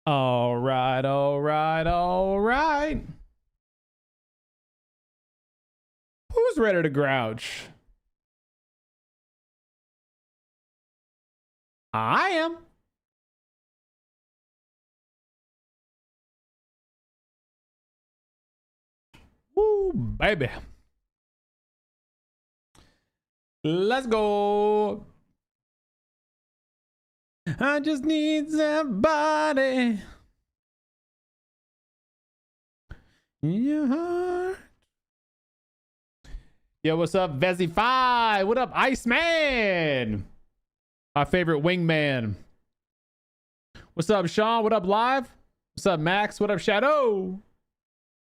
All right, all right, all right. Who's ready to grouch? I am. Woo, baby. Let's go. I just need somebody in your heart. Yo, what's up, Vezify? What up, Iceman? My favorite wingman. What's up, Sean? What up, Live? What's up, Max? What up, Shadow?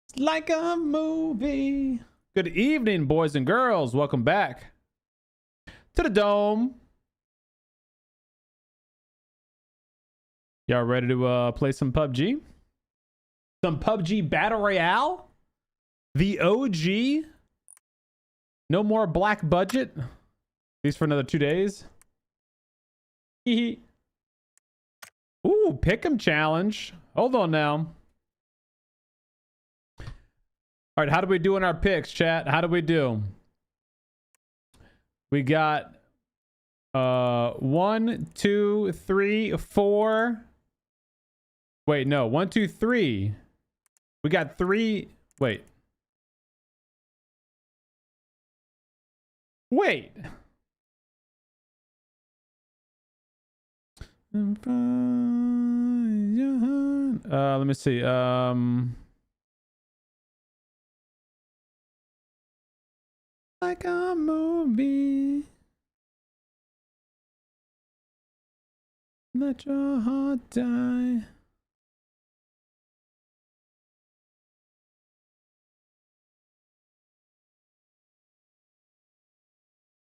It's like a movie. Good evening, boys and girls. Welcome back to the Dome. Y'all ready to play some PUBG? Some PUBG Battle Royale? The OG? No more black budget? At least for another 2 days. Ooh, pick'em challenge. Hold on now. All right, how do we do in our picks, chat? How do we do? We got 1, 2, 3, 4. Wait, no, 1, 2, 3. We got 3. Wait. Let me see. Like a movie. Let your heart die.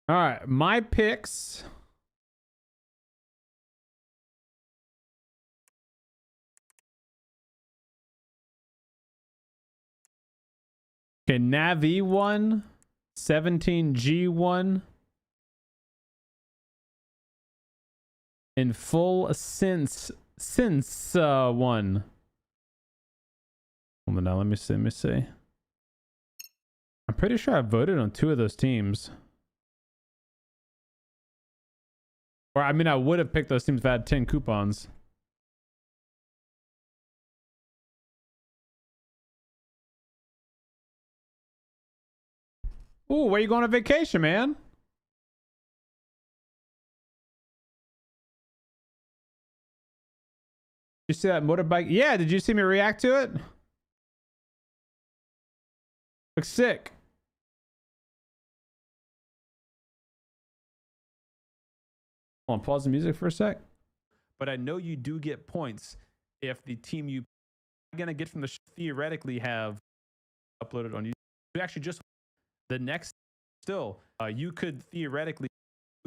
All right, my picks. Okay, Navi 1, 17G1, and full since 1. Hold on now, let me see. I'm pretty sure I voted on 2 of those teams. Or I mean, I would have picked those teams if I had 10 coupons. Ooh, where you going on vacation, man? You see that motorbike? Yeah, did you see me react to it? Looks sick. Hold on, pause the music for a sec. But I know you do get points if the team you're gonna get from the theoretically have uploaded on YouTube. You actually just the next still you could theoretically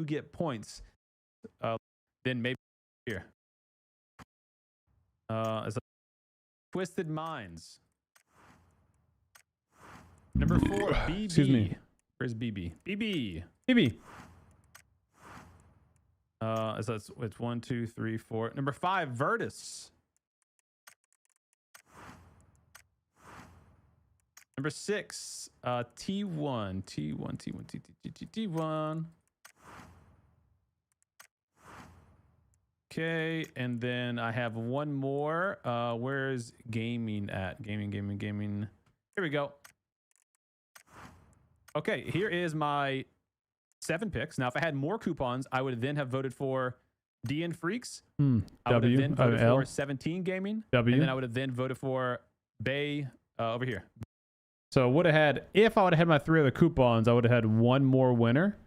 get points. Then maybe here. As a Twisted Minds. Number 4, BB. Excuse me. Where's BB? BB. So it's 1, 2, 3, 4. Number 5, Virtus. Number 6, T1. Okay, and then I have one more. Where's gaming at? Gaming. Here we go. Okay, here is my 7 picks. Now, if I had more coupons, I would then have voted for DN Freaks. I would have then voted for 17 Gaming. And then I would have then voted for Bay over here. So I would have had, if I would have had my 3 other coupons, I would have had one more winner.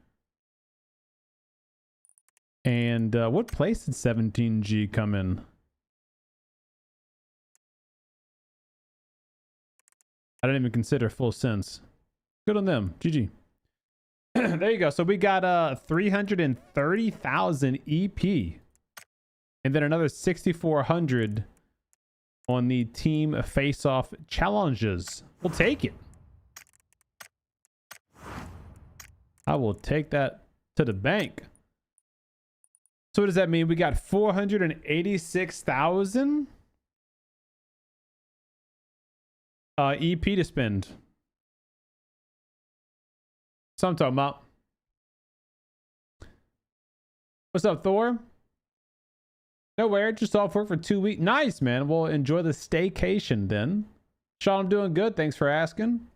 And what place did 17G come in? I didn't even consider full sense. Good on them. GG. There you go. So we got 330,000 EP. And then another 6,400 on the team face-off challenges. We'll take it. I will take that to the bank. So what does that mean? We got 486,000 EP to spend. So I'm talking about. What's up, Thor? Nowhere, just off work for 2 weeks. Nice, man. Well, enjoy the staycation then. Sean, I'm doing good. Thanks for asking.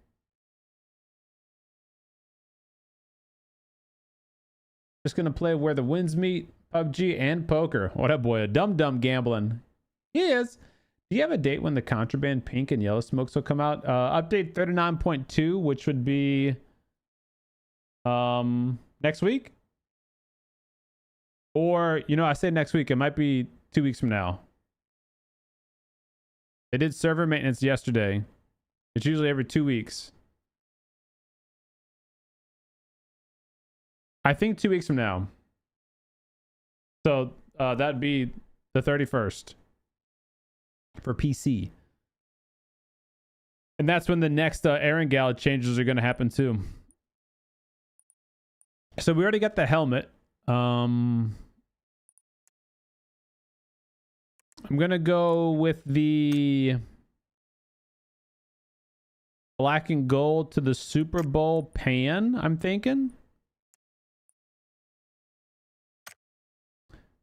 Just gonna play where the winds meet, PUBG and poker. What up, boy? A dumb gambling. He is. Do you have a date when the Contraband Pink and Yellow Smokes will come out? Update 39.2, which would be next week. Or, you know, I say next week. It might be 2 weeks from now. They did server maintenance yesterday. It's usually every 2 weeks. I think 2 weeks from now. So that'd be the 31st for PC. And that's when the next Erangel changes are going to happen too. So we already got the helmet. I'm going to go with the black and gold to the Super Bowl pan, I'm thinking.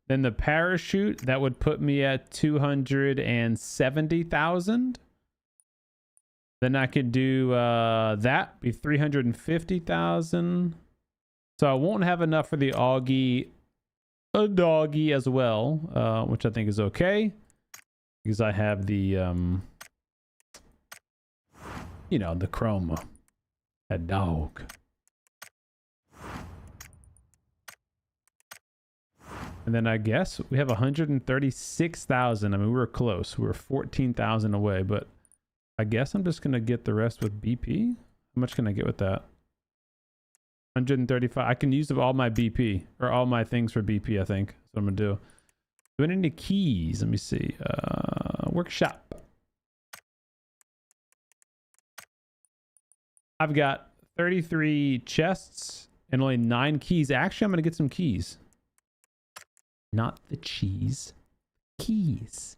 Then the parachute, that would put me at 270,000. Then I could do that, be 350,000. So I won't have enough for the Augie, a doggy as well, which I think is okay. Because I have the, you know, the chrome, a dog. And then I guess we have 136,000. I mean, we were close. We were 14,000 away, but I guess I'm just going to get the rest with BP. How much can I get with that? 135. I can use all my BP or all my things for BP, I think. That's what I'm going to do. Do I need any keys? Let me see. Workshop. I've got 33 chests and only 9 keys. Actually, I'm going to get some keys. Not the cheese. Keys.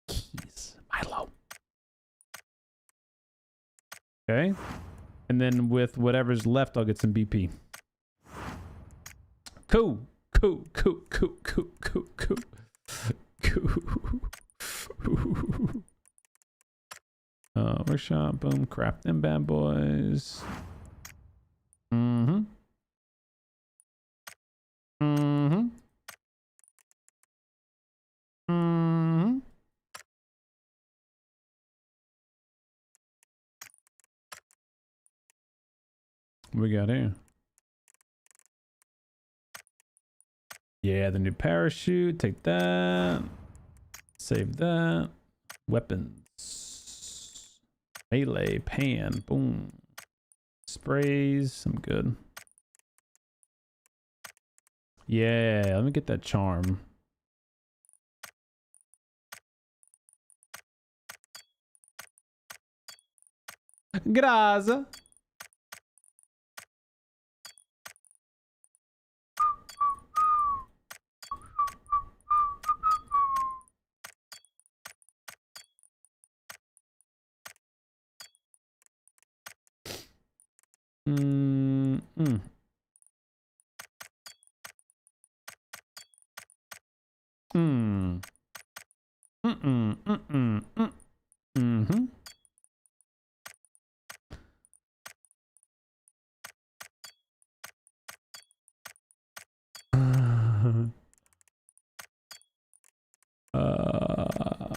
Keys. Milo. Okay. And then with whatever's left, I'll get some BP. Cool. Cool. Cool. Cool. Cool. Cool. Cool. Cool. Workshop. Boom. Craft them bad boys. Mm-hmm. Mm-hmm. Mm-hmm. What we got here? Yeah, the new parachute. Take that. Save that. Weapons. Melee. Pan. Boom. Sprays. I'm good. Yeah, let me get that charm. Graza. Mm-mm. Mm. Mm-mm. Mm-mm. Mm. Mm-hmm.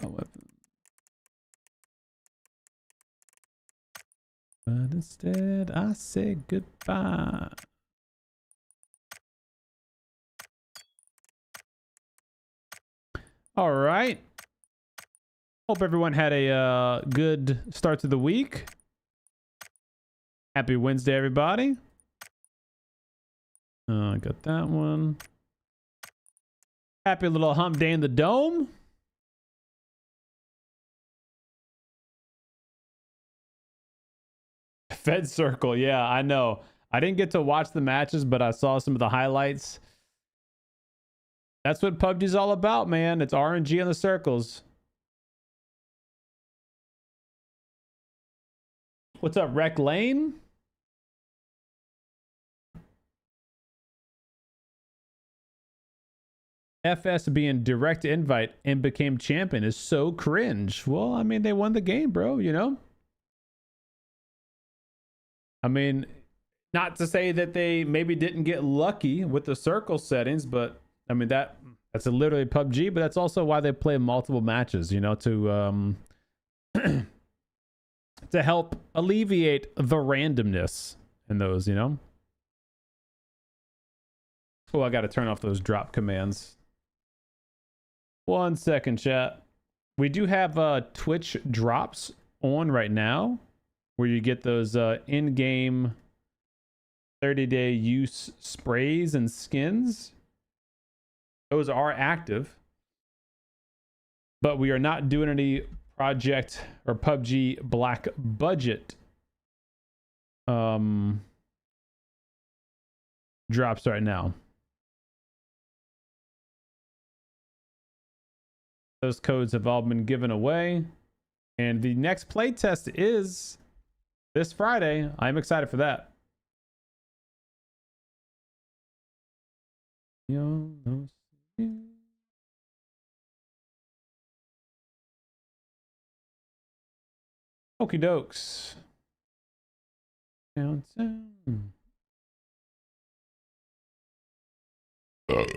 Weapon. But instead, I say goodbye. All right. Hope everyone had a good start to the week. Happy Wednesday, everybody. I got that one. Happy little hump day in the dome. Fed Circle. Yeah, I know. I didn't get to watch the matches, but I saw some of the highlights. That's what PUBG's all about, man. It's RNG on the circles. What's up, Rec Lane? FS being direct invite and became champion is so cringe. Well, I mean, they won the game, bro, you know? I mean, not to say that they maybe didn't get lucky with the circle settings, but I mean, that's literally PUBG, but that's also why they play multiple matches, you know, to to help alleviate the randomness in those, you know? Oh, I got to turn off those drop commands. 1 second, chat. We do have Twitch drops on right now, where you get those in-game 30-day use sprays and skins. Those are active, but we are not doing any project or PUBG black budget drops right now. Those codes have all been given away, and the next playtest is this Friday. I'm excited for that. Okie dokes. Downtown.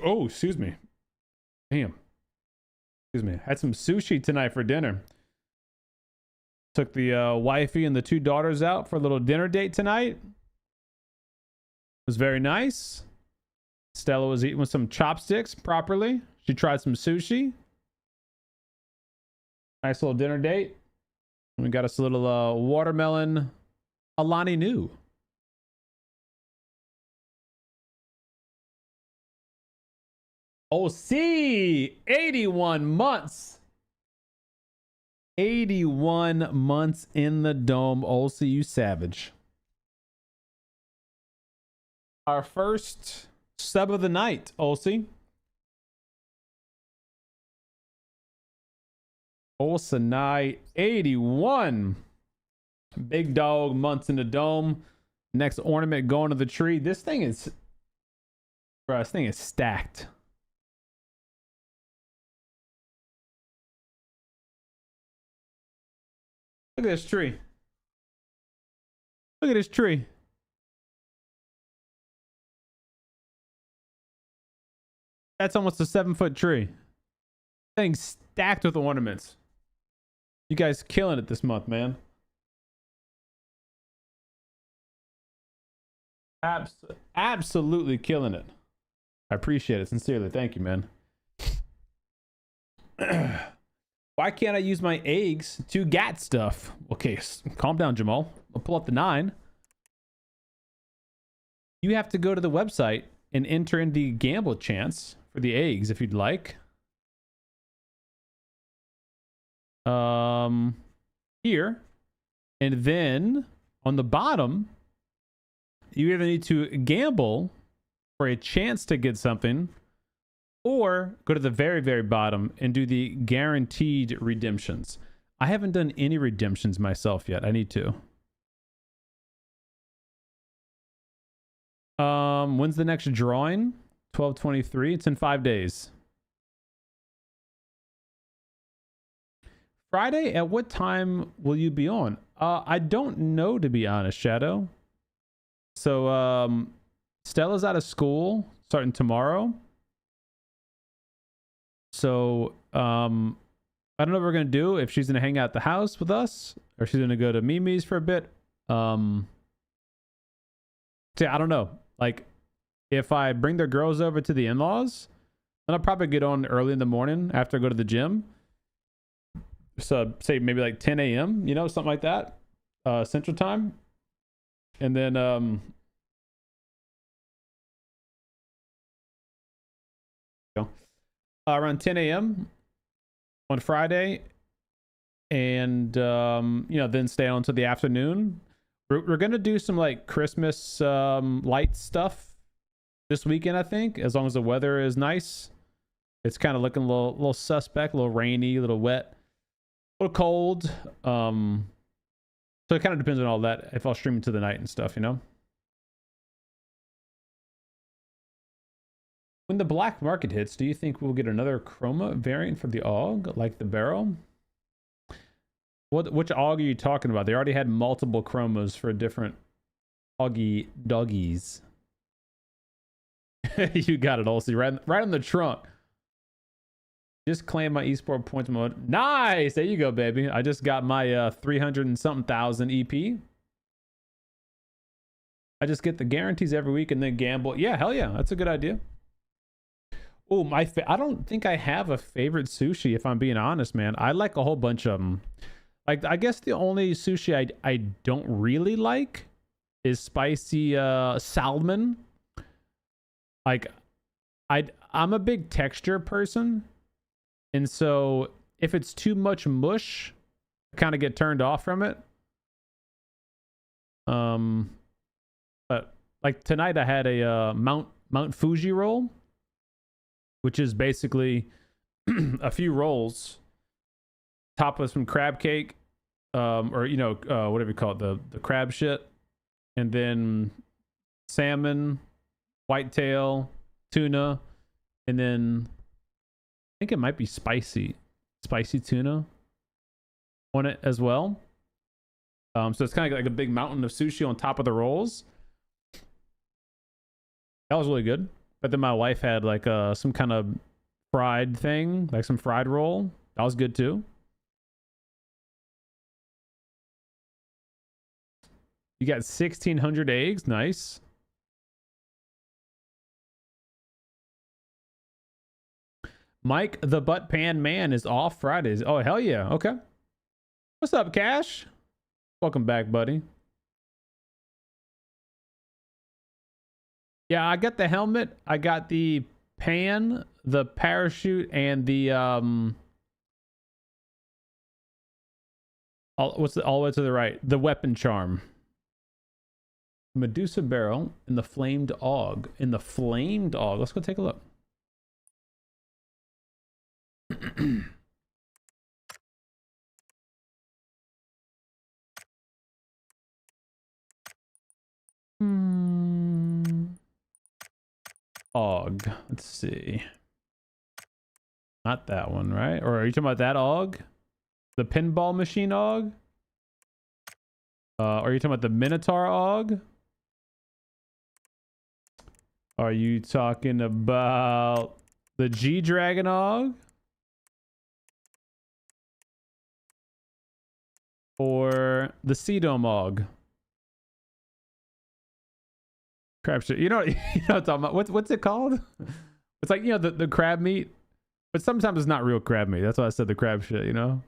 Oh, excuse me. Damn. Excuse me. Had some sushi tonight for dinner. Took the wifey and the 2 daughters out for a little dinner date tonight. It was very nice. Stella was eating with some chopsticks properly. She tried some sushi. Nice little dinner date. We got us a little watermelon Alani Nu. OC 81 months. 81 months in the dome. OC, you savage. Our first sub of the night, OC. Osanai 81. Big dog months in the dome. Next ornament going to the tree. This thing is, bro, this thing is stacked. Look at this tree. Look at this tree. That's almost a 7-foot tree. Thing's stacked with ornaments. You guys killing it this month, man. Absolutely killing it. I appreciate it sincerely. Thank you, man. Why can't I use my eggs to get stuff? Okay, calm down, Jamal. I'll pull up the 9. You have to go to the website and enter in the gamble chance for the eggs if you'd like. Here. And then on the bottom, you either need to gamble for a chance to get something, or go to the very, very bottom and do the guaranteed redemptions. I haven't done any redemptions myself yet. I need to. When's the next drawing? 12/23. It's in 5 days. Friday, at what time will you be on? I don't know, to be honest, Shadow. So, Stella's out of school starting tomorrow. So, I don't know what we're going to do, if she's going to hang out at the house with us, or she's going to go to Mimi's for a bit. So I don't know. Like, if I bring the girls over to the in-laws, then I'll probably get on early in the morning after I go to the gym. So, say maybe like 10 a.m., you know, something like that, Central Time. And then, around 10 a.m. on Friday, and you know, then stay on to the afternoon. We're gonna do some like Christmas light stuff this weekend, I think, as long as the weather is nice. It's kind of looking a little suspect, a little rainy, a little wet, a little cold. So it kind of depends on all that, if I'll stream into the night and stuff, you know? When the black market hits, do you think we'll get another chroma variant for the AUG, like the barrel? Which AUG are you talking about? They already had multiple chromas for different AUG doggies. You got it, Olsey. Right on the trunk. Just claim my esport points mode. Nice! There you go, baby. I just got my 300 and something thousand EP. I just get the guarantees every week and then gamble. Yeah, hell yeah. That's a good idea. Oh, I don't think I have a favorite sushi, if I'm being honest, man. I like a whole bunch of them. Like, I guess the only sushi I don't really like is spicy salmon. Like, I'm a big texture person. And so if it's too much mush, I kind of get turned off from it. But like tonight I had a Mount Fuji roll, which is basically a few rolls topped with some crab cake, or you know, whatever you call it, the crab shit, and then salmon, whitetail, tuna, and then I think it might be spicy tuna on it as well. So it's kind of like a big mountain of sushi on top of the rolls. That was really good. But then my wife had like some kind of fried thing, like some fried roll. That was good too. You got 1,600 eggs. Nice. Mike the Butt Pan Man is off Fridays. Oh, hell yeah. Okay. What's up, Cash? Welcome back, buddy. Yeah, I got the helmet. I got the pan, the parachute, and the all the way to the right? The weapon charm. Medusa barrel and the flamed AUG. In the flamed AUG. Let's go take a look. AUG. Let's see. Not that one, right? Or are you talking about that AUG? The pinball machine AUG? Are you talking about the Minotaur AUG? Are you talking about the G-Dragon AUG? Or the CDome AUG? Crab shit. You know what I'm talking about? What's it called? It's like, you know, the crab meat. But sometimes it's not real crab meat. That's why I said the crab shit, you know?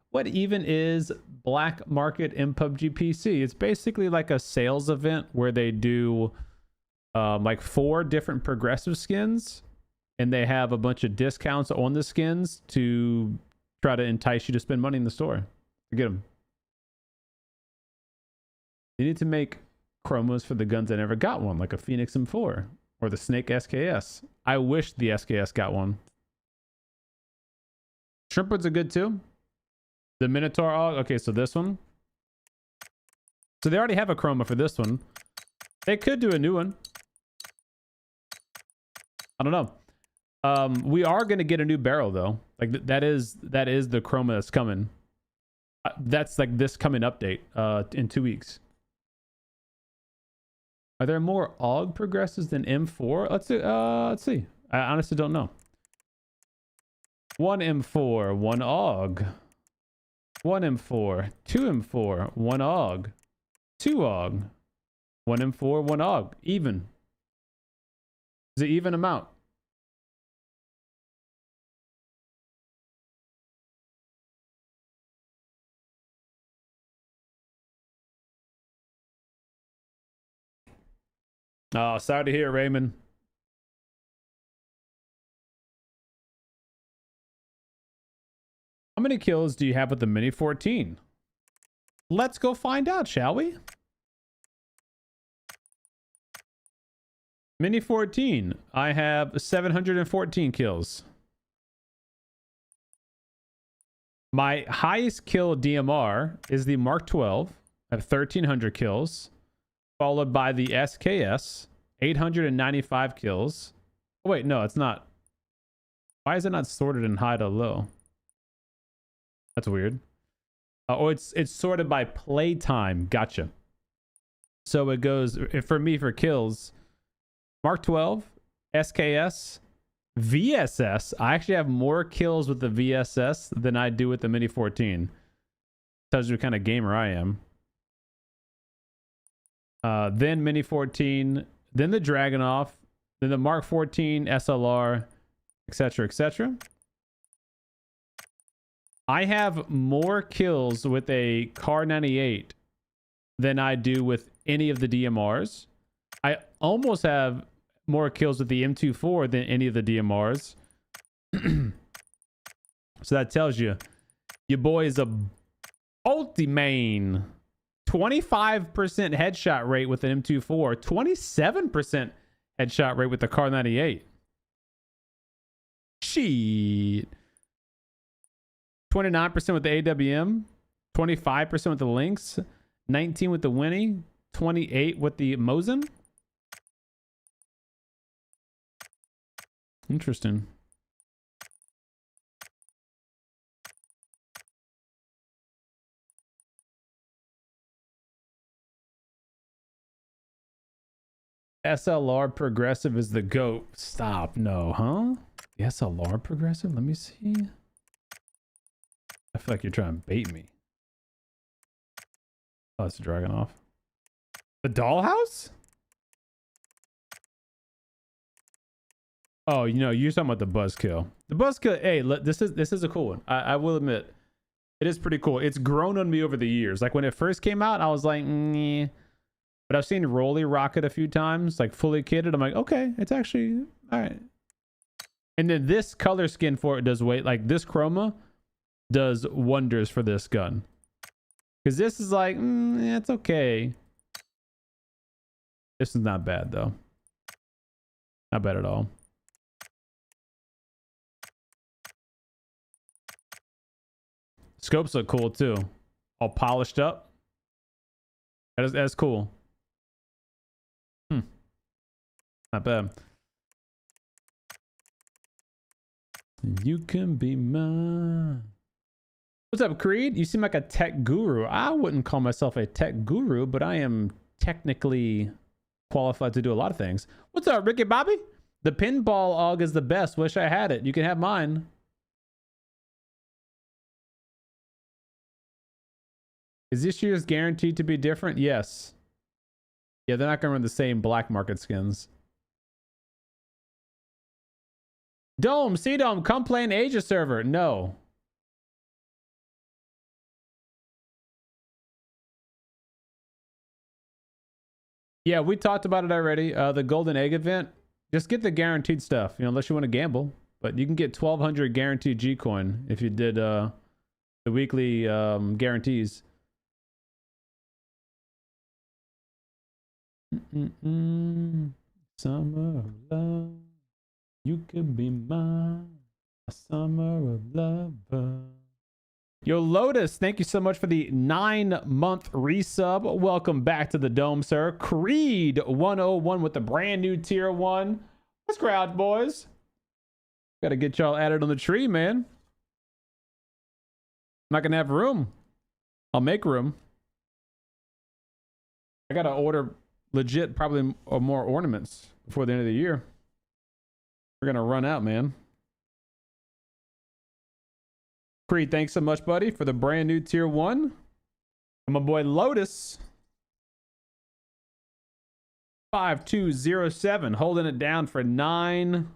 What even is Black Market in PUBG PC? It's basically like a sales event where they do like 4 different progressive skins, and they have a bunch of discounts on the skins to try to entice you to spend money in the store to get them. You need to make chromos for the guns I never got one, like a Phoenix M4 or the Snake SKS. I wish the SKS got one. Shrimpwood's are good too. The Minotaur AUG. Okay, so this one. So they already have a chroma for this one. They could do a new one. I don't know. We are going to get a new barrel though. Like that is the chroma that's coming. That's like this coming update in 2 weeks. Are there more AUG progressives than M4? Let's see. I honestly don't know. 1 M4, 1 AUG. 1 M4, 2 M4, 1 AUG. 2 AUG. 1 M4, 1 AUG. Even. Is it even amount? Oh, sorry to hear, Raymond. How many kills do you have with the Mini 14? Let's go find out, shall we? Mini 14. I have 714 kills. My highest kill DMR is the Mark 12. I have 1,300 kills, followed by the SKS, 895 kills. Oh, wait, no, it's not. Why is it not sorted in high to low? That's weird. Oh, it's sorted by playtime. Gotcha. So it goes, for me, for kills, Mark 12, SKS, VSS. I actually have more kills with the VSS than I do with the Mini 14. Tells you what kind of gamer I am. Then Mini 14, then the Dragunov, then the Mark 14 SLR, etc., etc. I have more kills with a Car 98 than I do with any of the DMRs. I almost have more kills with the M24 than any of the DMRs. So that tells you your boy is a ulti-main. 25% headshot rate with an M24, 27% headshot rate with the Car 98. Shit. 29% with the AWM, 25% with the Lynx, 19 with the Winnie, 28 with the Mosin. Interesting. SLR progressive is the GOAT. Stop. No, huh? The SLR progressive? Let me see. I feel like you're trying to bait me. Oh, it's a Dragunov. The Dollhouse? Oh, you know, you're talking about the Buzzkill. The Buzzkill, hey, look, this is a cool one. I will admit. It is pretty cool. It's grown on me over the years. Like when it first came out, I was like, nah. But I've seen Rolly rock it a few times, like fully kitted. I'm like, okay, it's actually all right. And then this color skin for it does weight, like this chroma does wonders for this gun. Because this is like, yeah, it's okay. This is not bad though. Not bad at all. Scopes look cool too. All polished up. That's cool. Not bad. You can be mine. What's up, Creed? You seem like a tech guru. I wouldn't call myself a tech guru, but I am technically qualified to do a lot of things. What's up, Ricky Bobby? The pinball AUG is the best. Wish I had it. You can have mine. Is this year's guaranteed to be different? Yes. Yeah, they're not going to run the same black market skins. Dome, CDome, come play an Asia server. No. Yeah, we talked about it already. The Golden Egg event. Just get the guaranteed stuff, you know, unless you want to gamble. But you can get 1,200 guaranteed G-Coin if you did the weekly guarantees. Summer of love. You can be mine, a summer of love. Yo, Lotus, thank you so much for the 9-month resub. Welcome back to the Dome, sir. Creed 101 with the brand new tier 1. Let's crowd, boys. Gotta get y'all added on the tree, man. I'm not gonna have room. I'll make room. I gotta order legit probably more ornaments before the end of the year. We're gonna run out, man. Creed, thanks so much, buddy, for the brand new tier 1. And my boy Lotus 5207 holding it down for 9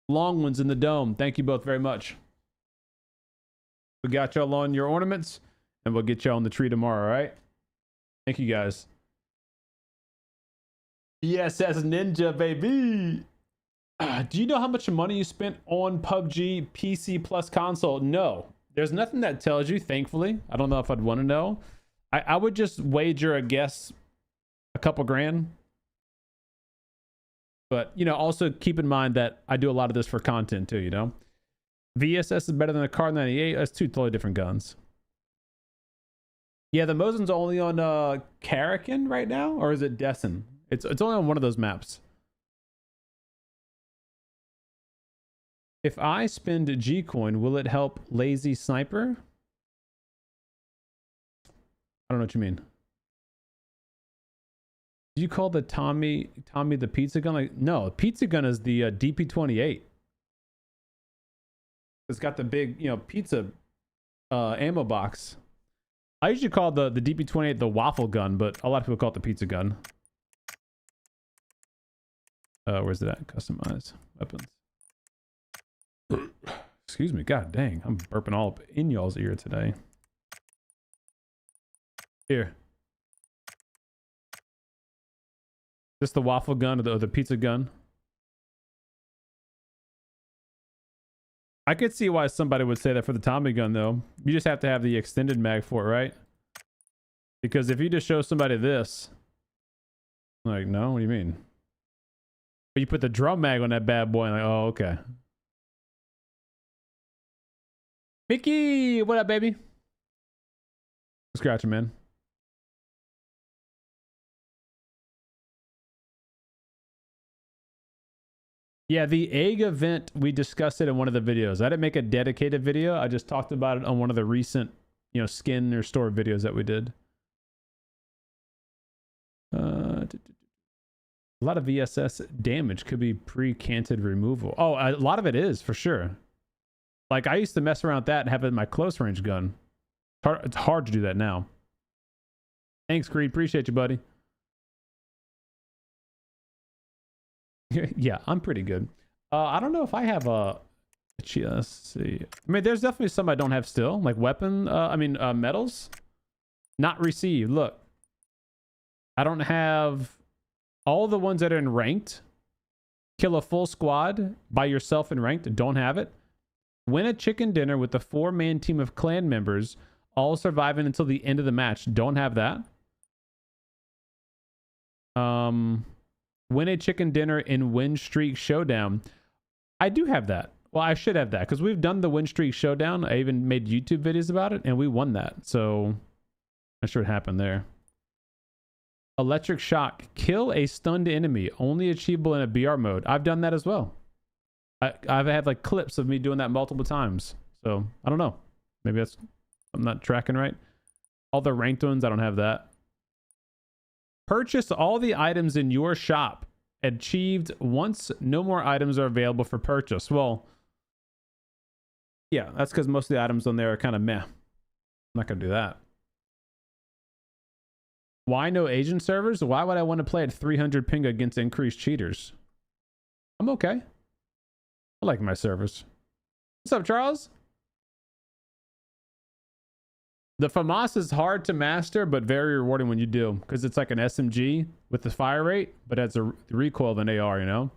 long ones in the Dome. Thank you both very much. We got y'all on your ornaments, and we'll get y'all on the tree tomorrow, all right? Thank you, guys. Yes, as Ninja, baby. Do you know how much money you spent on PUBG PC plus console? No. There's nothing that tells you, thankfully. I don't know if I'd want to know. I would just wager a guess a couple grand. But, you know, also keep in mind that I do a lot of this for content too, you know? VSS is better than the Car 98. That's two totally different guns. Yeah, the Mosin's only on Karakin right now, or is it Dessen? It's only on one of those maps. If I spend G coin, will it help Lazy Sniper? I don't know what you mean. Do you call the Tommy the pizza gun? Like, no, pizza gun is the DP28. It's got the big, pizza ammo box. I usually call the DP28 the waffle gun, but a lot of people call it the pizza gun. Where's it at? Customize weapons. Excuse me. God dang, I'm burping all up in y'all's ear today. Here. Just the waffle gun or the pizza gun. I could see why somebody would say that for the Tommy gun, though. You just have to have the extended mag for it, right? Because if you just show somebody this, like, no, what do you mean? But you put the drum mag on that bad boy, and like, oh, okay. Mickey, what up, baby? Scratching, man. Yeah, the egg event, we discussed it in one of the videos. I didn't make a dedicated video. I just talked about it on one of the recent, skin or store videos that we did. A lot of VSS damage could be pre-canted removal. Oh, a lot of it is, for sure. Like, I used to mess around with that and have it in my close range gun. It's hard to do that now. Thanks, Creed. Appreciate you, buddy. Yeah, I'm pretty good. I don't know if I have a... Let's see. I mean, there's definitely some I don't have still. Like weapon... medals. Not received. Look. I don't have... All the ones that are in ranked. Kill a full squad by yourself in ranked. Don't have it. Win a chicken dinner with a 4-man team of clan members. All surviving until the end of the match. Don't have that. Win a chicken dinner in win streak showdown. I do have that. Well, I should have that because we've done the win streak showdown. I even made YouTube videos about it and we won that. So I'm sure it happened there. Electric shock. Kill a stunned enemy. Only achievable in a BR mode. I've done that as well. I've had like clips of me doing that multiple times. So I don't know. Maybe I'm not tracking right. All the ranked ones, I don't have that. Purchase all the items in your shop. Achieved once no more items are available for purchase. Well, yeah, that's because most of the items on there are kind of meh. I'm not going to do that. Why no Asian servers? Why would I want to play at 300 ping against increased cheaters? I'm okay. I like my servers. What's up, Charles? The FAMAS is hard to master, but very rewarding when you do, because it's like an SMG with the fire rate, but has a recoil of an AR, you know?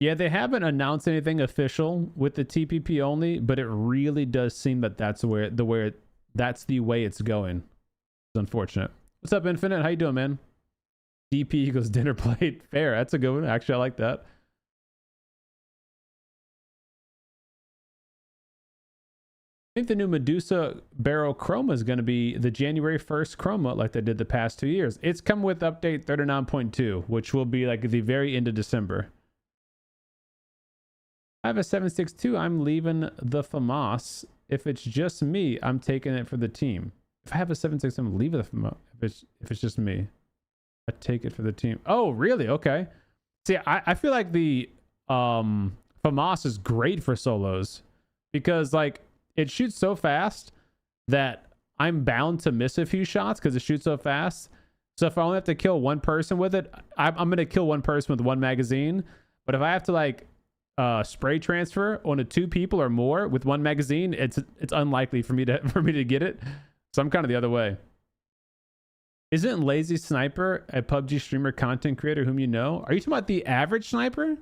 Yeah, they haven't announced anything official with the TPP only, but it really does seem that that's the way it's going. It's unfortunate. What's up, Infinite? How you doing, man? DP equals dinner plate. Fair. That's a good one. Actually, I like that. I think the new Medusa Barrel Chroma is going to be the January 1st Chroma like they did the past 2 years. It's come with update 39.2, which will be like the very end of December. I have a 7.62. I'm leaving the FAMAS. If it's just me, I'm taking it for the team. If I have a 7.6, I'm leaving the FAMAS. If it's just me, I take it for the team. Oh, really? Okay. See, I feel like the FAMAS is great for solos because like it shoots so fast that I'm bound to miss a few shots because it shoots so fast. So if I only have to kill one person with it, I'm going to kill one person with one magazine. But if I have to like spray transfer onto 2 people or more with one magazine, it's unlikely for me to get it. So I'm kind of the other way. Isn't Lazy Sniper a PUBG streamer content creator whom you know? Are you talking about the average sniper?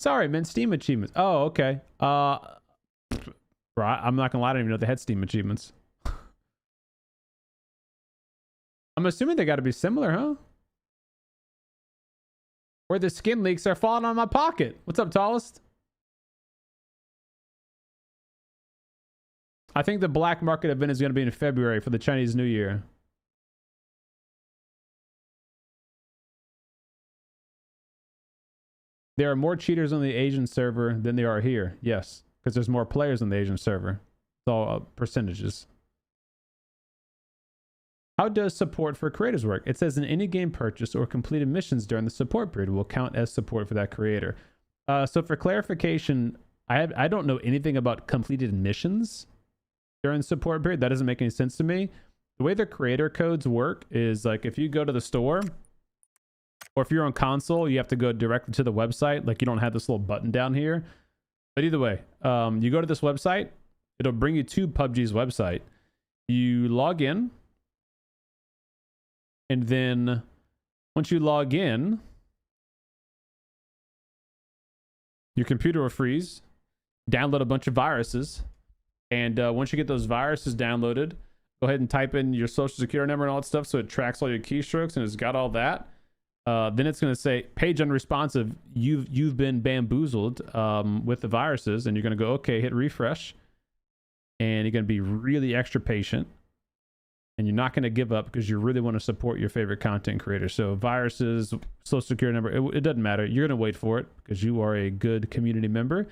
Sorry, man. Steam achievements. Oh, okay. Bro, I'm not gonna lie, I didn't even know they had Steam achievements. I'm assuming they got to be similar, huh? Or the skin leaks are falling on my pocket. What's up, tallest? I think the black market event is going to be in February for the Chinese New Year. There are more cheaters on the Asian server than there are here. Yes, because there's more players on the Asian server. It's all percentages. How does support for creators work? It says in any game purchase or completed missions during the support period will count as support for that creator. So for clarification, I don't know anything about completed missions during the support period. That doesn't make any sense to me. The way the creator codes work is like if you go to the store, or if you're on console, you have to go directly to the website. Like you don't have this little button down here. But either way, you go to this website. It'll bring you to PUBG's website. You log in. And then once you log in, your computer will freeze, download a bunch of viruses. And once you get those viruses downloaded, go ahead and type in your social security number and all that stuff. So it tracks all your keystrokes and it's got all that. Then it's going to say page unresponsive. You've been bamboozled with the viruses, and you're going to go, okay, hit refresh. And you're going to be really extra patient. And you're not going to give up because you really want to support your favorite content creator. So viruses, social security number, it doesn't matter. You're going to wait for it because you are a good community member.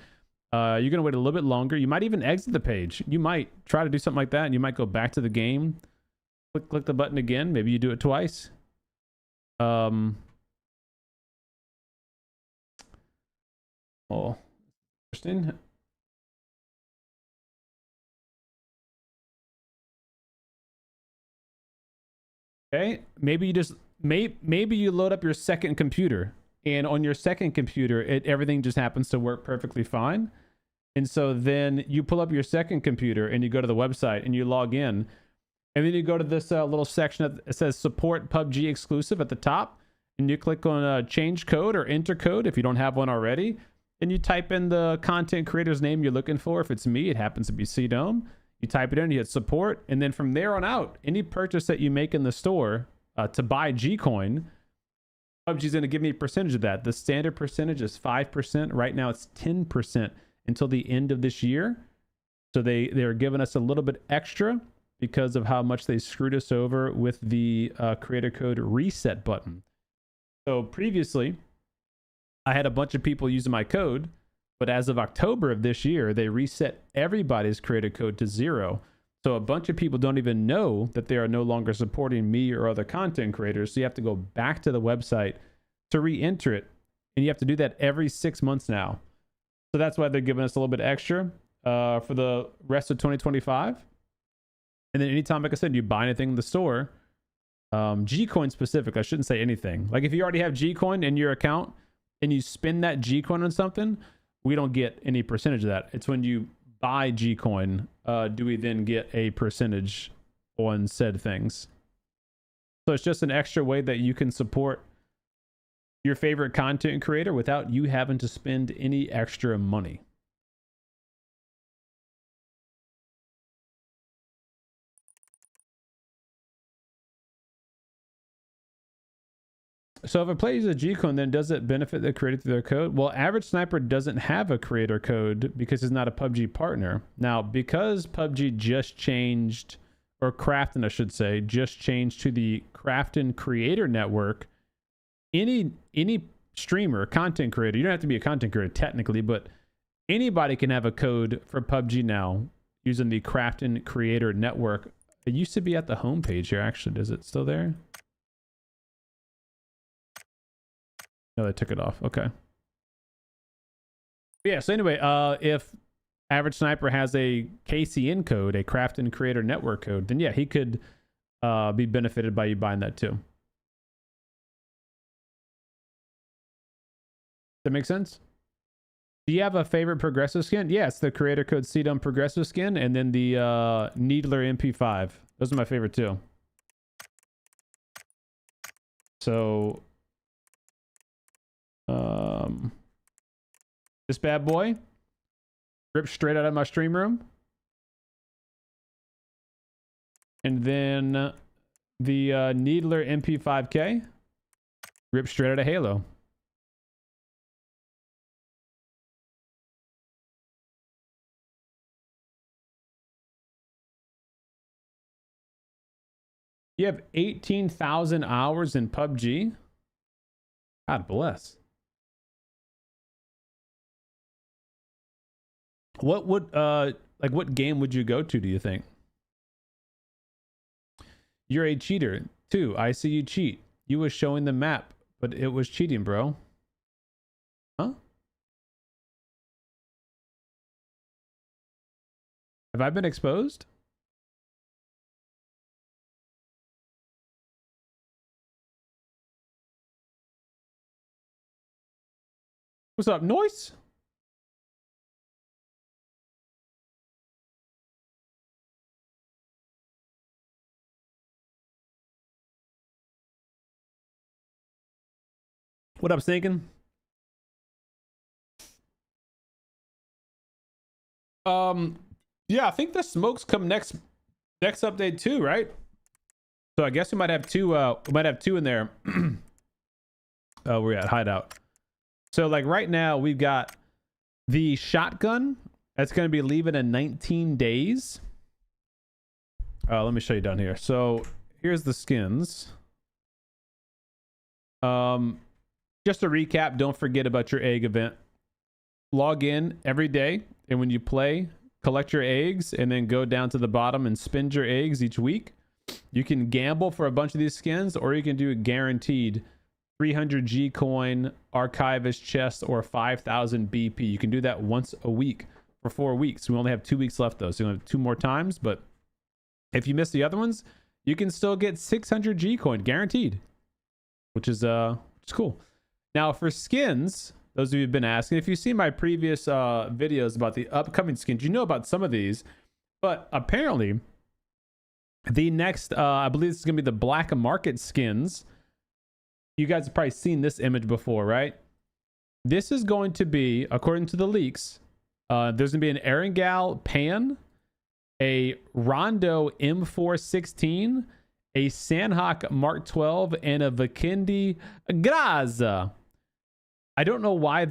You're going to wait a little bit longer. You might even exit the page. You might try to do something like that, and you might go back to the game. Click the button again. Maybe you do it twice. Oh, interesting. Okay, maybe you just maybe you load up your second computer, and on your second computer, everything just happens to work perfectly fine. And so then you pull up your second computer and you go to the website and you log in, and then you go to this little section that says support PUBG exclusive at the top, and you click on change code or enter code if you don't have one already, and you type in the content creator's name you're looking for. If it's me, it happens to be CDome. You type it in, you hit support, and then from there on out, any purchase that you make in the store to buy Gcoin, PUBG's going to give me a percentage of that. The standard percentage is 5%. Right now it's 10% until the end of this year. So they're giving us a little bit extra because of how much they screwed us over with the creator code reset button. So previously, I had a bunch of people using my code, but as of October of this year, they reset everybody's creator code to 0. So a bunch of people don't even know that they are no longer supporting me or other content creators. So you have to go back to the website to re-enter it. And you have to do that every 6 months now. So that's why they're giving us a little bit extra for the rest of 2025. And then anytime, like I said, you buy anything in the store, Gcoin specific, I shouldn't say anything. Like if you already have Gcoin in your account and you spend that Gcoin on something, we don't get any percentage of that. It's when you buy Gcoin, do we then get a percentage on said things. So it's just an extra way that you can support your favorite content creator without you having to spend any extra money. So if a player uses a Gcoin, then does it benefit the creator through their code? Well, Average Sniper doesn't have a creator code because he's not a PUBG partner. Now, because PUBG just changed, or Krafton, I should say, just changed to the Krafton Creator Network, any streamer, content creator, you don't have to be a content creator technically, but anybody can have a code for PUBG now using the Krafton Creator Network. It used to be at the homepage here, actually. Is it still there? No, they took it off. Okay. Yeah, so anyway, if Average Sniper has a KCN code, a Krafton Creator Network code, then yeah, he could be benefited by you buying that too. Does that make sense? Do you have a favorite progressive skin? Yeah, it's the creator code CDome progressive skin, and then the Needler MP5. Those are my favorite too. So this bad boy ripped straight out of my stream room. And then The Needler MP5K. Ripped straight out of Halo. You have 18,000 hours in PUBG. God bless. What would like what game would you go to, do you think? You're a cheater. 2, I see you cheat. You was showing the map, but it was cheating, bro. Huh? Have I been exposed? What's up, noise? What up, Stinkin'? Yeah, I think the smokes come next update too, right? So I guess we might have two in there. We're at hideout. So like right now we've got the shotgun that's going to be leaving in 19 days. Let me show you down here. So here's the skins. Just to recap, don't forget about your egg event. Log in every day, and when you play, collect your eggs, and then go down to the bottom and spend your eggs each week. You can gamble for a bunch of these skins, or you can do a guaranteed 300 G coin, archivist chest, or 5,000 BP. You can do that once a week for 4 weeks. We only have 2 weeks left though, so you only have 2 more times. But if you miss the other ones, you can still get 600 G coin guaranteed, which is cool. Now for skins, those of you who've been asking, if you've seen my previous videos about the upcoming skins, you know about some of these. But apparently, the next, I believe this is going to be the black market skins. You guys have probably seen this image before, right? This is going to be, according to the leaks, there's going to be an Erangel Pan, a Rondo M416, a Sandhawk Mark 12, and a Vikendi Graza. I don't know why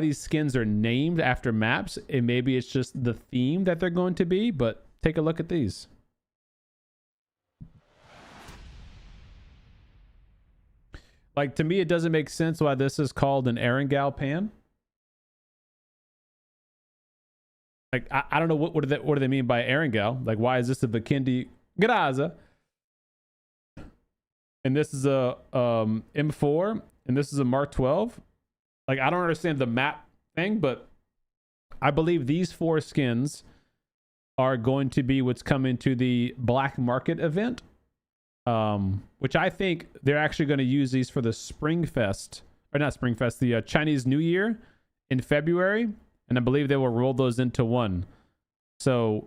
these skins are named after maps, and maybe it's just the theme that they're going to be, but take a look at these. Like, to me, it doesn't make sense why this is called an Erangel Pan. Like, I don't know what do they mean by Erangel? Like, why is this a Vikendi Graza? And this is a M4, and this is a Mark 12. Like, I don't understand the map thing, but I believe these 4 skins are going to be what's coming to the black market event, which I think they're actually going to use these for the Springfest, or not Springfest, the Chinese New Year in February, and I believe they will roll those into one. So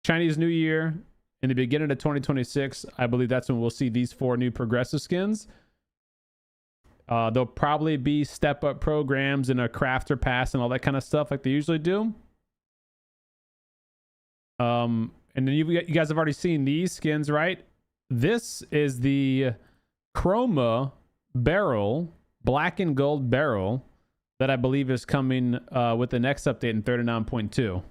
Chinese New Year in the beginning of 2026, I believe that's when we'll see these 4 new progressive skins. There'll probably be step-up programs and a crafter pass and all that kind of stuff like they usually do. And then you guys have already seen these skins, right? This is the Chroma barrel, black and gold barrel, that I believe is coming with the next update in 39.2.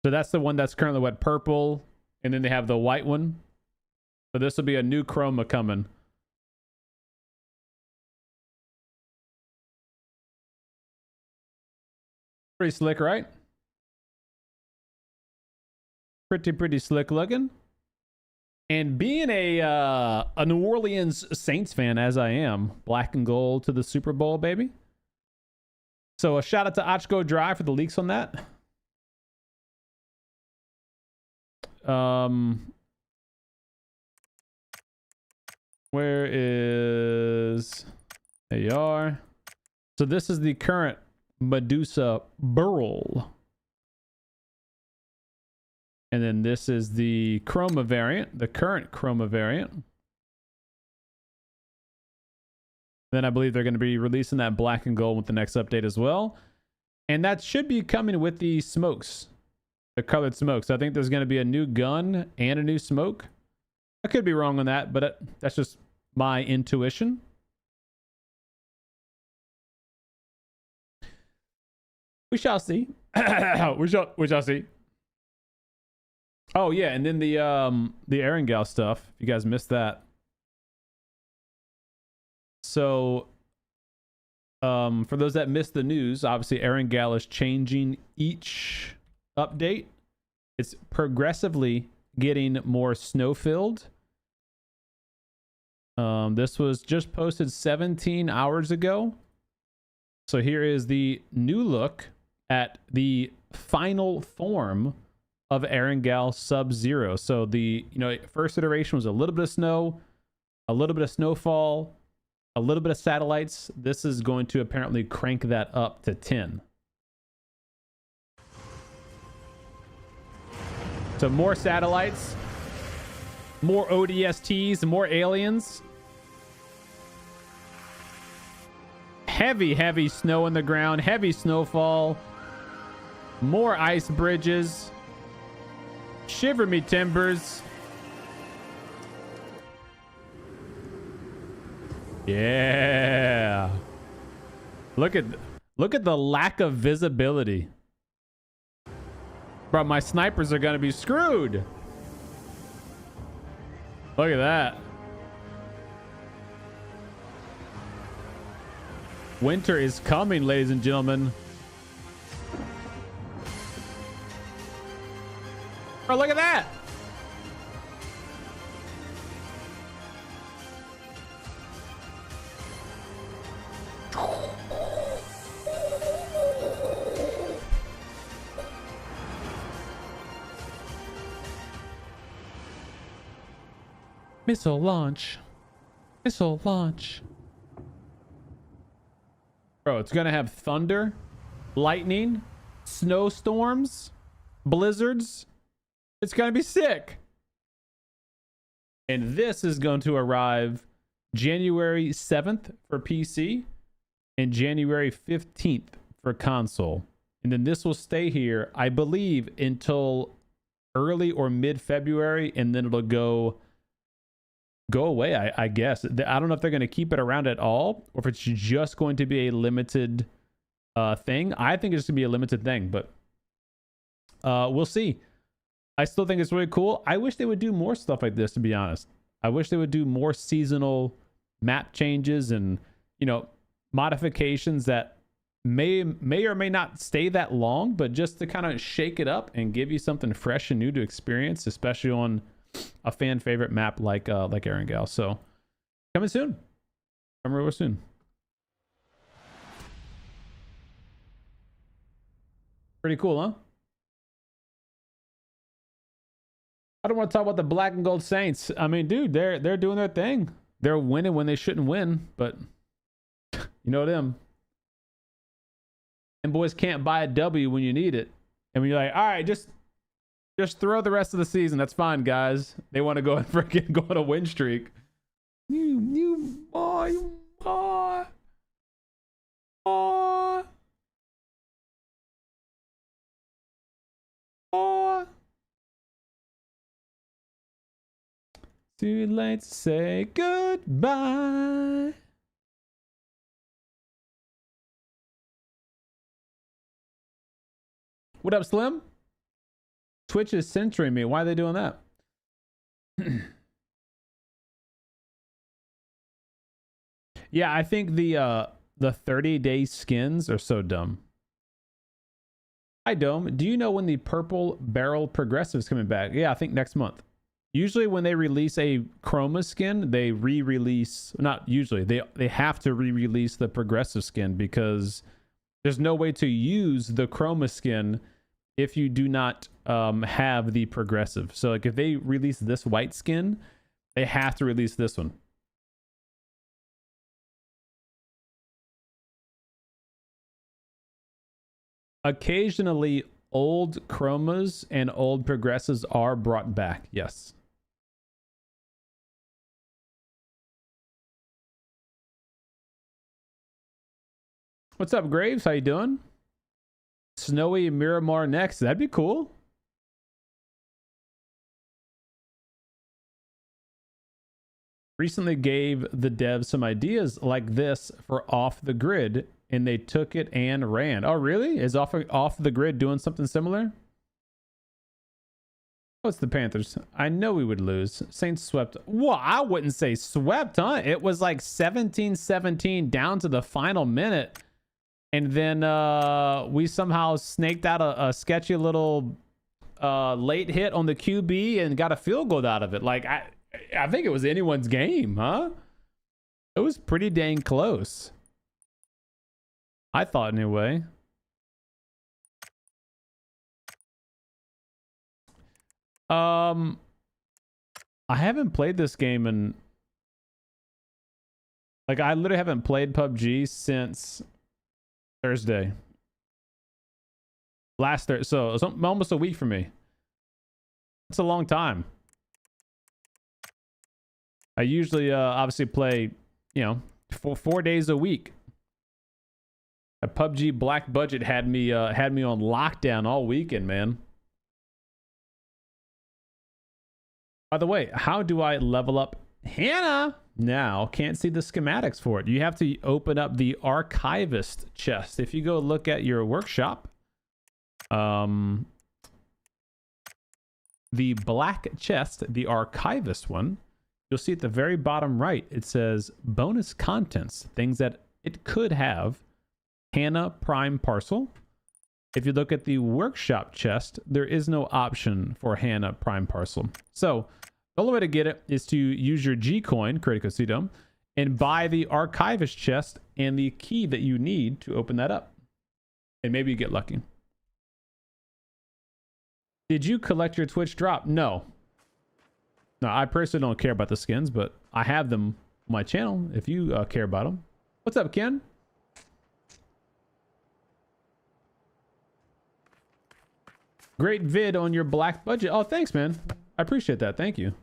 So that's the one that's currently what, purple, and then they have the white one. So this will be a new chroma coming. Pretty slick, right? Pretty slick looking. And being a New Orleans Saints fan, as I am, black and gold to the Super Bowl, baby. So a shout out to Ochgo Drive for the leaks on that. Where is, there you are. So this is the current Medusa Burl, and then this is the chroma variant, the current chroma variant. Then I believe they're going to be releasing that black and gold with the next update as well. And that should be coming with the smokes, the colored smokes. I think there's going to be a new gun and a new smoke. I could be wrong on that, but that's just my intuition. We shall see. we shall see. Oh yeah, and then the Erangel stuff. If you guys missed that. So for those that missed the news, obviously Erangel is changing each update. It's progressively getting more snow-filled. This was just posted 17 hours ago. So here is the new look at the final form of Erangel Sub-Zero. So the first iteration was a little bit of snow, a little bit of snowfall, a little bit of satellites. This is going to apparently crank that up to 10. So more satellites, more ODSTs, more aliens. Heavy snow on the ground, heavy snowfall, more ice bridges. Shiver me timbers. Yeah. Look at the lack of visibility. Bro, my snipers are gonna be screwed. Look at that. Winter is coming, ladies and gentlemen. Bro, look at that. Missile launch. Missile launch. Bro, it's gonna have thunder, lightning, snowstorms, blizzards. It's gonna be sick. And this is going to arrive January 7th for PC and January 15th for console. And then this will stay here, I believe, until early or mid-February, and then it'll go away, I guess. I don't know if they're going to keep it around at all, or if it's just going to be a limited thing. I think it's going to be a limited thing, but we'll see. I still think it's really cool. I wish they would do more stuff like this, to be honest. I wish they would do more seasonal map changes and, modifications that may or may not stay that long, but just to kind of shake it up and give you something fresh and new to experience, especially on a fan favorite map like Erangel. So coming soon. Coming real soon. Pretty cool, huh? I don't want to talk about the Black and Gold Saints. I mean, dude, they're doing their thing. They're winning when they shouldn't win, but you know them. And boys can't buy a W when you need it. And when you're like, all right, just throw the rest of the season. That's fine, guys. They want to go and freaking go on a win streak. You boy. Too late to say goodbye. What up, Slim? Twitch is censoring me. Why are they doing that? Yeah, I think the 30-day skins are so dumb. Hi, Dome. Do you know when the purple barrel progressive is coming back? Yeah, I think next month. Usually when they release a chroma skin, they re-release, not usually, they have to re-release the progressive skin because there's no way to use the chroma skin if you do not have the progressive. So like if they release this white skin, they have to release this one. Occasionally old chromas and old progressives are brought back. Yes. What's up, Graves? How you doing? Snowy Miramar next. That'd be cool. Recently gave the devs some ideas like this for Off the Grid, and they took it and ran. Oh, really? Is Off the Grid doing something similar? Oh, it's the Panthers. I know we would lose. Saints swept. Well, I wouldn't say swept, huh? It was like 17-17 down to the final minute. And then we somehow snaked out a sketchy little late hit on the QB and got a field goal out of it. Like, I think it was anyone's game, huh? It was pretty dang close. I thought anyway. I haven't played this game in... Like, I literally haven't played PUBG since Thursday. Last Thursday. So it's almost a week for me. It's a long time. I usually obviously play, you know, 4 days a week. A PUBG Black Budget had me on lockdown all weekend, man. By the way, how do I level up Hannah? Now, can't see the schematics for it. You have to open up the archivist chest. If you go look at your workshop, the black chest, the archivist one, you'll see at the very bottom right, it says bonus contents, things that it could have. Hannah Prime Parcel. If you look at the workshop chest, there is no option for Hannah Prime Parcel. So the only way to get it is to use your G coin, create a CDome, and buy the archivist chest and the key that you need to open that up. And maybe you get lucky. Did you collect your Twitch drop? No. No, I personally don't care about the skins, but I have them on my channel if you care about them. What's up, Ken? Great vid on your Black Budget. Oh, thanks, man. I appreciate that. Thank you.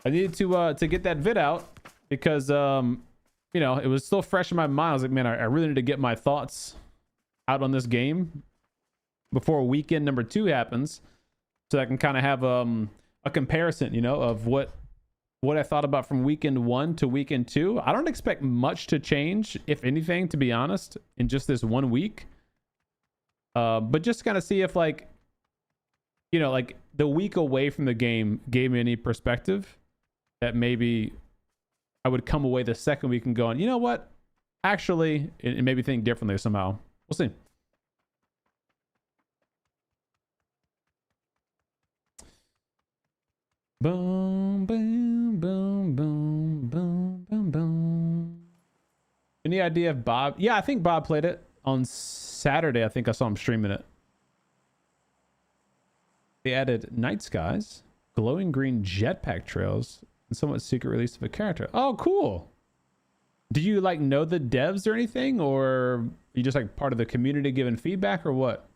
I needed to get that vid out because, you know, it was still fresh in my mind. I was like, man, I really need to get my thoughts out on this game before weekend number 2 happens, so I can kind of have a comparison, you know, of what I thought about from weekend 1 to weekend 2. I don't expect much to change, if anything, to be honest, in just this 1 week. But just kind of see if, like, you know, like the week away from the game gave me any perspective that maybe I would come away the second week and going, you know what, actually, and maybe think differently somehow. We'll see. Boom, boom, boom, boom, boom, boom, boom. Any idea if Bob? Yeah, I think Bob played it on Saturday. I think I saw him streaming it. They added night skies, glowing green jetpack trails, and somewhat secret release of a character. Oh, cool. Do you like know the devs or anything, or are you just like part of the community giving feedback, or what?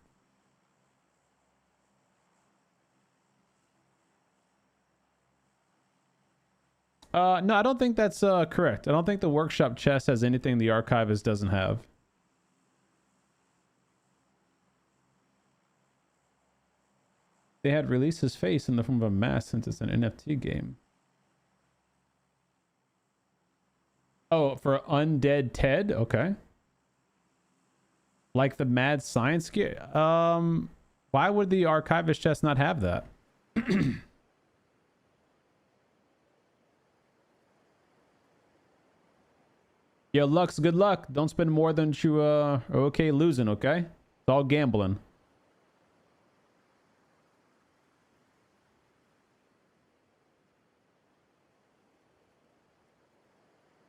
No, I don't think that's correct. I don't think the workshop chest has anything the archivist doesn't have. They had released his face in the form of a mask since it's an NFT game. Oh, for Undead Ted? Okay. Like the mad science gear? Why would the archivist chest not have that? Yo, Lux, good luck. Don't spend more than you are okay losing, okay? It's all gambling.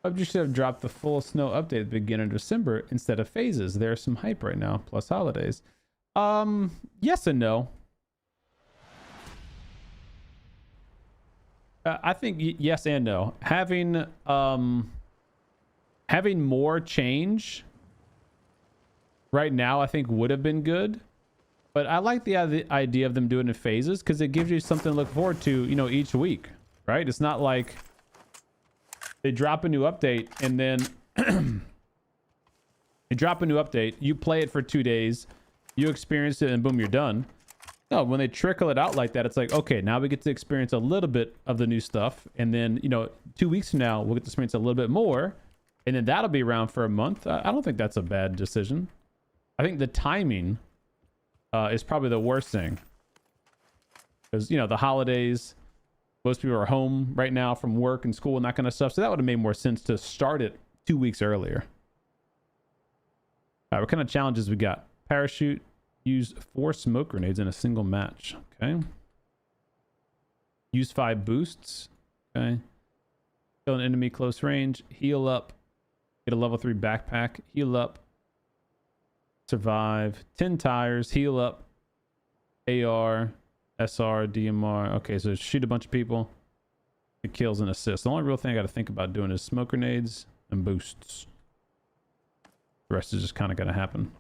PUBG should have dropped the full snow update at the beginning of December instead of phases. There's some hype right now, plus holidays. Yes and no. I think yes and no. Having more change right now, I think would have been good. But I like the idea of them doing it in phases because it gives you something to look forward to, you know, each week, right? It's not like they drop a new update and then you drop a new update, you play it for 2 days, You experience it and boom, you're done. No, when they trickle it out like that, it's like, okay, now we get to experience a little bit of the new stuff. And then, you know, 2 weeks from now, we'll get to experience a little bit more. And then that'll be around for a month. I don't think that's a bad decision. I think the timing is probably the worst thing. Because, you know, the holidays, most people are home right now from work and school and that kind of stuff. So that would have made more sense to start it 2 weeks earlier. All right, what kind of challenges we got? Parachute. Use 4 smoke grenades in a single match. Okay. Use 5 boosts. Okay. Kill an enemy close range. Heal up. Get a level 3 backpack. Heal up. Survive. 10 tires. Heal up. AR. SR. DMR. Okay, so shoot a bunch of people. It kills and assists. The only real thing I got to think about doing is smoke grenades and boosts. The rest is just kind of going to happen.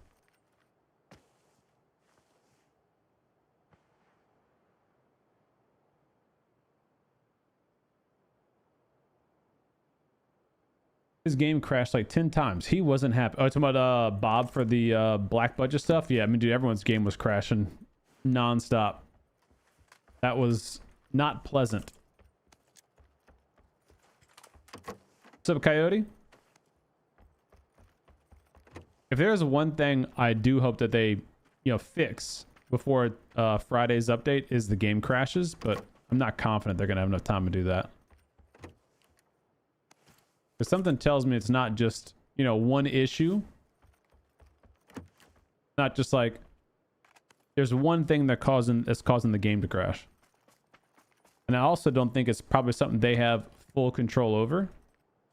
His game crashed like 10 times. He wasn't happy. Oh, talking about Bob for the black budget stuff? Yeah, I mean, dude, everyone's game was crashing nonstop. That was not pleasant. What's up, Coyote? If there's one thing I do hope that they, you know, fix before Friday's update is the game crashes, but I'm not confident they're going to have enough time to do that. Because something tells me it's not just, you know, one issue. Not just like there's one thing that's causing the game to crash. And I also don't think it's probably something they have full control over.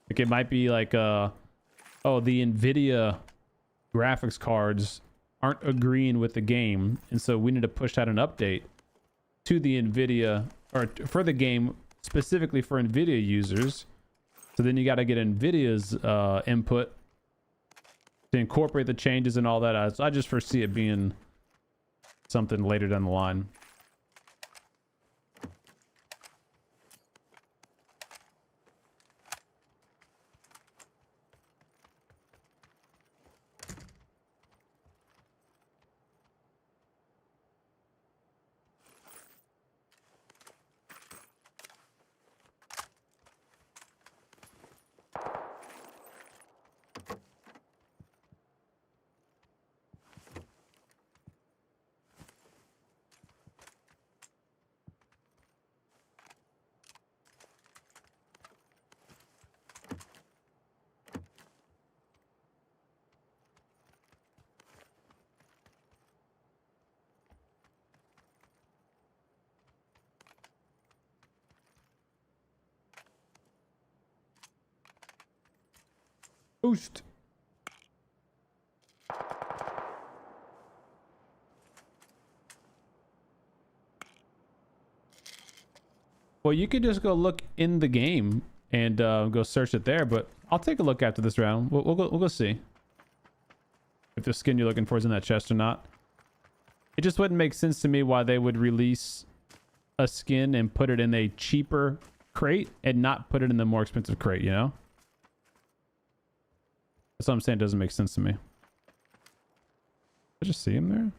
Like it might be like oh, the Nvidia graphics cards aren't agreeing with the game, and so we need to push out an update to the Nvidia or for the game specifically for Nvidia users. So then you got to get Nvidia's input to incorporate the changes and all that. So I just foresee it being something later down the line. Boost. Well, you could just go look in the game and go search it there, but I'll take a look after this round. We'll go see if the skin you're looking for is in that chest or not. It just wouldn't make sense to me why they would release a skin and put it in a cheaper crate and not put it in the more expensive crate, you know? That's what I'm saying. It doesn't make sense to me. I just see him there.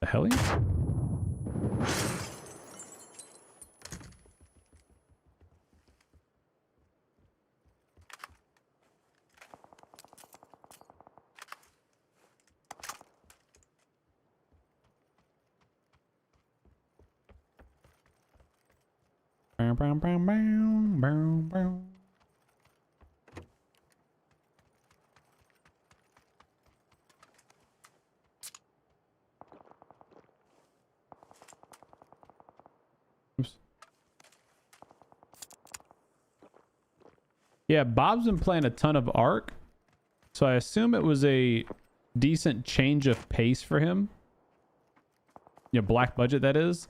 The hell? Oops. Yeah, Bob's been playing a ton of Ark, so I assume it was a decent change of pace for him. You know, black budget, that is,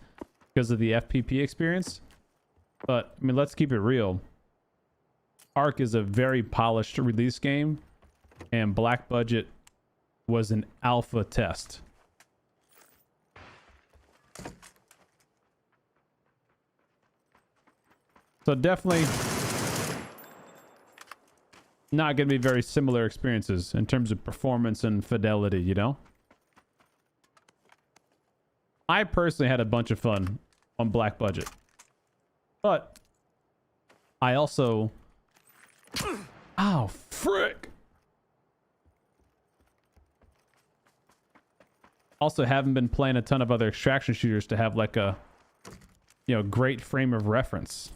because of the FPP experience. But, I mean, let's keep it real. Ark is a very polished release game, and black budget was an alpha test. So definitely not going to be very similar experiences in terms of performance and fidelity, you know? I personally had a bunch of fun on Black Budget. But I also... Oh, frick! Also haven't been playing a ton of other extraction shooters to have like a, you know, great frame of reference.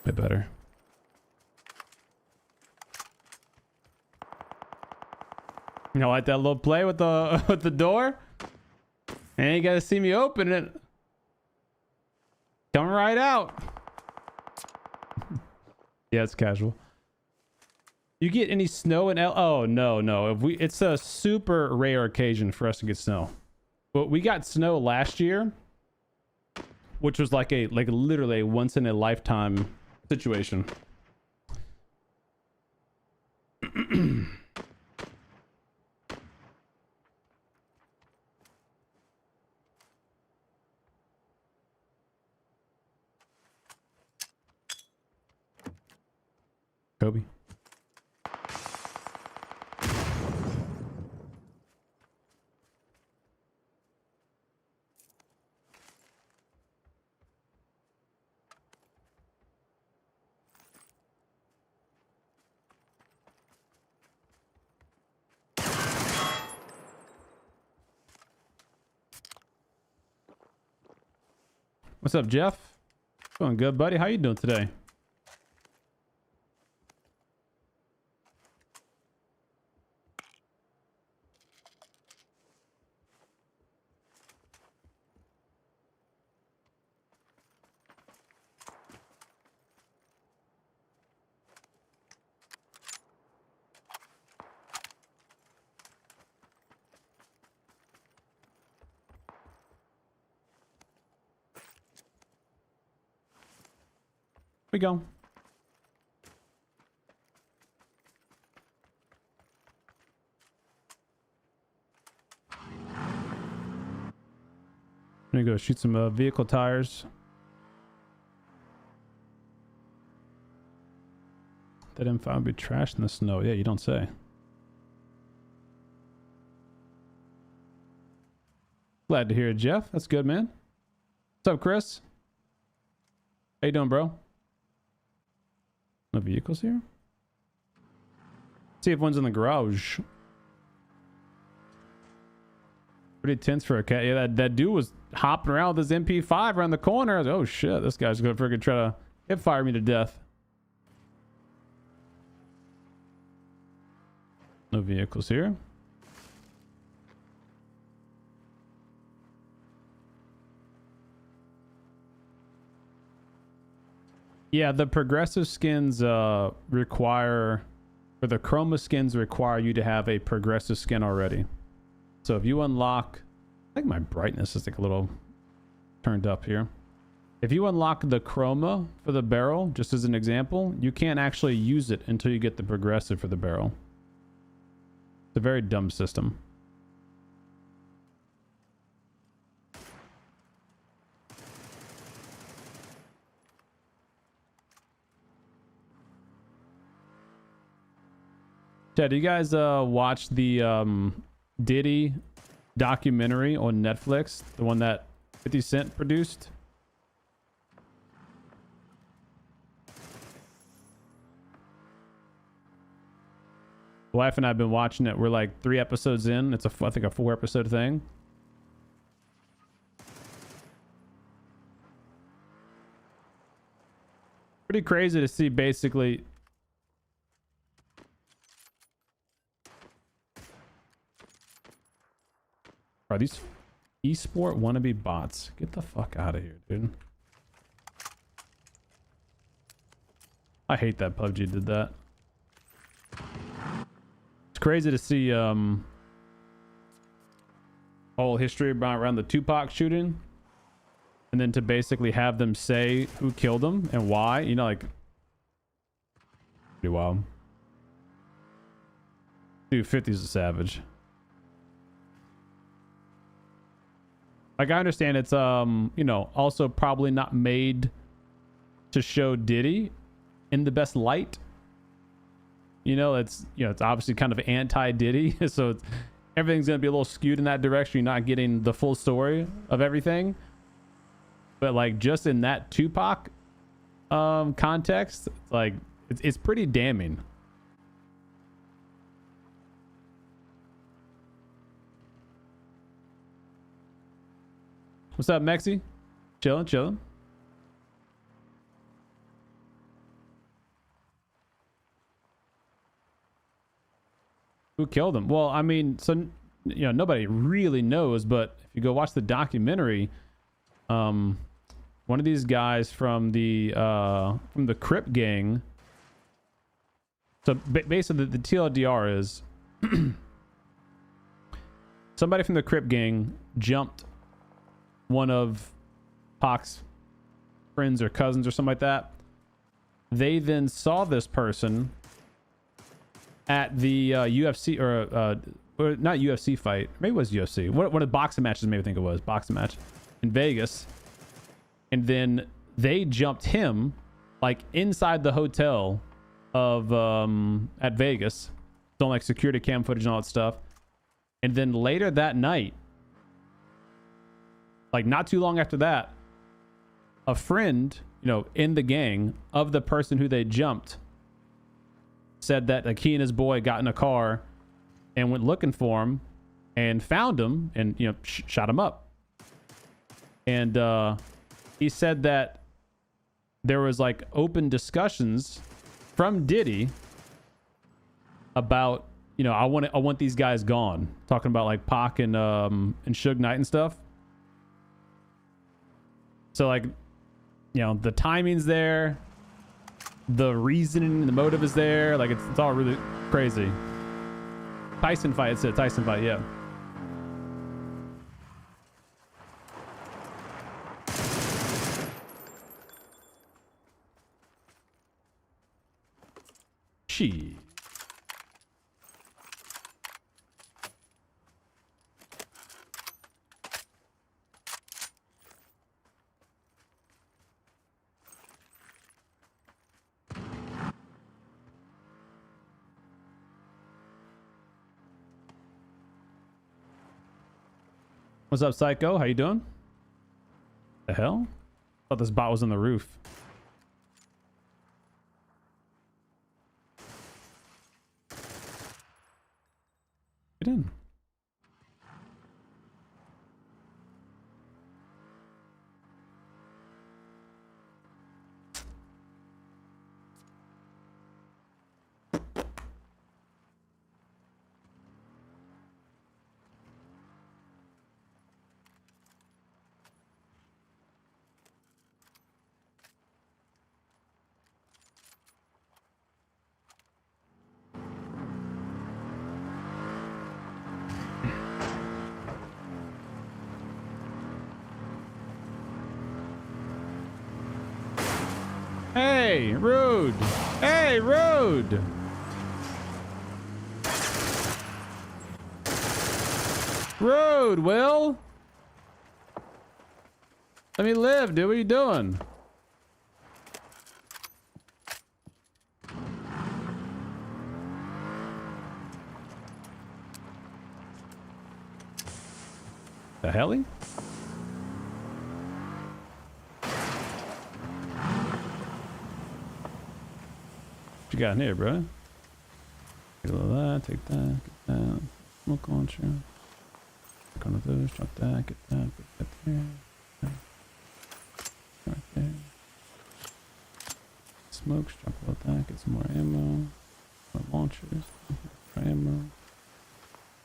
Bit better. You know, like that little play with the with the door? And you gotta see me open it. Coming right out. Yeah, it's casual. You get any snow in L? Oh no. It's a super rare occasion for us to get snow. But we got snow last year, which was like literally a once in a lifetime situation. Kobe. What's up, Jeff? Going good, buddy. How you doing today? We go. I'm gonna go shoot some vehicle tires. That M5 would be trashed in the snow. Yeah, you don't say. Glad to hear it, Jeff. That's good, man. What's up, Chris? How you doing, bro? No vehicles here? See if one's in the garage. Pretty tense for a cat. Yeah, that dude was hopping around with his MP5 around the corner. I was like, oh shit, this guy's gonna freaking try to hip fire me to death. No vehicles here. Yeah, the progressive skins require, or the chroma skins require you to have a progressive skin already. So if you unlock, I think my brightness is like a little turned up here. If you unlock the chroma for the barrel, just as an example, you can't actually use it until you get the progressive for the barrel. It's a very dumb system. Chad, do you guys watch the Diddy documentary on Netflix? The one that 50 Cent produced? Wife and I have been watching it. We're like 3 episodes in. It's I think a 4-episode thing. Pretty crazy to see basically. Are these esport wannabe bots? Get the fuck out of here, dude. I hate that PUBG did that. It's crazy to see whole history around the Tupac shooting, and then to basically have them say who killed him and why. You know, like, pretty wild. Dude, 50's a savage. Like, I understand it's you know, also probably not made to show Diddy in the best light. You know, it's obviously kind of anti-Diddy, so everything's gonna be a little skewed in that direction. You're not getting the full story of everything. But like, just in that Tupac context, like, it's pretty damning. What's up, Mexi? Chilling. Who killed him? Well, I mean, so, you know, nobody really knows, but if you go watch the documentary, one of these guys from the Crip gang. So basically, the TLDR is somebody from the Crip gang jumped one of Pac's friends or cousins or something like that. They then saw this person at the UFC or not UFC fight. Maybe it was UFC. One of the boxing matches, maybe I think it was boxing match in Vegas. And then they jumped him like inside the hotel of at Vegas. Don't like security cam footage and all that stuff. And then later that night, like not too long after that, a friend, you know, in the gang of the person who they jumped said that like he and his boy got in a car and went looking for him and found him and, you know, shot him up. And he said that there was like open discussions from Diddy about, you know, I want these guys gone, talking about like Pac and Suge Knight and stuff. So like, you know, the timing's there, the reasoning, the motive is there. Like it's all really crazy. Tyson fight. It's a Tyson fight. Yeah. She. What's up, Psycho? How you doing? The hell? Thought this bot was on the roof. Get in. Hey, rude. Hey, rude. Rude, Will. Let me live, dude. What are you doing? The heli? What you got in here, bro? Take a little of that, take that, get that. Smoke launcher. Take one of those, drop that, get that, put that there. Right there. Smokes, drop all of that, get some more ammo. More launchers, more ammo.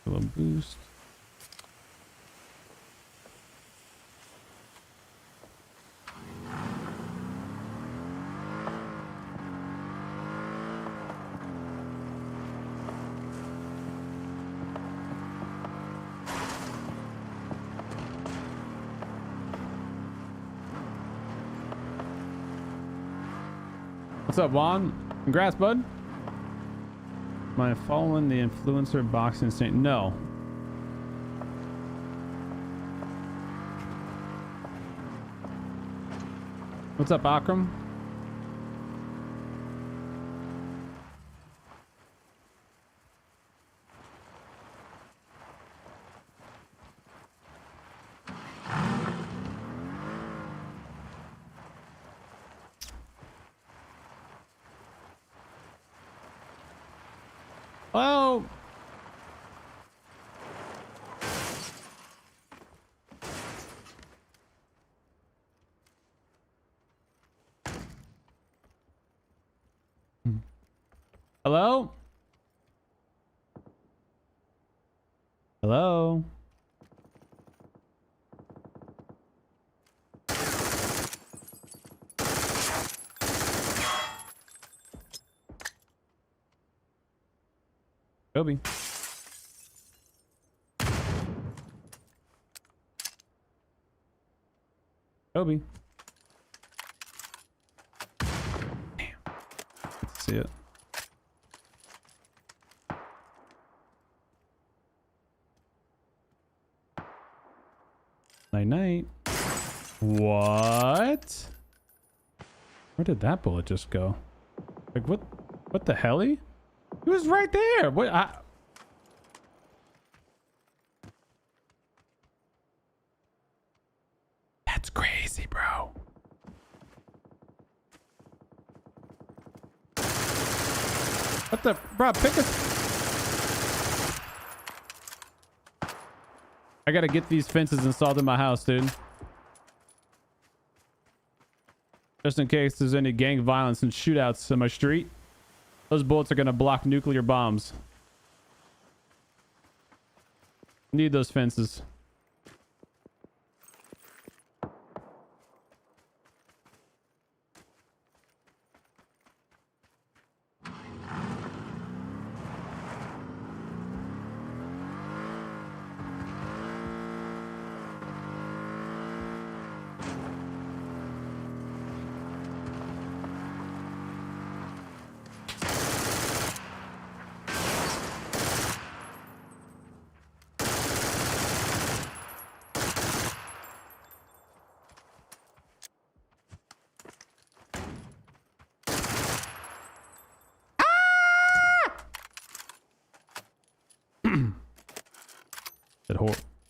A little boost. What's up, Juan? Congrats, bud. Am I following the influencer boxing saint? No. What's up, Akram? Oh. Hello? Hello? Kobe. Kobe. Damn. Let's see it. Night night. What? Where did that bullet just go? Like what the hell? He was right there. What That's crazy, bro. What the bro, pick us. I gotta get these fences installed in my house, dude. Just in case there's any gang violence and shootouts in my street. Those bullets are gonna block nuclear bombs. Need those fences.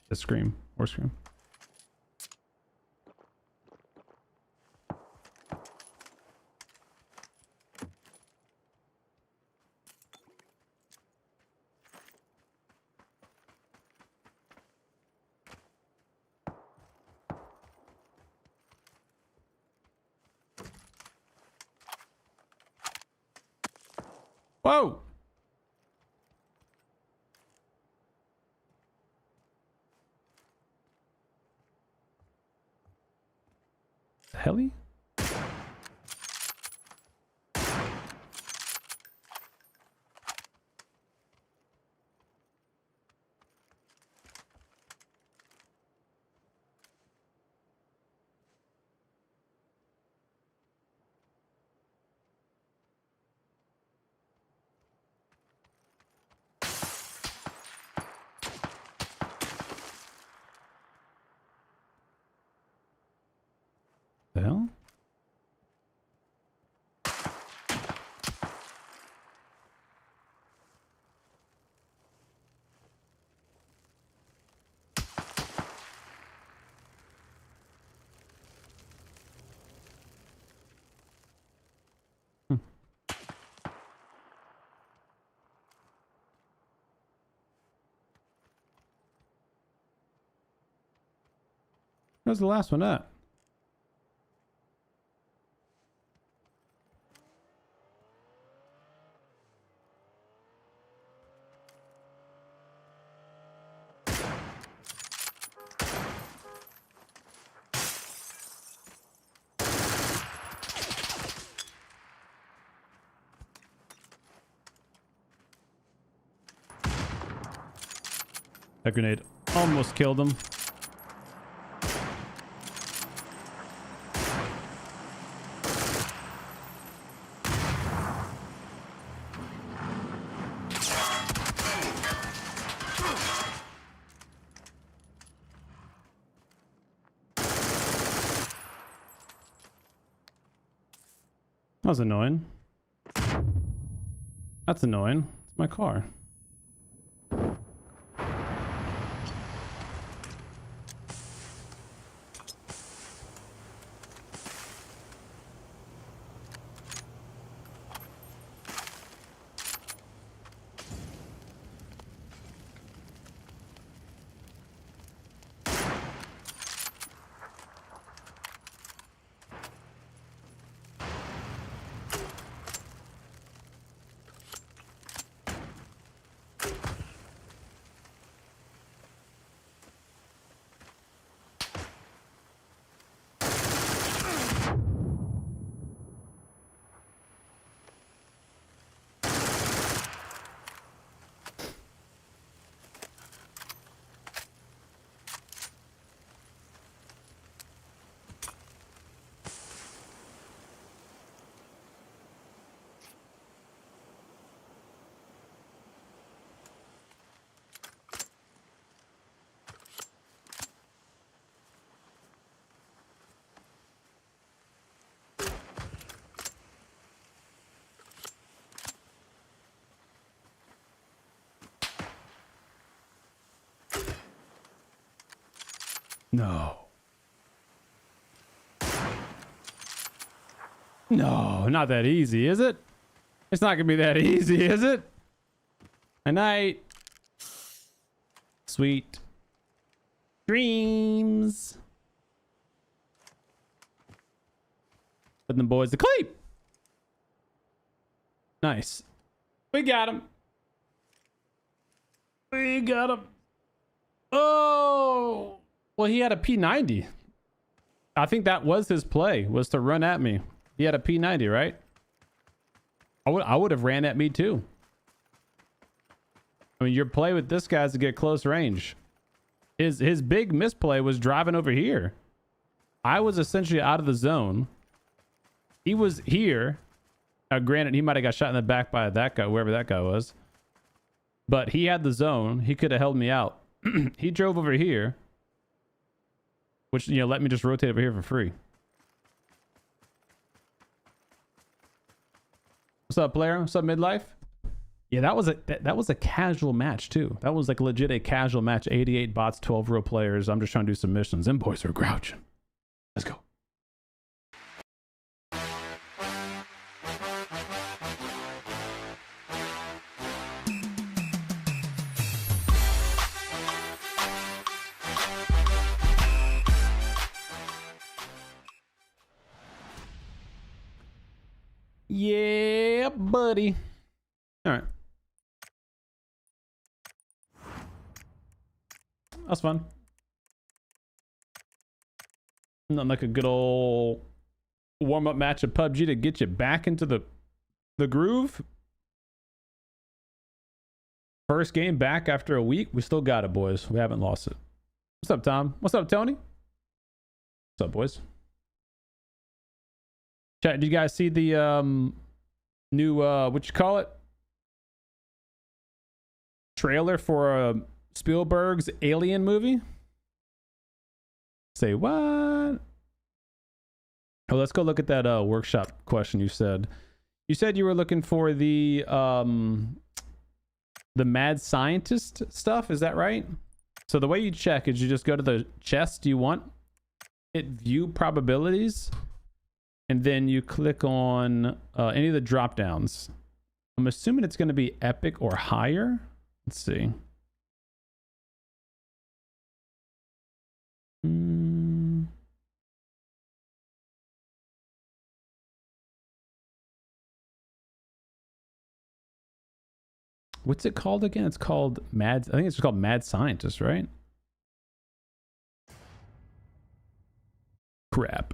That scream. Horse scream. Whoa! Heli? The hell? Where's the last one at? That grenade almost killed him. That was annoying. That's annoying. It's my car. No. No, not that easy, is it? It's not gonna be that easy, is it? Good night. Sweet dreams. Put them boys to sleep. Nice. We got him. We got him. Oh. Well, he had a P90. I think that was his play, was to run at me. He had a P90, right? I would have ran at me too. I mean, your play with this guy is to get close range. His big misplay was driving over here. I was essentially out of the zone. He was here. Now, granted, he might have got shot in the back by that guy, whoever that guy was. But he had the zone. He could have held me out. He drove over here. Which, you know, let me just rotate over here for free. What's up, player? What's up, midlife? Yeah, that was a casual match too. That was like legit a casual match. 88 bots, 12 real players. I'm just trying to do some missions. Them boys are grouching. Let's go. Yeah, buddy. All right. That's fun. Nothing like a good old warm-up match of PUBG to get you back into the groove. First game back after a week. We still got it, boys. We haven't lost it. What's up, Tom? What's up, Tony? What's up, boys? Chat, did you guys see the new what you call it? Trailer for Spielberg's Alien movie? Say what? Oh, let's go look at that workshop question you said. You said you were looking for the mad scientist stuff, is that right? So the way you check is you just go to the chest you want, hit view probabilities, and then you click on any of the drop downs. I'm assuming it's going to be epic or higher. Let's see. What's it called again? It's called Mad. I think it's just called Mad Scientist, right? Crap.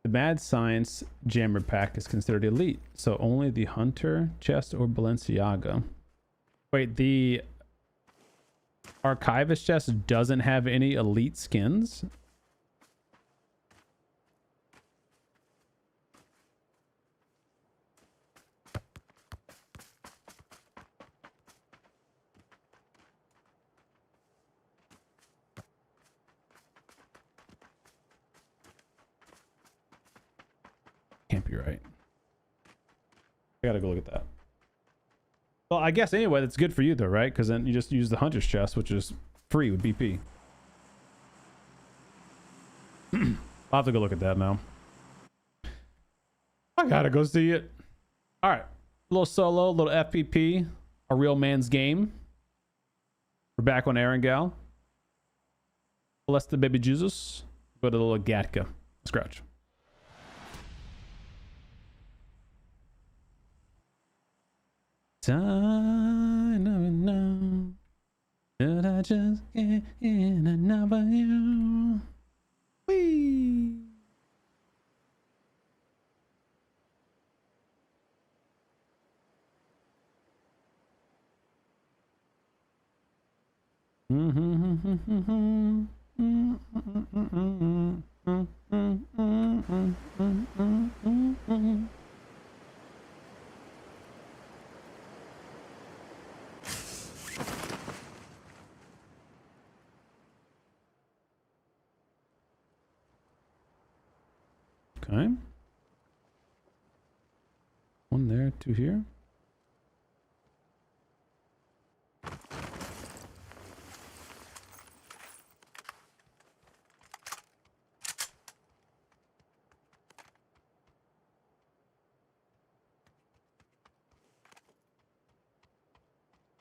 The Mad Science Jammer Pack is considered elite, so only the Hunter chest or Balenciaga. Wait, the Archivist chest doesn't have any elite skins? Can't be right. I gotta go look at that. Well, I guess anyway, that's good for you though, right? Because then you just use the Hunter's chest, which is free with BP. I'll have to go look at that now. I gotta go see it. All right. A little solo, a little FPP. A real man's game. We're back on Erangel. Bless the baby Jesus. Go to the little Gatka. Scratch. Time now. Did I just get in enough of you? Whee! Okay. One there, two here.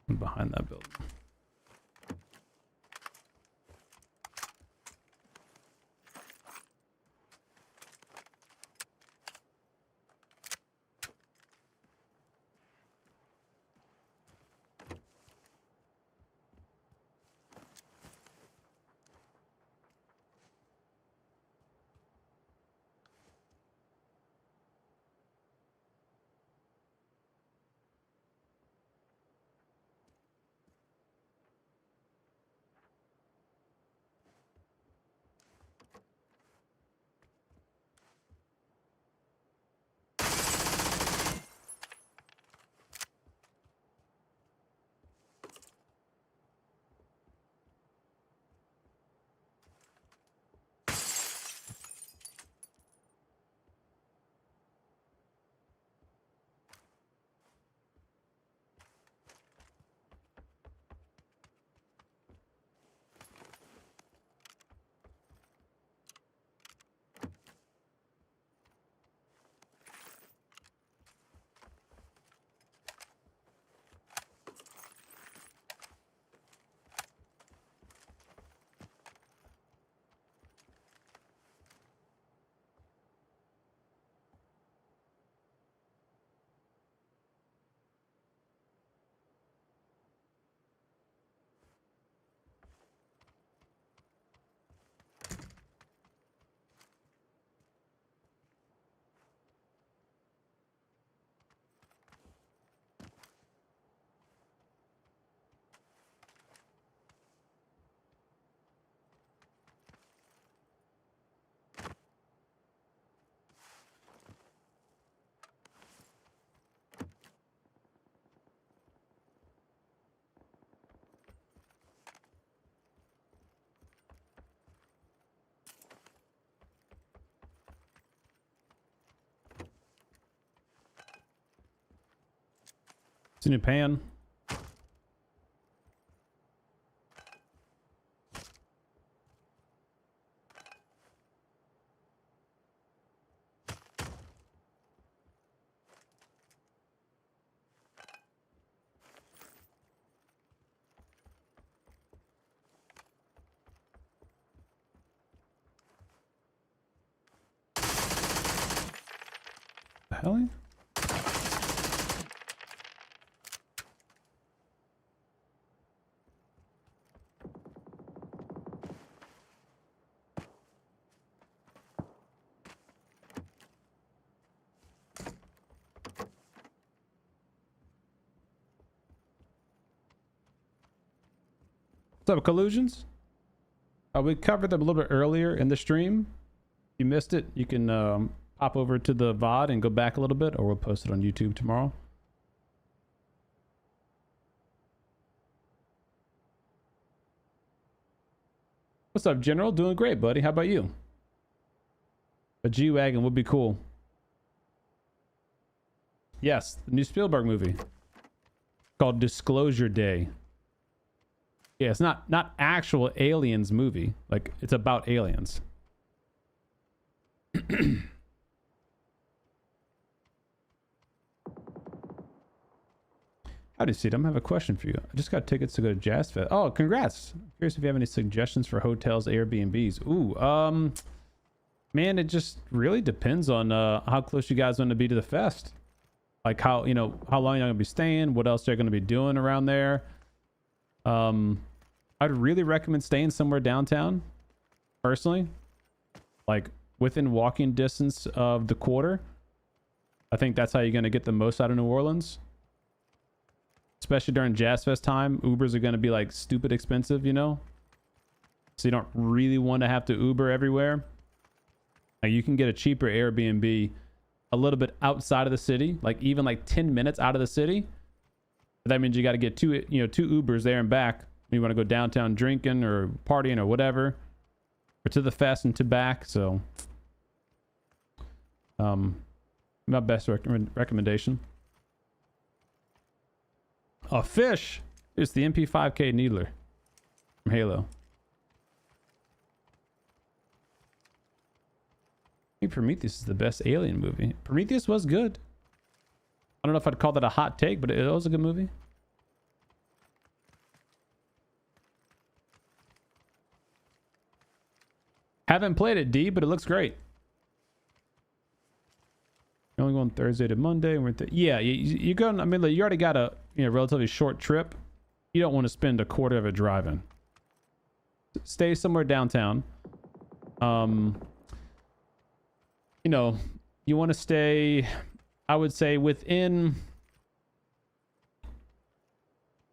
And behind that building. It's a new pan. hell? What's up, Collusions? We covered them a little bit earlier in the stream. If you missed it, you can pop over to the VOD and go back a little bit, or we'll post it on YouTube tomorrow. What's up, General? Doing great, buddy. How about you? A G-Wagon would be cool. Yes, the new Spielberg movie called Disclosure Day. Yeah, it's not actual aliens movie. Like, it's about aliens. Howdy, CDome. I have a question for you. I just got tickets to go to Jazz Fest. Oh, congrats. I'm curious if you have any suggestions for hotels, Airbnbs. Ooh, man, it just really depends on how close you guys want to be to the fest. Like how long you're gonna be staying, what else you're gonna be doing around there. I'd really recommend staying somewhere downtown, personally, like within walking distance of the quarter. I think that's how you're gonna get the most out of New Orleans. Especially during Jazz Fest time, Ubers are going to be like stupid expensive, you know? So you don't really want to have to Uber everywhere. Like, you can get a cheaper Airbnb a little bit outside of the city, like even like 10 minutes out of the city. But that means you got to get two Ubers there and back. You want to go downtown drinking or partying or whatever, or to the fest and to back. So, my best recommendation. A fish is the MP5K Needler from Halo. I think Prometheus is the best alien movie. Prometheus was good. I don't know if I'd call that a hot take, but it was a good movie. Haven't played it, D, but it looks great. You're only going Thursday to Monday. Yeah, you're going. I mean, like, you already got a relatively short trip. You don't want to spend a quarter of it driving. Stay somewhere downtown. You want to stay, I would say, within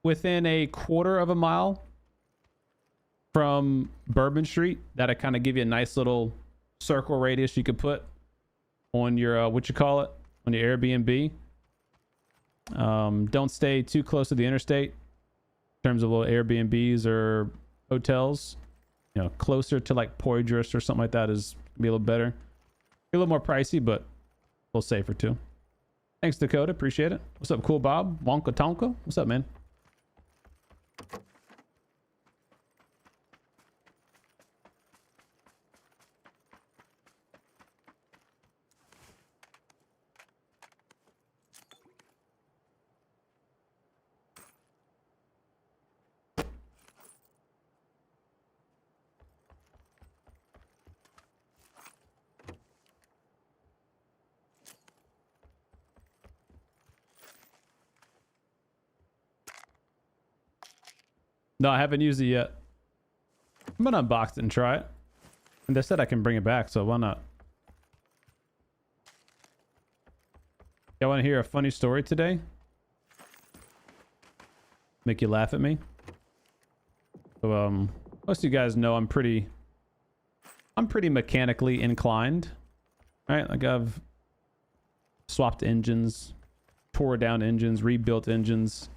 a quarter of a mile from Bourbon Street. That'll kind of give you a nice little circle radius you could put on your on your Airbnb. Don't stay too close to the interstate in terms of little Airbnbs or hotels. Closer to like Poydras or something like that is be a little better. Be a little more pricey, but a little safer too. Thanks, Dakota. Appreciate it. What's up, Cool Bob? Wonka Tonka? What's up, man? No, I haven't used it yet. I'm gonna unbox it and try it. And they said I can bring it back, so why not? Y'all want to hear a funny story today? Make you laugh at me? So, most of you guys know I'm pretty mechanically inclined. Right? Like, I've swapped engines, tore down engines, rebuilt engines,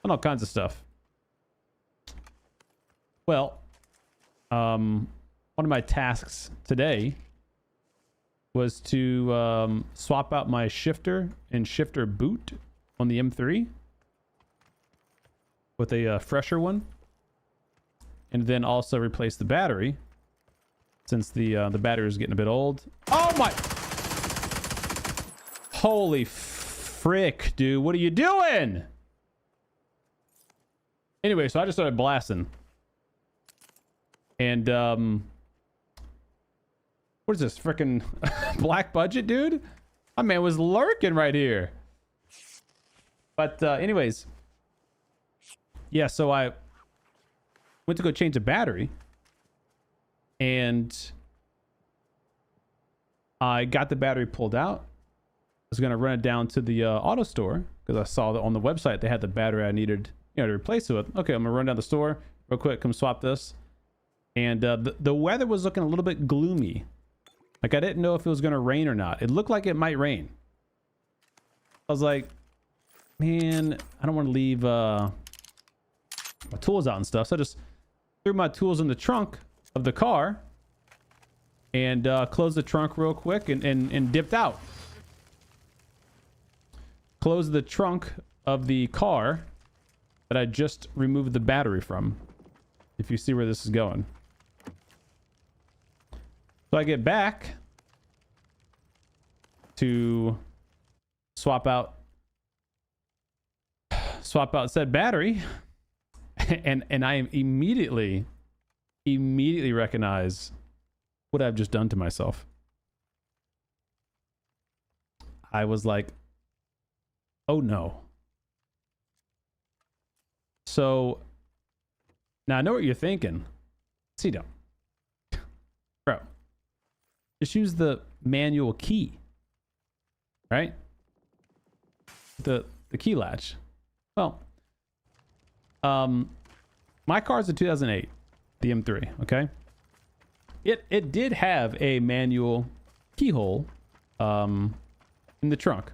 and all kinds of stuff. Well, one of my tasks today was to swap out my shifter and shifter boot on the M3 with a fresher one, and then also replace the battery since the battery is getting a bit old. Oh my! Holy frick, dude! What are you doing? Anyway, so I just started blasting. And what is this freaking black budget, dude? My man was lurking right here. But anyways, yeah, so I went to go change the battery, and I got the battery pulled out. I was going to run it down to the auto store because I saw that on the website they had the battery I needed, you know, to replace it with. Okay, I'm going to run down the store real quick, come swap this. And the weather was looking a little bit gloomy. Like, I didn't know if it was going to rain or not. It looked like it might rain. I was like, man, I don't want to leave my tools out and stuff. So I just threw my tools in the trunk of the car and closed the trunk real quick and dipped out. Closed the trunk of the car that I just removed the battery from, if you see where this is going. So I get back to swap out said battery, and I immediately recognize what I've just done to myself. I was like, oh no. So now I know what you're thinking. CDome. Bro, just use the manual key, right? The key latch. Well, my car's a 2008, the M3, okay? It did have a manual keyhole in the trunk.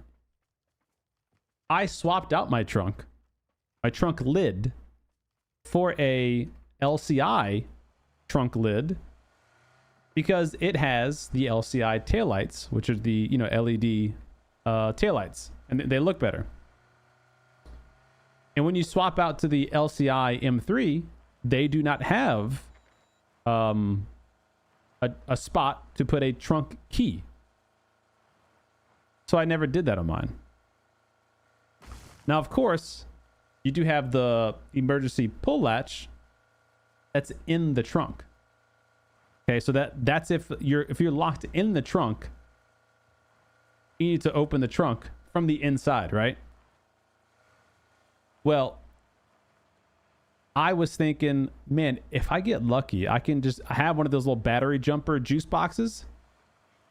I swapped out my trunk lid for a LCI trunk lid because it has the LCI taillights, which are the, you know, LED taillights, and they look better. And when you swap out to the LCI M3, they do not have a spot to put a trunk key. So I never did that on mine. Now, of course, you do have the emergency pull latch that's in the trunk. Okay, so that's if you're locked in the trunk, you need to open the trunk from the inside, right? Well, I was thinking, man, if I get lucky, I can just have one of those little battery jumper juice boxes,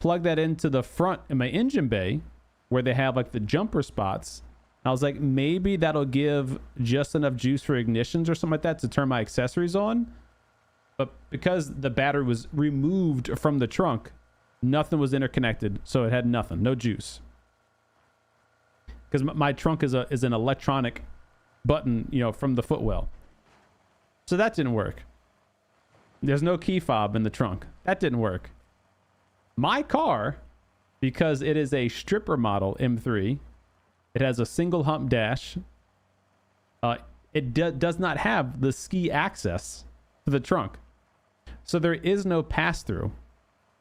plug that into the front in my engine bay where they have like the jumper spots. I was like, maybe that'll give just enough juice for ignitions or something like that to turn my accessories on. But because the battery was removed from the trunk, nothing was interconnected. So it had nothing, no juice. Because my trunk is an electronic button, you know, from the footwell. So that didn't work. There's no key fob in the trunk. That didn't work. My car, because it is a stripper model M3, it has a single hump dash. It does not have the ski access to the trunk. So there is no pass-through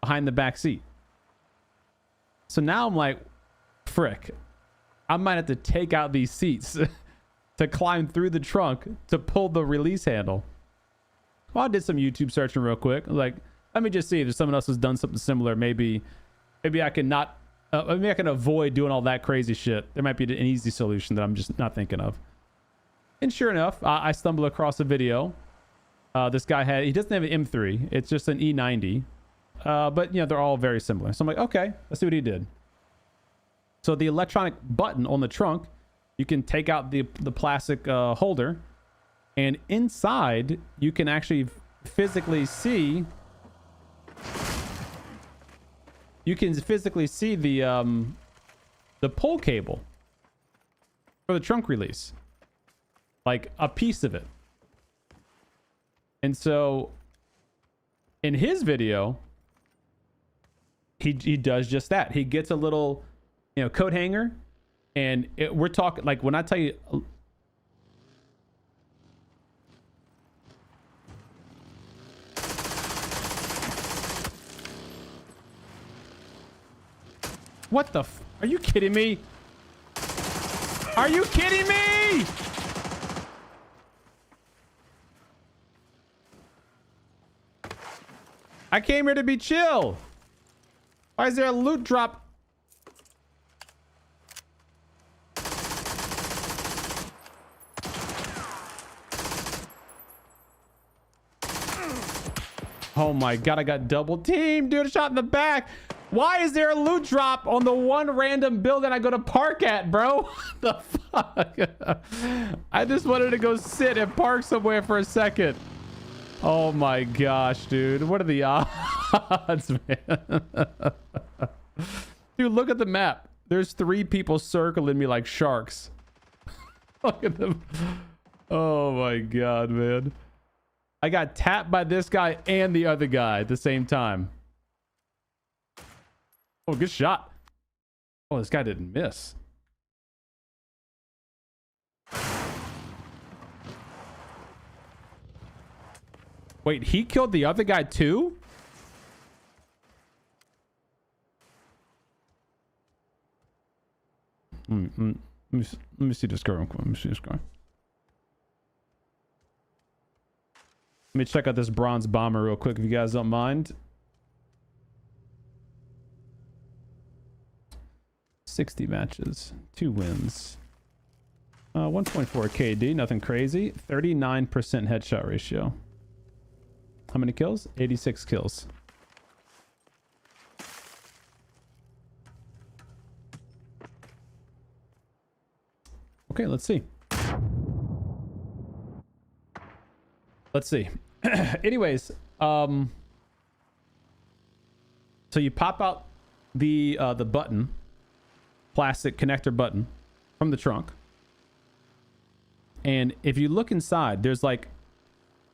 behind the back seat. So now I'm like, frick, I might have to take out these seats to climb through the trunk to pull the release handle. Well, I did some YouTube searching real quick. Like, let me just see if someone else has done something similar. Maybe I can not. Maybe I can avoid doing all that crazy shit. There might be an easy solution that I'm just not thinking of. And sure enough, I stumbled across a video. This guy he doesn't have an M3. It's just an E90. But, you know, they're all very similar. So I'm like, okay, let's see what he did. So the electronic button on the trunk, you can take out the plastic holder. And inside, you can actually physically see... You can physically see the pull cable for the trunk release, like a piece of it. And so in his video, he does just that. He gets a little, you know, coat hanger, and we're talking like when I tell you. What the are you kidding me? Are you kidding me? I came here to be chill. Why is there a loot drop? Oh my God, I got double teamed, dude. Shot in the back. Why is there a loot drop on the one random building I go to park at, bro? What the fuck? I just wanted to go sit and park somewhere for a second. Oh my gosh, dude. What are the odds, man? Dude, look at the map. There's 3 people circling me like sharks. Look at them. Oh my God, man. I got tapped by this guy and the other guy at the same time. Oh, good shot. Oh, this guy didn't miss. Wait, he killed the other guy too? Let me see this guy real quick. Let me see this guy. Let me check out this bronze bomber real quick if you guys don't mind. 60 matches, 2 wins. 1.4 KD, nothing crazy. 39% headshot ratio. How many kills? 86 kills. Okay, let's see. Let's see. Anyways, so you pop out the button, plastic connector button from the trunk. And if you look inside, there's like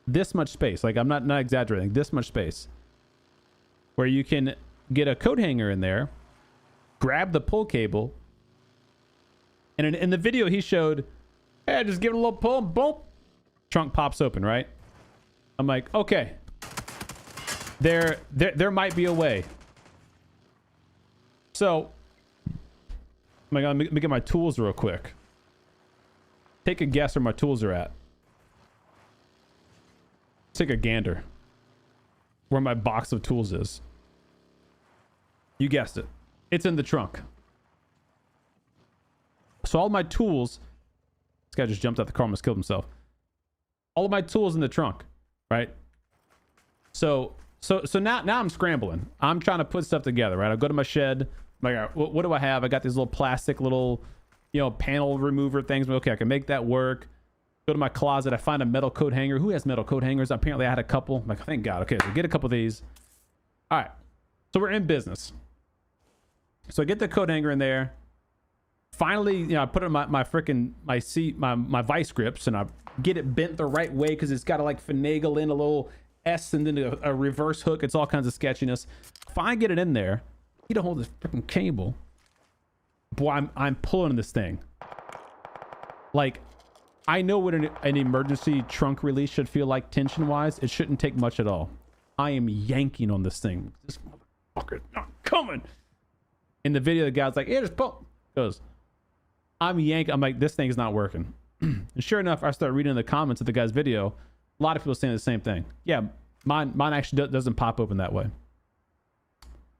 this much space. Like I'm not exaggerating, this much space where you can get a coat hanger in there, grab the pull cable. And in the video he showed, hey, just give it a little pull, boom, trunk pops open, right? I'm like, okay, there might be a way. So, oh my God, let me get my tools real quick. Take a guess where my tools are at. Take a gander where my box of tools is. You guessed it. It's in the trunk. So all my tools, this guy just jumped out the car, almost killed himself. All of my tools in the trunk, right? So now I'm scrambling. I'm trying to put stuff together, right? I go to my shed. I'm like, what do I have? I got these little plastic panel remover things. Okay, I can make that work. Go to my closet. I find a metal coat hanger. Who has metal coat hangers? Apparently I had a couple. I'm like, thank God. Okay, so get a couple of these. All right. So we're in business. So I get the coat hanger in there. Finally, I put it in my vice grips, and I get it bent the right way because it's got to like finagle in a little S and then a reverse hook. It's all kinds of sketchiness. Finally get it in there. You don't hold this freaking cable. Boy, I'm pulling this thing. Like, I know what an emergency trunk release should feel like tension-wise. It shouldn't take much at all. I am yanking on this thing. This motherfucker's not coming. In the video, the guy's like, yeah, just pull. Goes, I'm yanking. I'm like, this thing's not working. And sure enough, I start reading the comments of the guy's video. A lot of people saying the same thing. Yeah, mine actually doesn't pop open that way.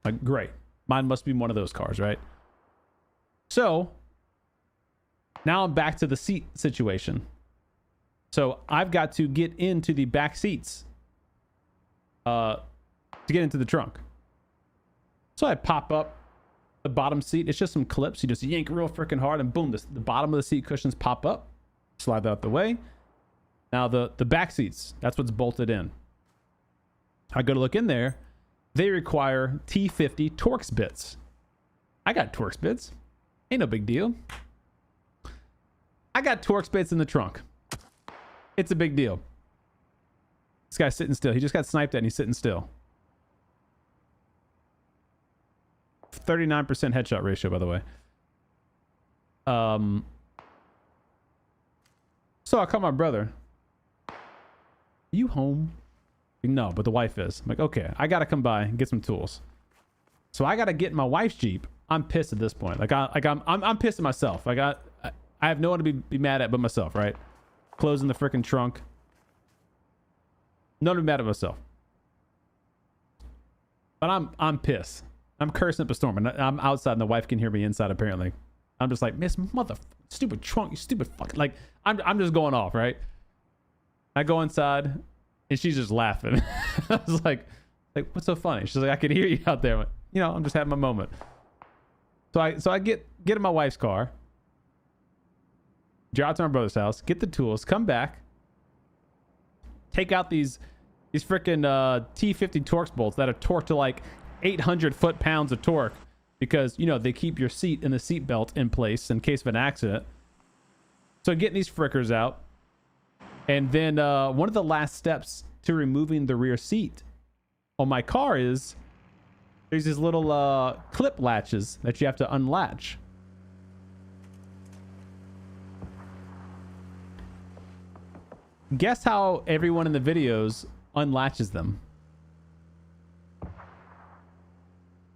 Like, great. Mine must be one of those cars, right? So now I'm back to the seat situation. So I've got to get into the back seats to get into the trunk. So I pop up the bottom seat. It's just some clips. You just yank real freaking hard and boom, the bottom of the seat cushions pop up. Slide that out the way. Now the back seats, that's what's bolted in. I go to look in there. They require T50 Torx bits. I got Torx bits. Ain't no big deal. I got Torx bits in the trunk. It's a big deal. This guy's sitting still. He just got sniped at and he's sitting still. 39% headshot ratio, by the way. So I call my brother. You home? No, but the wife is. I'm like, okay, I gotta come by and get some tools. So I gotta get in my wife's Jeep. I'm pissed at this point. I'm pissed at myself. I have no one to be mad at but myself, right? Closing the freaking trunk. No one to be mad at myself. But I'm pissed. I'm cursing up a storm, and I'm outside, and the wife can hear me inside. Apparently, I'm just like, Miss Mother, stupid trunk, you stupid fucking. Like, I'm just going off, right? I go inside, and And she's just laughing. I was like, what's so funny? She's like, I could hear you out there. I'm like, you know, I'm just having my moment. So I get in my wife's car, drive to my brother's house, get the tools, come back, take out these freaking T50 Torx bolts that are torqued to like 800 foot-pounds of torque because, you know, they keep your seat and the seat belt in place in case of an accident. So getting these frickers out. And then one of the last steps to removing the rear seat on my car is there's these little clip latches that you have to unlatch. Guess how everyone in the videos unlatches them?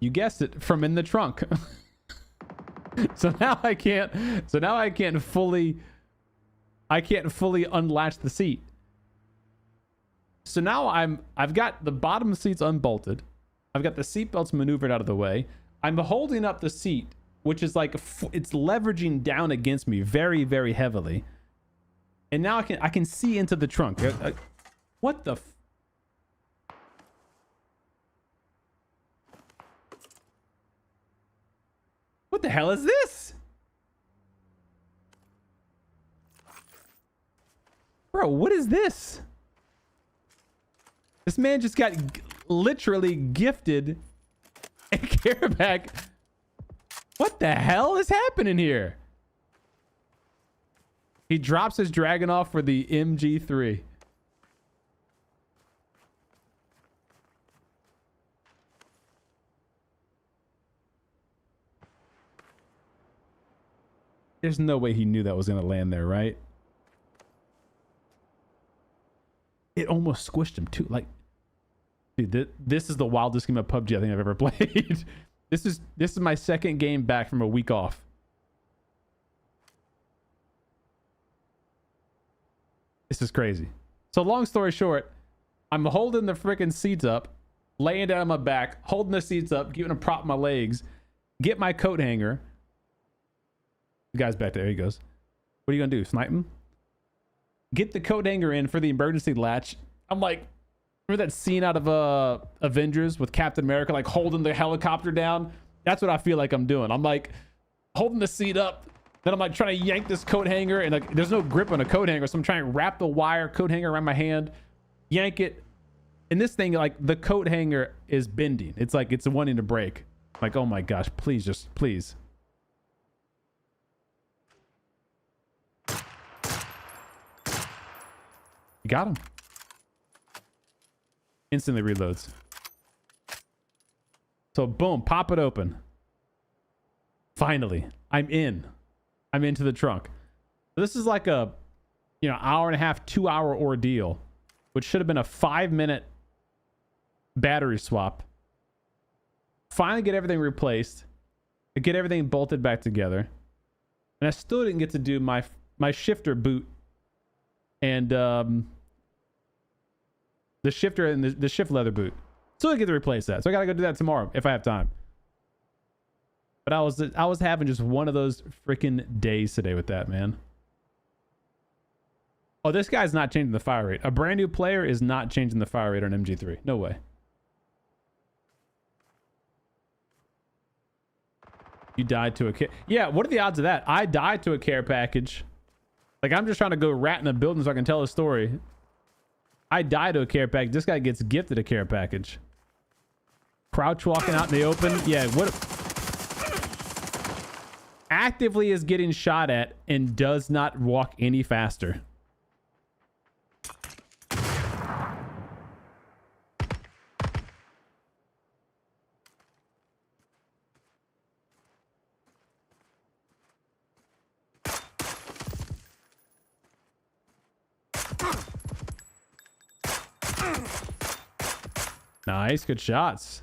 You guessed it, from in the trunk. So now I can't fully unlatch the seat. So now I've got the bottom seats unbolted. I've got the seat belts maneuvered out of the way. I'm holding up the seat, which is like it's leveraging down against me very, very heavily. And now I can see into the trunk. What the what the hell is this? Bro, what is this? This man just got literally gifted a care pack. What the hell is happening here? He drops his dragon off for the MG3. There's no way he knew that was going to land there, right? It almost squished him too. Like, dude, this is the wildest game of PUBG I think I've ever played. This is my second game back from a week off. This is crazy. So long story short, I'm holding the freaking seats up, laying down on my back, holding the seats up, giving a prop my legs, get my coat hanger. The guy's back there. He goes. What are you gonna do? Snipe him? Get the coat hanger in for the emergency latch. I'm like, remember that scene out of Avengers with Captain America, like holding the helicopter down? That's what I feel like I'm doing. I'm like holding the seat up. Then I'm like trying to yank this coat hanger, and like there's no grip on a coat hanger, so I'm trying to wrap the wire coat hanger around my hand, yank it, and this thing, like the coat hanger is bending. It's like it's wanting to break. Like, oh my gosh, please, just please. You got him. Instantly reloads. So boom, pop it open. Finally, I'm into the trunk. So this is like a, you know, hour and a half, 2 hour ordeal, which should have been a 5-minute battery swap. Finally get everything replaced, get everything bolted back together. And I still didn't get to do my shifter boot and the shifter and the shift leather boot. Still didn't get to replace that. So I gotta go do that tomorrow if I have time. But I was having just one of those freaking days today with that, man. Oh, this guy's not changing the fire rate. A brand new player is not changing the fire rate on MG3. No way. You died to a care. Yeah, what are the odds of that? I died to a care package. Like, I'm just trying to go rat in a building so I can tell a story. I died to a care package. This guy gets gifted a care package. Crouch walking out in the open. Yeah, what... Actively is getting shot at and does not walk any faster. Nice, good shots.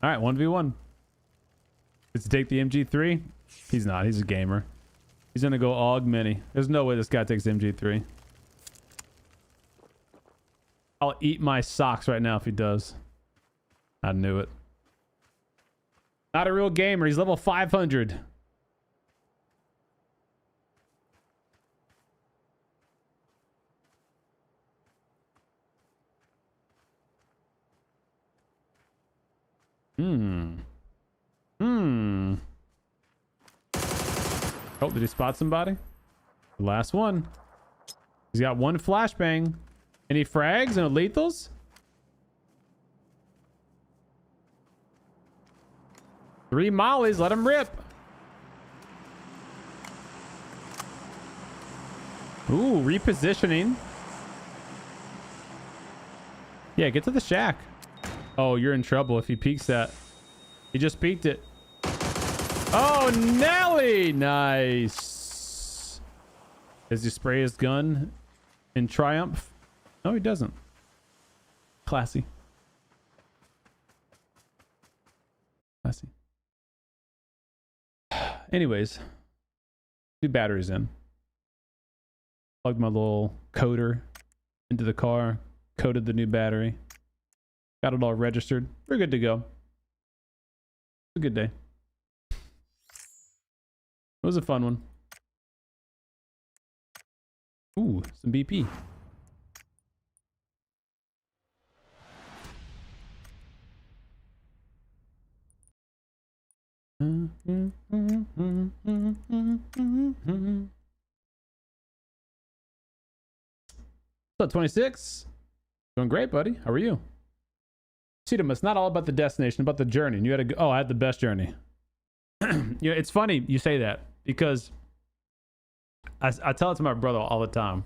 All right, 1v1. Does he take the MG3? He's not. He's a gamer. He's gonna go AUG mini. There's no way this guy takes the MG3. I'll eat my socks right now if he does. I knew it. Not a real gamer. He's level 500. Oh, did he spot somebody? The last one. He's got one flashbang. Any frags? No lethals? Three mollies. Let him rip. Ooh, repositioning. Yeah, get to the shack. Oh, you're in trouble if he peeks that. He just peeked it. Oh, Nelly! Nice. Does he spray his gun in triumph? No, he doesn't. Classy. Classy. Anyways, two batteries in. Plugged my little coder into the car. Coded the new battery. Got it all registered. We're good to go. It's a good day. It was a fun one. Ooh, some BP. What's up, 26? Doing great, buddy. How are you? CDome, it's not all about the destination, about the journey. And you had to go. Oh, I had the best journey. You know, it's funny you say that because I tell it to my brother all the time.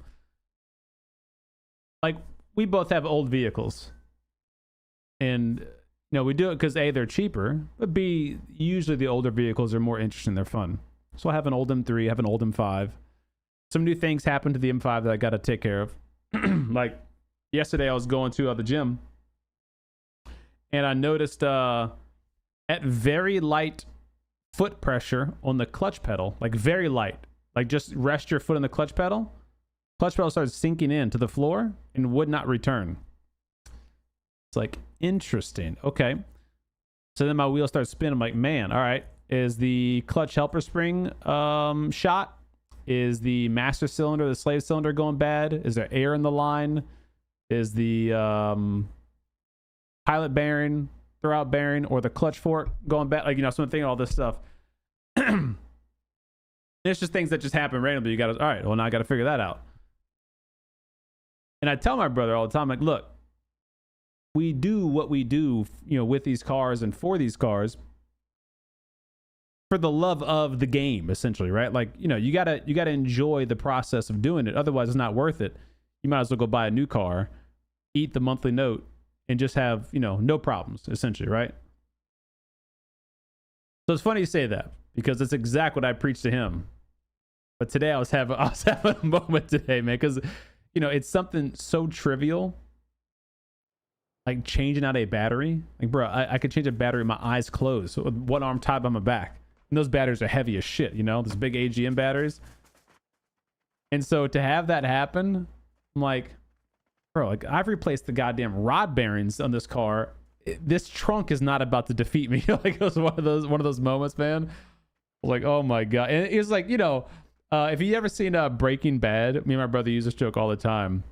Like, we both have old vehicles. And, you know, we do it because A, they're cheaper, but B, usually the older vehicles are more interesting. They're fun. So I have an old M3, I have an old M5. Some new things happened to the M5 that I got to take care of. Like, yesterday I was going to the gym. And I noticed at very light foot pressure on the clutch pedal, like very light, like just rest your foot on the clutch pedal started sinking in to the floor and would not return. It's like, interesting. Okay. So then my wheel starts spinning. I'm like, man, all right. Is the clutch helper spring shot? Is the master cylinder, the slave cylinder going bad? Is there air in the line? Is the pilot bearing, throwout bearing, or the clutch fork going bad? Like, you know, so I'm thinking all this stuff. It's just things that just happen randomly. You got to, all right, well, now I got to figure that out. And I tell my brother all the time, like, look, we do what we do, you know, with these cars and for these cars for the love of the game, essentially, right? Like, you know, you gotta enjoy the process of doing it. Otherwise, it's not worth it. You might as well go buy a new car, eat the monthly note, and just have, you know, no problems, essentially, right? So it's funny you say that because it's exactly what I preached to him. But today I was having a moment today, man, because, you know, it's something so trivial, like changing out a battery. Like, bro, I could change a battery with my eyes closed, so with one arm tied on my back. And those batteries are heavy as shit, you know, those big AGM batteries. And so to have that happen, I'm like, bro, like, I've replaced the goddamn rod bearings on this car. This trunk is not about to defeat me. Like, it was one of those moments, man. Like, oh my god. And it was like, you know, if you ever seen Breaking Bad, me and my brother use this joke all the time.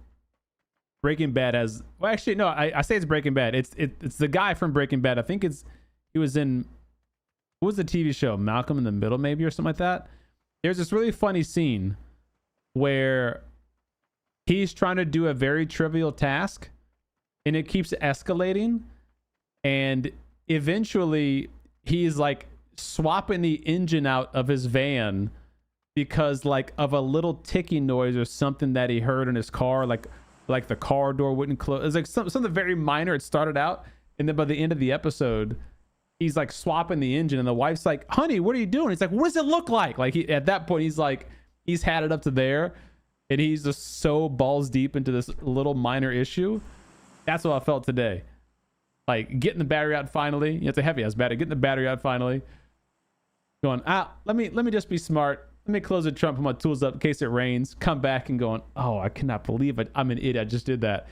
Breaking Bad has, well, actually, no, I say it's Breaking Bad. It's the guy from Breaking Bad. I think he was in, what was the TV show? Malcolm in the Middle, maybe, or something like that. There's this really funny scene where he's trying to do a very trivial task and it keeps escalating. And eventually he's like swapping the engine out of his van because like of a little ticking noise or something that he heard in his car, like the car door wouldn't close. It's like something very minor. It started out, and then by the end of the episode, he's like swapping the engine, and the wife's like, honey, what are you doing? He's like, what does it look like? Like, at that point, he's like, he's had it up to there, and he's just so balls deep into this little minor issue. That's what I felt today. Like, getting the battery out finally. You know, it's a heavy ass battery. Getting the battery out finally. Going, let me just be smart. Let me close the trunk, put my tools up in case it rains. Come back and going, oh, I cannot believe it. I'm an idiot. I just did that.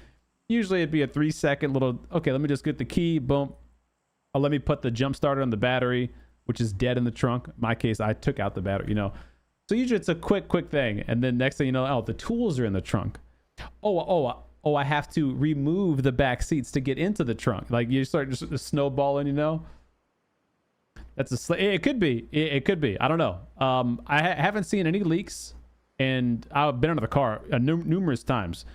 Usually it'd be a 3-second little, okay, let me just get the key, boom. Oh, let me put the jump starter on the battery, which is dead in the trunk. In my case, I took out the battery, you know. So usually it's a quick thing. And then next thing you know, oh, the tools are in the trunk. Oh, I have to remove the back seats to get into the trunk. Like you start just snowballing, you know. That's it could be. It could be. I don't know. I haven't seen any leaks, and I've been under the car numerous times.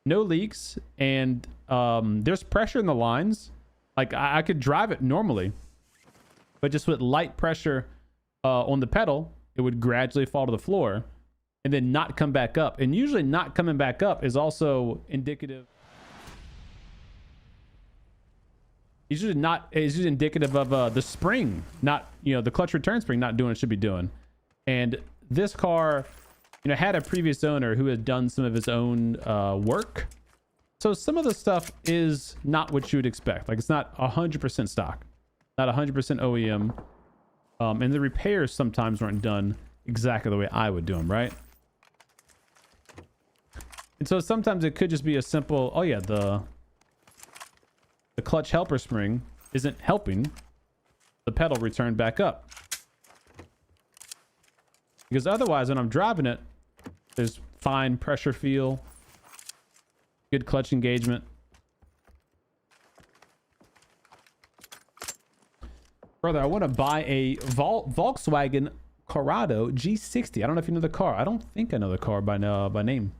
No leaks, and there's pressure in the lines. Like I could drive it normally, but just with light pressure on the pedal, it would gradually fall to the floor and then not come back up. And usually not coming back up is also indicative. It's usually indicative of the spring, not, you know, the clutch return spring not doing what it should be doing. And this car, you know, had a previous owner who had done some of his own work. So some of the stuff is not what you would expect. Like it's not 100% stock, not 100% OEM. And the repairs sometimes weren't done exactly the way I would do them, right? And so sometimes it could just be a simple, oh yeah, the clutch helper spring isn't helping the pedal return back up. Because otherwise, when I'm driving it, there's fine pressure feel, good clutch engagement. Brother, I want to buy a Volkswagen Corrado G60. I don't know if you know the car. I don't think I know the car by name.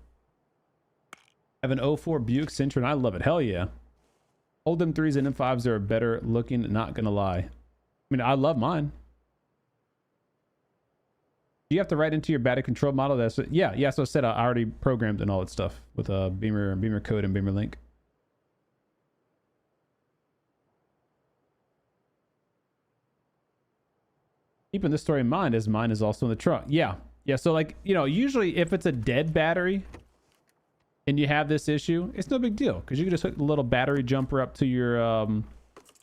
I have an 04 Buick Centurion. I love it. Hell yeah. Old M3s and M5s are better looking, not gonna lie. I mean, I love mine. Do you have to write into your battery control model? That's what, yeah. So I said I already programmed and all that stuff with Beamer code and Beamer link. Keeping this story in mind, as mine is also in the trunk. Yeah. So like, you know, usually if it's a dead battery and you have this issue, it's no big deal because you can just hook the little battery jumper up to your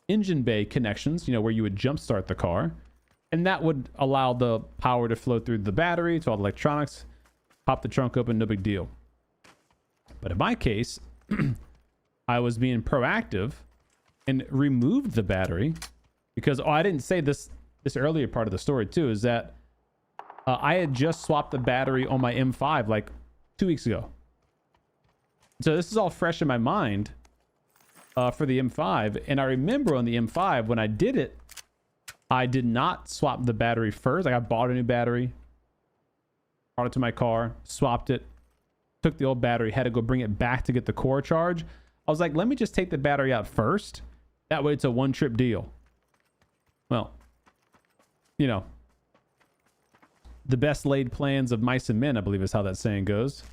engine bay connections, you know, where you would jump start the car. And that would allow the power to flow through the battery to all the electronics. Pop the trunk open, no big deal. But in my case, I was being proactive and removed the battery because, oh, I didn't say this earlier part of the story too, is that I had just swapped the battery on my M5 like 2 weeks ago. So this is all fresh in my mind for the M5. And I remember on the M5, when I did it, I did not swap the battery first. Like I bought a new battery, brought it to my car, swapped it, took the old battery, had to go bring it back to get the core charge. I was like, let me just take the battery out first. That way it's a one-trip deal. Well, you know, the best laid plans of mice and men, I believe is how that saying goes.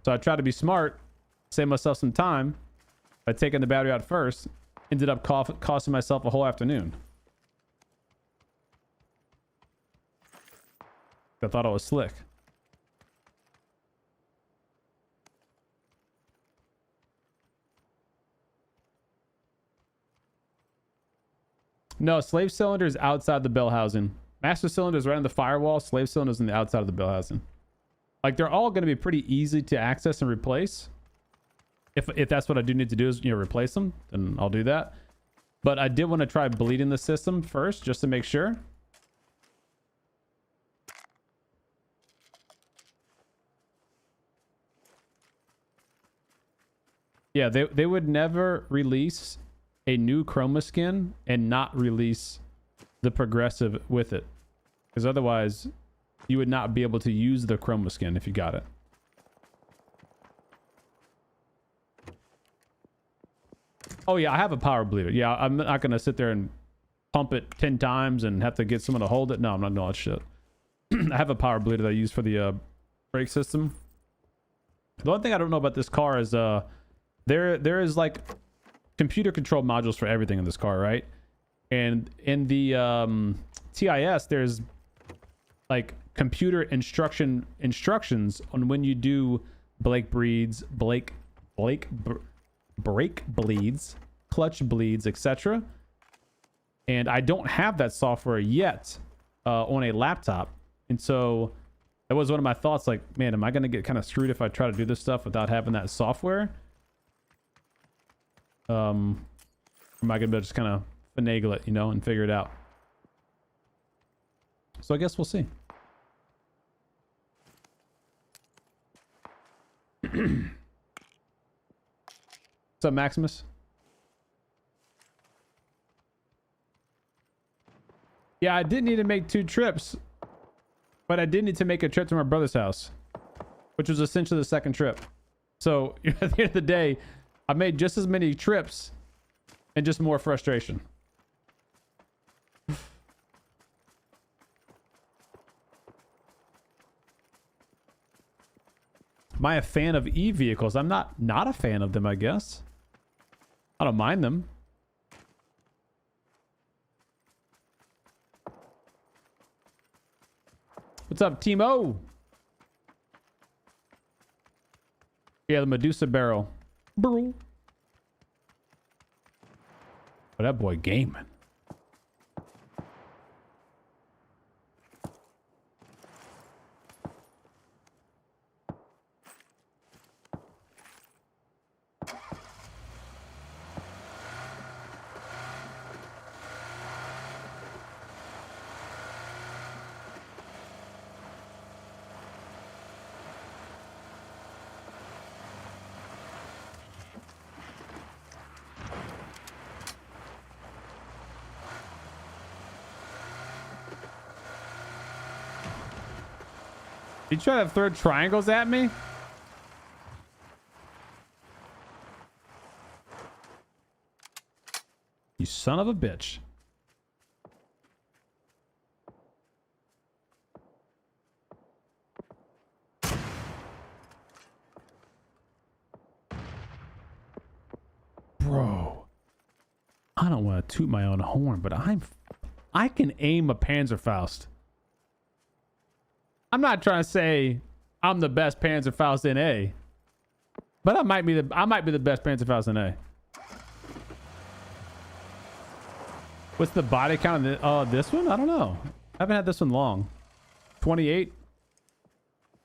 So I tried to be smart, save myself some time by taking the battery out first. Ended up costing myself a whole afternoon. I thought I was slick. No, slave cylinder is outside the bell housing. Master cylinder is right on the firewall. Slave cylinder is on the outside of the bell housing. Like they're all going to be pretty easy to access and replace. If that's what I do need to do is, you know, replace them, then I'll do that. But I did want to try bleeding the system first just to make sure. Yeah, they would never release a new chroma skin and not release the progressive with it. Because otherwise, you would not be able to use the chroma skin if you got it. Oh yeah, I have a power bleeder. Yeah, I'm not gonna sit there and pump it 10 times and have to get someone to hold it. No, I'm not doing that shit. I have a power bleeder that I use for the brake system. The one thing I don't know about this car is there is like computer control modules for everything in this car, right? And in the TIS, there's like computer instructions on when you do brake bleeds, clutch bleeds, etc. And I don't have that software yet on a laptop. And so That was one of my thoughts. Like, man, am I going to get kind of screwed if I try to do this stuff without having that software? Am I going to just kind of finagle it, you know, and figure it out? So I guess we'll see. What's up, Maximus? Yeah, I didn't need to make 2 trips, but I did need to make a trip to my brother's house, which was essentially the second trip. So at the end of the day, I made just as many trips and just more frustration. Am I a fan of e-vehicles? I'm not a fan of them, I guess. I don't mind them. What's up, Timo? Yeah, the Medusa barrel. Barrel. Oh, that boy gaming. You try to throw triangles at me? You son of a bitch. Bro. I don't want to toot my own horn, but I can aim a Panzerfaust. I'm not trying to say I'm the best Panzerfaust in A, but I might be the best Panzerfaust in A. What's the body count of this one? I don't know. I haven't had this one long. 28.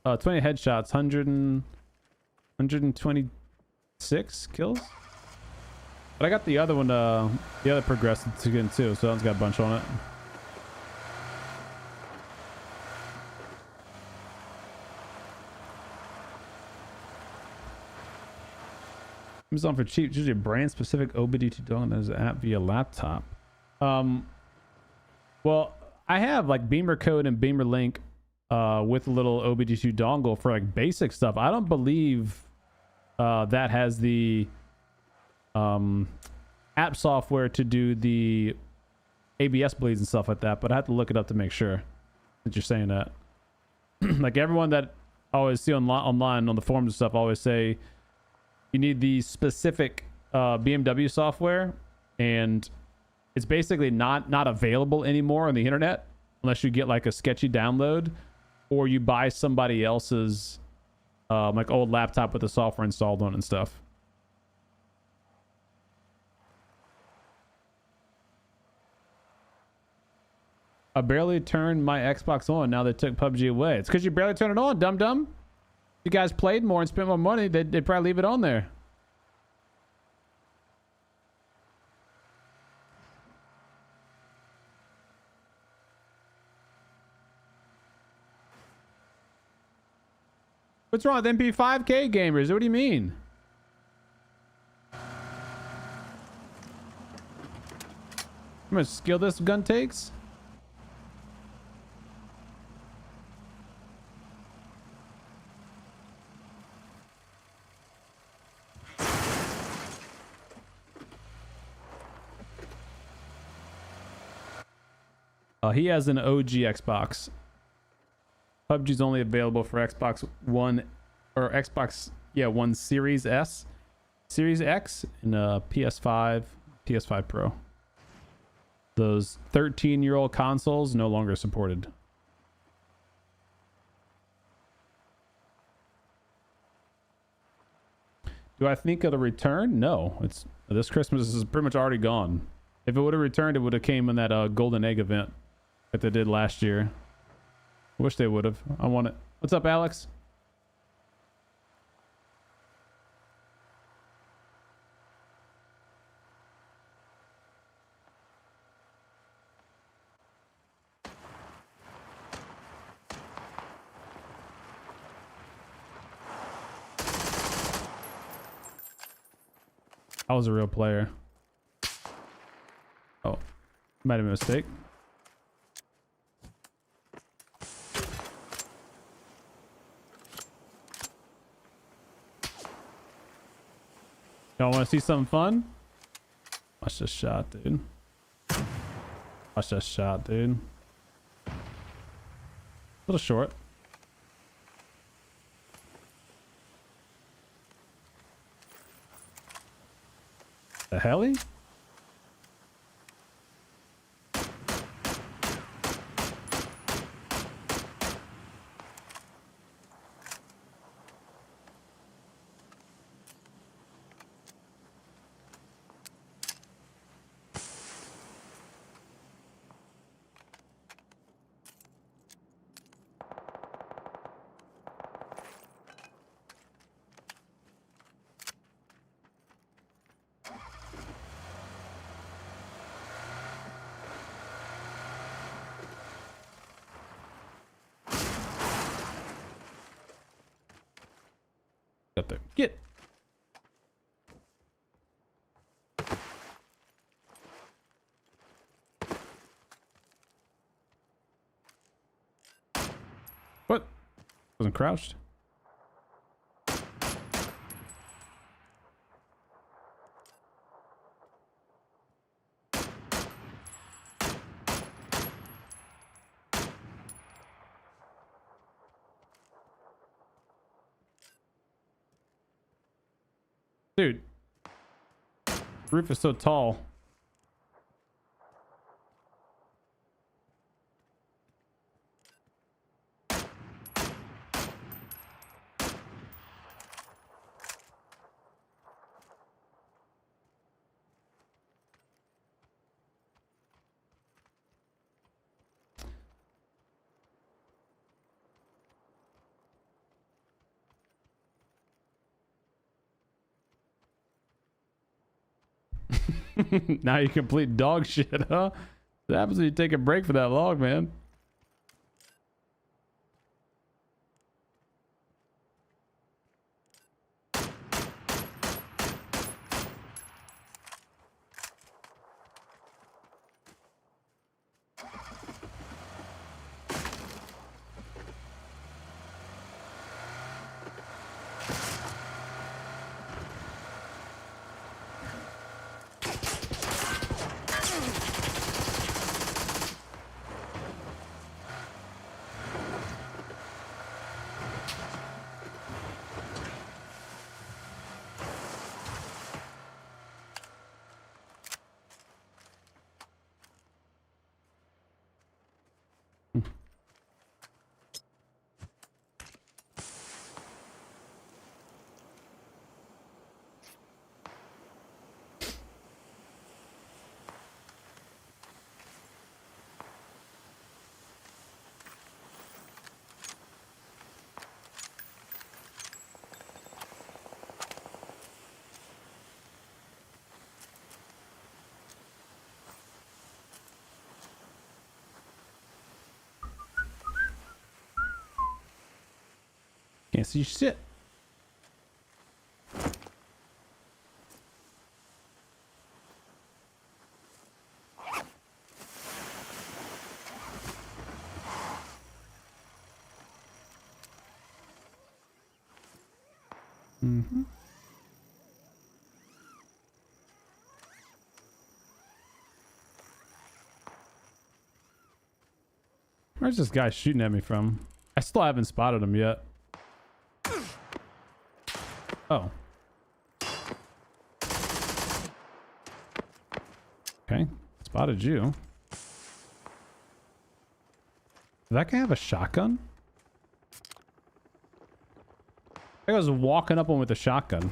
20 headshots, 126 kills. But I got the other one, the other progressive skin too, so that one's got a bunch on it. Amazon for cheap, usually a brand specific OBD2 dongle as an app via laptop. Well, I have like Beamer Code and Beamer Link with a little OBD2 dongle for like basic stuff. I don't believe that has the app software to do the ABS bleeds and stuff like that, but I have to look it up to make sure that you're saying that. Like everyone that I always see online on the forums and stuff always say you need the specific BMW software, and it's basically not available anymore on the internet unless you get like a sketchy download or you buy somebody else's like old laptop with the software installed on it and stuff. I barely turned my Xbox on. Now they took PUBG away. It's because you barely turned it on, dum-dum. You guys played more and spent more money, they'd probably leave it on there. What's wrong with MP5K gamers? What do you mean? How much skill this gun takes? He has an OG Xbox. PUBG's only available for Xbox One or Xbox, One Series S, Series X, and PS5 Pro. Those 13-year-old consoles no longer supported. Do I think it'll return? No. It's this Christmas is pretty much already gone. If it would have returned, it would have came in that golden egg event that they did last year. Wish they would have. I want it. What's up, Alex? I was a real player. Oh, might have been a mistake. Y'all want to see something fun? Watch this shot, dude. Watch this shot, dude. A little short. The heli? Up there. Get. What? Wasn't crouched. Dude, roof is so tall. Now you complete dog shit, huh? What happens when you take a break for that long, man? Can't see shit. Mm-hmm. Where's this guy shooting at me from? I still haven't spotted him yet. Oh. Okay. Spotted you. Does that guy have a shotgun? I was walking up on with a shotgun.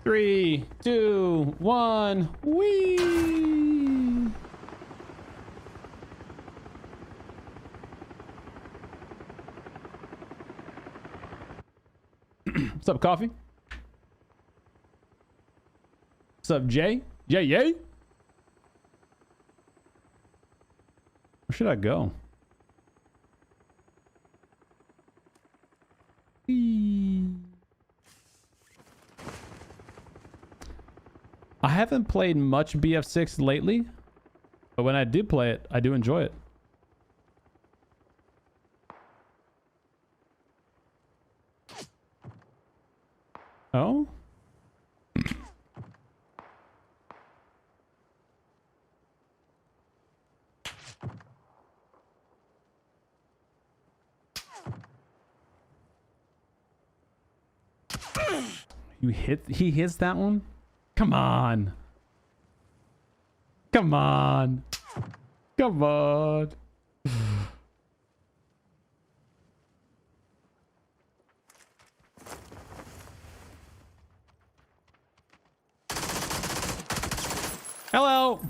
Three, two, one, whee! What's up, Coffee? What's up, Jay? Jay, yay? Where should I go? I haven't played much BF6 lately, but when I do play it, I do enjoy it. Oh? He hits that one? Come on. Come on. Come on. Hello.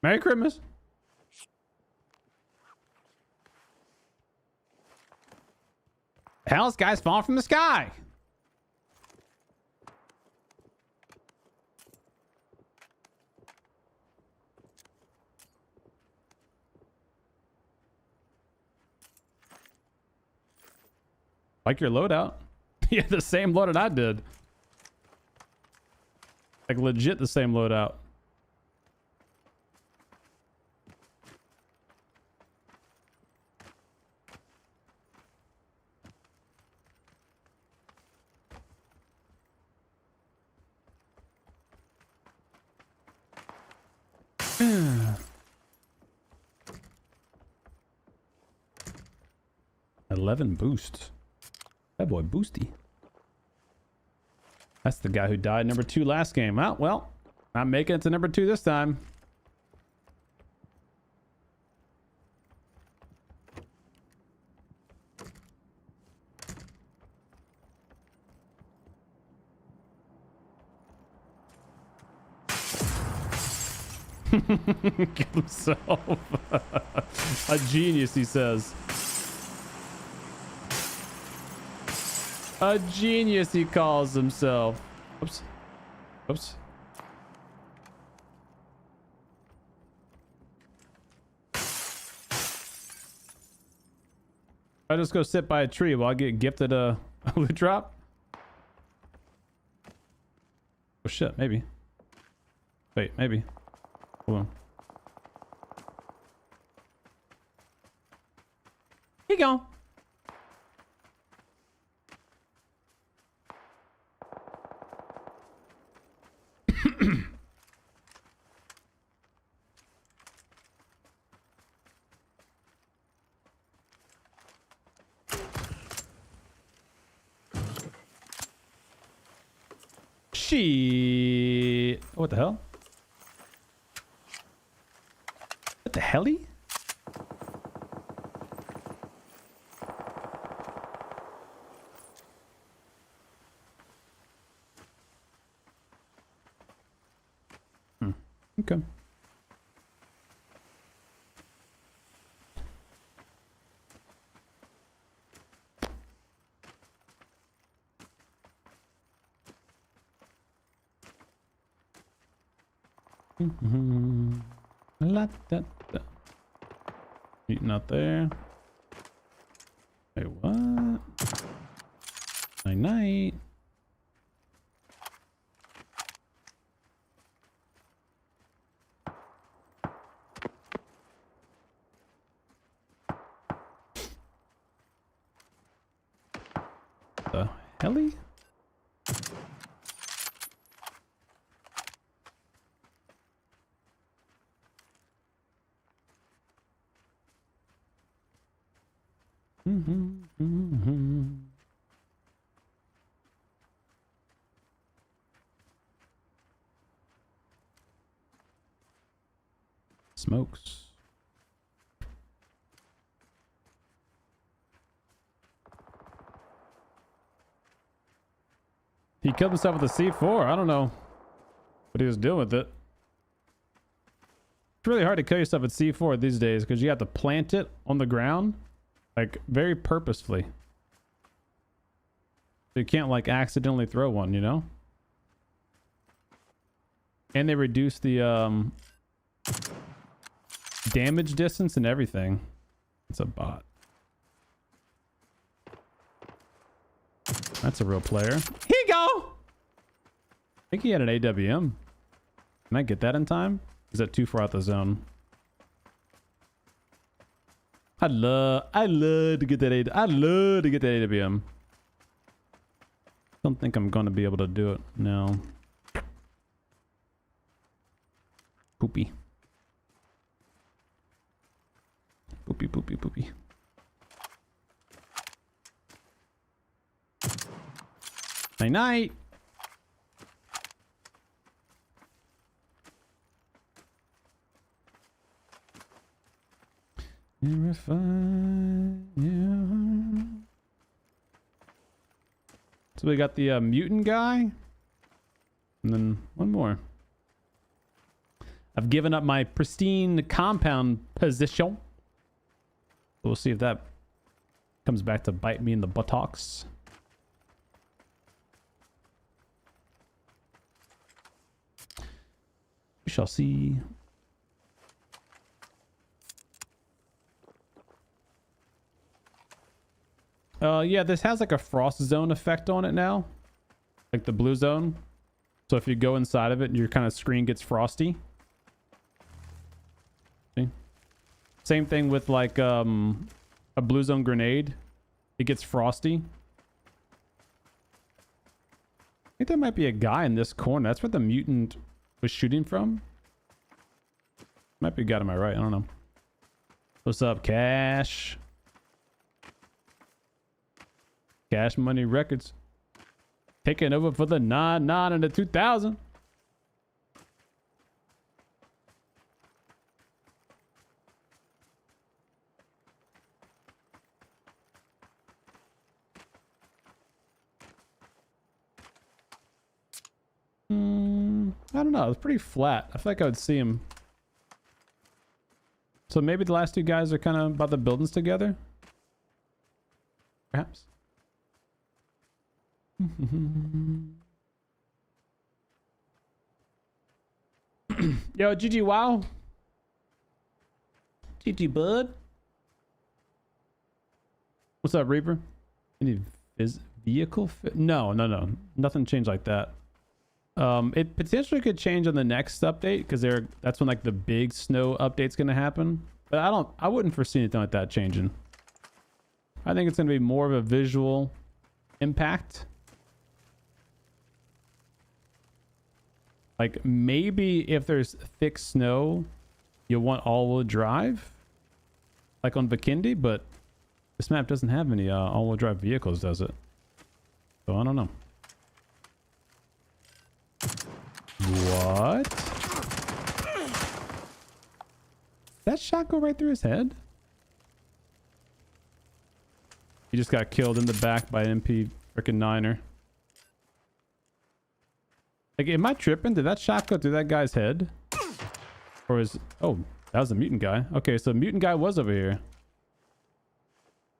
Merry Christmas. Hell, this guy's falling from the sky. Like your loadout. Yeah, the same loadout I did. Like legit the same loadout. $11 boost. That boy boosty. That's the guy who died number 2 last game. Well, not making it to number 2 this time. Kill himself. A genius, he says. A genius, he calls himself. Oops. Oops. I just go sit by a tree while I get gifted a loot drop. Oh shit, maybe. Wait, maybe. Hold on. Here you go. Shit. What the hell? What the helly? Okay. La, da, da. Eating out there. Wait, what? Night night. The helly? Smokes. He killed himself with a C4. I don't know what he was doing with it. It's really hard to kill yourself with C4 these days because you have to plant it on the ground Like very purposefully. So you can't like accidentally throw one, you know? And they reduce the damage distance and everything. It's a bot. That's a real player. Here you go! I think he had an AWM. Can I get that in time? Is that too far out the zone? I'd love to get that AWM. Don't think I'm gonna be able to do it. No. Poopy. Poopy, poopy, poopy. Night night. So we got the mutant guy. And then one more. I've given up my pristine compound position. We'll see if that comes back to bite me in the buttocks. We shall see. Yeah, this has like a frost zone effect on it now. Like the blue zone. So if you go inside of it, your kind of screen gets frosty. See? Same thing with like a blue zone grenade. It gets frosty. I think there might be a guy in this corner. That's where the mutant was shooting from. Might be a guy to my right. I don't know. What's up, Cash? Cash Money Records. Taking over for the 9-9 and the 2000. I don't know. It's pretty flat. I feel like I would see him. So maybe the last two guys are kind of about the buildings together. Perhaps. Yo, GG wow. GG bud. What's up, Reaper? Any vehicle fit? No. Nothing changed like that. It potentially could change on the next update because that's when like the big snow update's gonna happen. But I wouldn't foresee anything like that changing. I think it's gonna be more of a visual impact. Like maybe if there's thick snow, you'll want all-wheel drive, like on Bikindi, but this map doesn't have any all-wheel drive vehicles, does it? So I don't know. What? That shot go right through his head? He just got killed in the back by an MP frickin' 9er. Like, am I tripping? Did that shot go through that guy's head? Or is... Oh, that was the mutant guy. Okay, so the mutant guy was over here.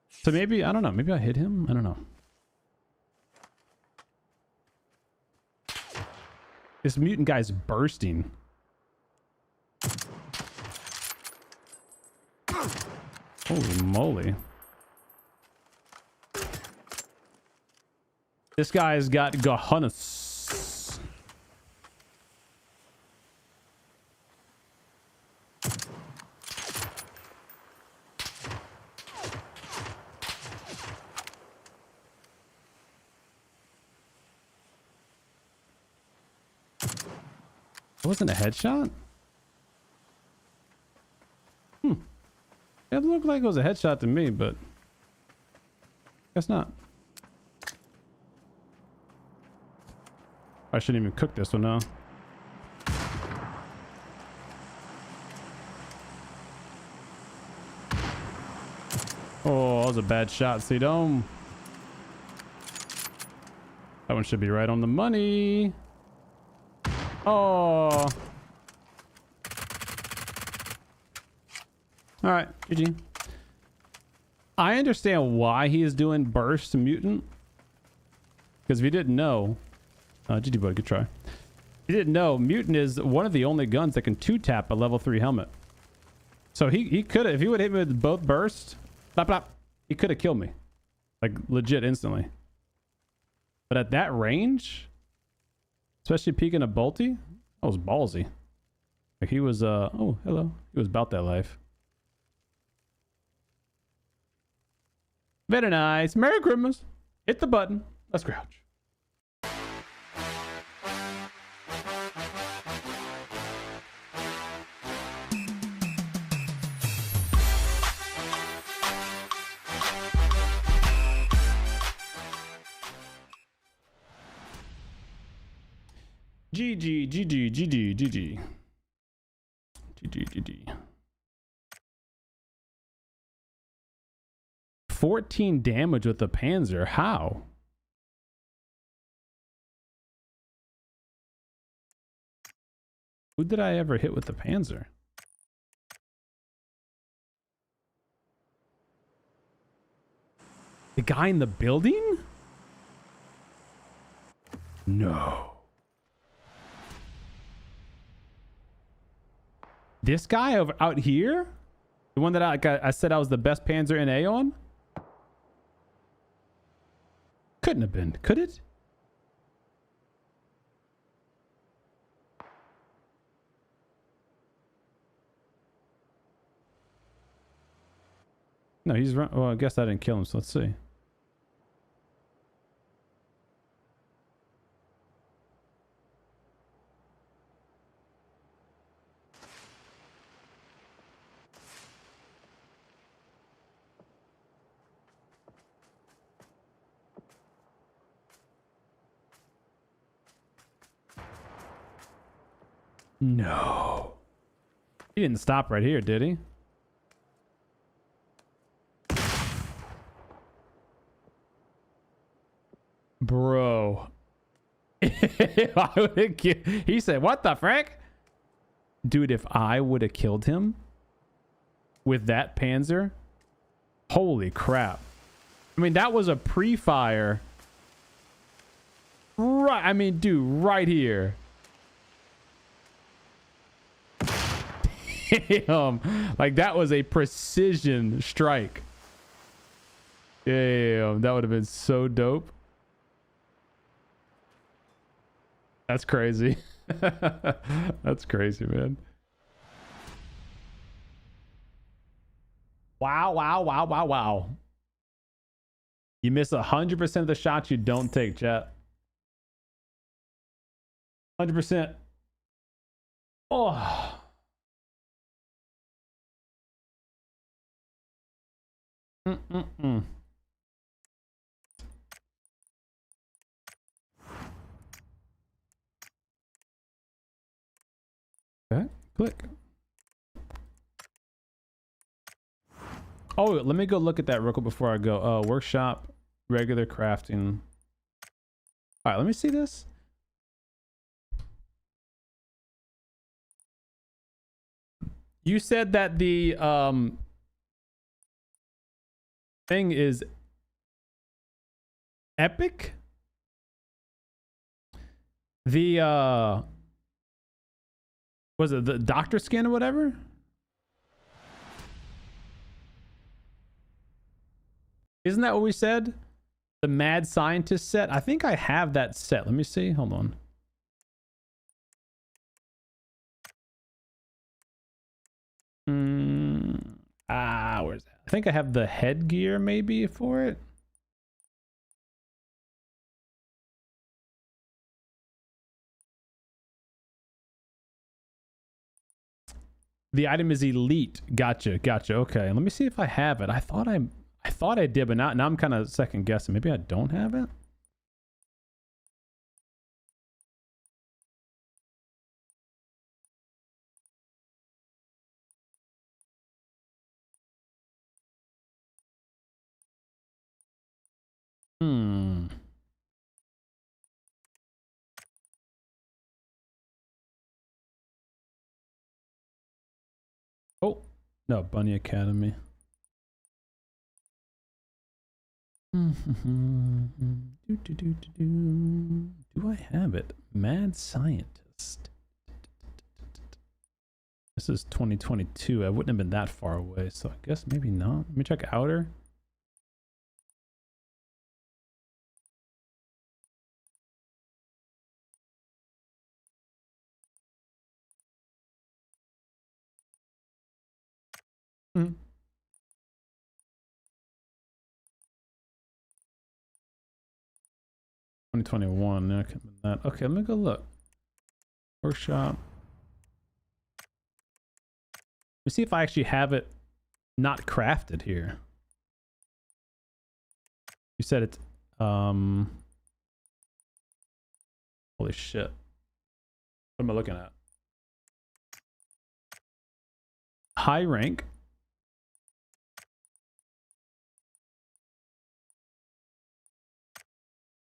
So maybe... I don't know. Maybe I hit him? I don't know. This mutant guy's bursting. Holy moly. This guy's got Gahunas. It wasn't a headshot? It looked like it was a headshot to me, but guess not. I shouldn't even cook this one now. Oh, that was a bad shot, CDome. That one should be right on the money. Oh. All right, GG. I understand why he is doing burst mutant. Because if you didn't know, GG buddy, good try. If you didn't know, mutant is one of the only guns that can 2-tap a level 3 helmet. So he could have, if he would hit me with both bursts, blah, blah, he could have killed me. Like legit instantly. But at that range, especially peeking a bolty, that was ballsy. Like he was, oh, hello. He was about that life. Very nice. Merry Christmas. Hit the button. Let's crouch. GG, GG, GG, GG. GG, GG. 14 damage with the Panzer. How? Who did I ever hit with the Panzer? The guy in the building? No. This guy over out here? The one that I said I was the best Panzer in A on? Couldn't have been, could it? No, he's run. Well, I guess I didn't kill him, so let's see. No. He didn't stop right here, did he? Bro. He said, what the frick? Dude, if I would have killed him with that Panzer, holy crap. I mean, that was a pre-fire. Right. I mean, dude, right here. Damn. Like, that was a precision strike. Damn. That would have been so dope. That's crazy. That's crazy, man. Wow, wow, wow, wow, wow. You miss 100% of the shots you don't take, chat. 100%. Oh. Mm-mm-mm. Okay, click. Oh, let me go look at that real quick before I go. Workshop, regular crafting. All right, let me see this. You said that the thing is epic. The was it the doctor skin or whatever? Isn't that what we said? The mad scientist set? I think I have that set. Let me see. Hold on. Where's that? I think I have the headgear maybe for it. The item is elite. Gotcha. Gotcha. Okay. Let me see if I have it. I thought I did, but now I'm kind of second guessing. Maybe I don't have it. Oh, no, Bunny Academy. Do I have it? Mad Scientist. This is 2022. I wouldn't have been that far away, so I guess maybe not. Let me check Outer. Hmm. 2021. Okay, okay, let me go look. Workshop. Let me see if I actually have it not crafted here. You said it's holy shit. What am I looking at? High rank.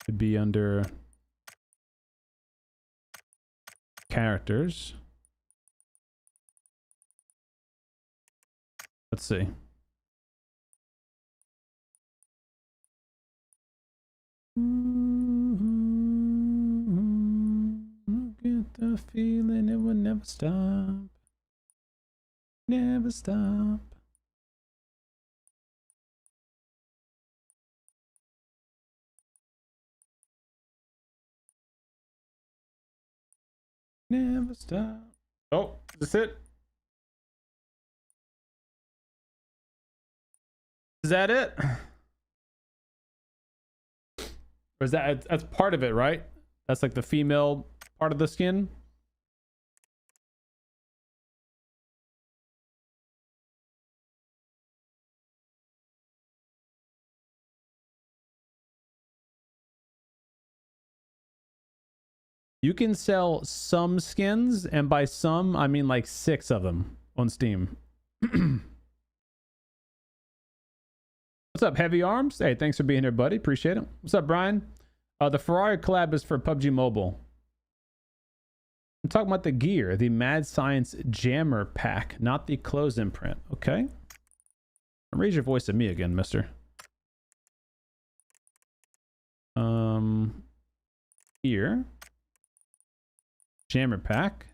Could be under characters. Let's see. Get the feeling it will never stop. Never stop. Never stop. Oh, is this it? Is that it? Or is that's part of it, right? That's like the female part of the skin. You can sell some skins, and by some, I mean like 6 of them on Steam. What's up, Heavy Arms? Hey, thanks for being here, buddy. Appreciate it. What's up, Brian? The Ferrari collab is for PUBG Mobile. I'm talking about the gear, the Mad Science Jammer Pack, not the close imprint. Okay. Raise your voice at me again, mister. Here. Jammer Pack.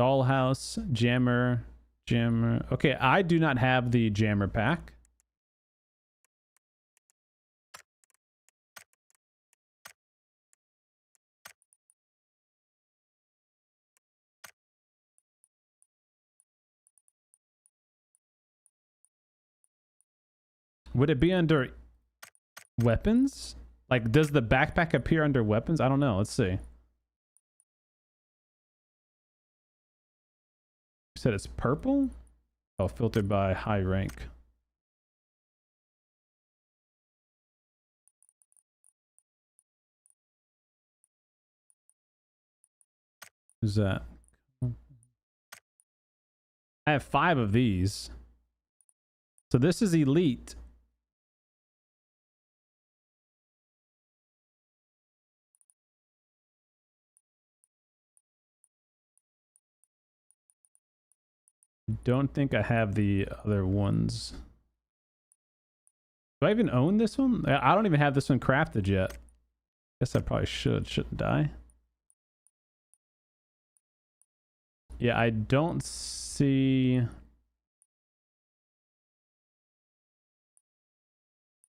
Dollhouse, Jammer. Okay, I do not have the Jammer Pack. Would it be under weapons? Like, does the backpack appear under weapons? I don't know. Let's see. You said it's purple? Oh, filtered by high rank. Who's that? I have 5 of these. So this is elite. Don't think I have the other ones. Do I even own this one? I don't even have this one crafted yet. Guess I probably shouldn't I? Yeah, I don't see.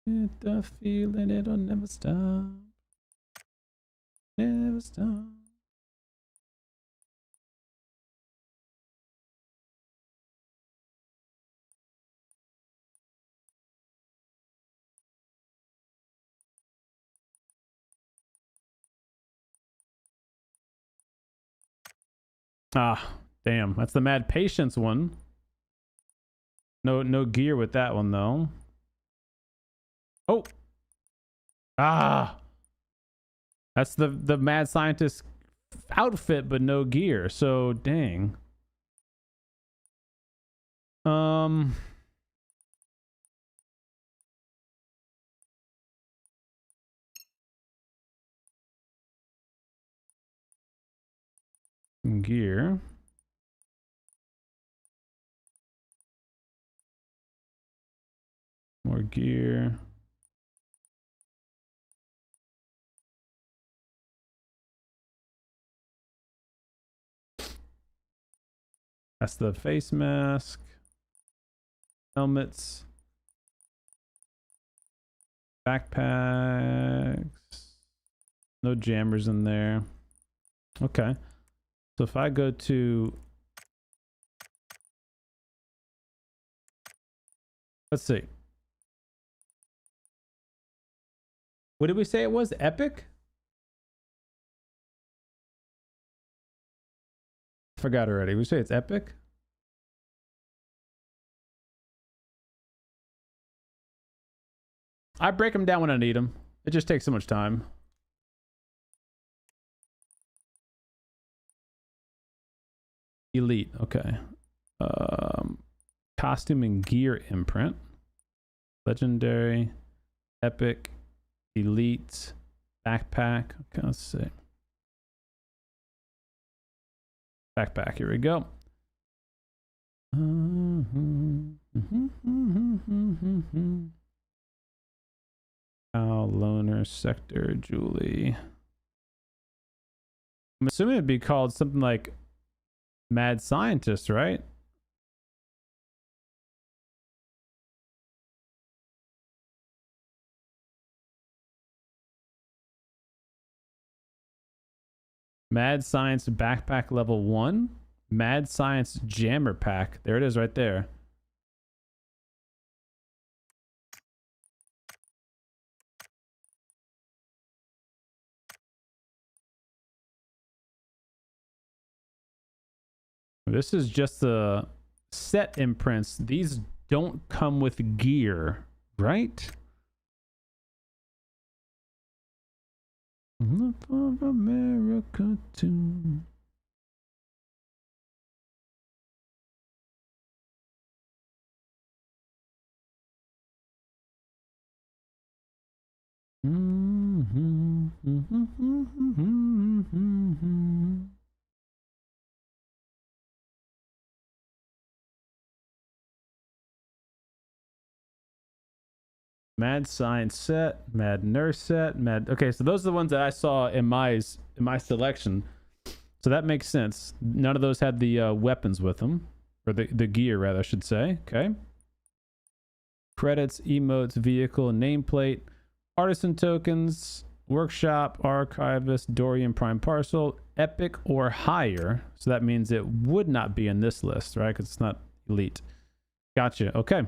Get the feeling it'll never stop. Never stop. Ah, damn. That's the Mad Patience one. No gear with that one though. Oh. Ah. That's the Mad Scientist outfit, but no gear. So dang. Gear. More gear. That's the face mask. Helmets. Backpacks. No jammers in there. Okay. So if I go to... Let's see. What did we say it was? Epic? Forgot already. We say it's epic? I break them down when I need them. It just takes so much time. Elite. Okay. Costume and gear imprint. Legendary. Epic. Elite. Backpack. Okay, let's see. Backpack. Here we go. Loner Sector Julie. I'm assuming it'd be called something like Mad Scientist, right? Mad Science Backpack Level 1. Mad Science Jammer Pack. There it is right there. This is just the set imprints. These don't come with gear, right? Love of America too. Mad Science set, Mad Nurse set, Mad... Okay, so those are the ones that I saw in my selection. So that makes sense. None of those had the weapons with them. Or the gear, rather, I should say. Okay. Credits, emotes, vehicle, nameplate, artisan tokens, workshop, archivist, Dorian Prime Parcel, epic or higher. So that means it would not be in this list, right? Because it's not elite. Gotcha. Okay.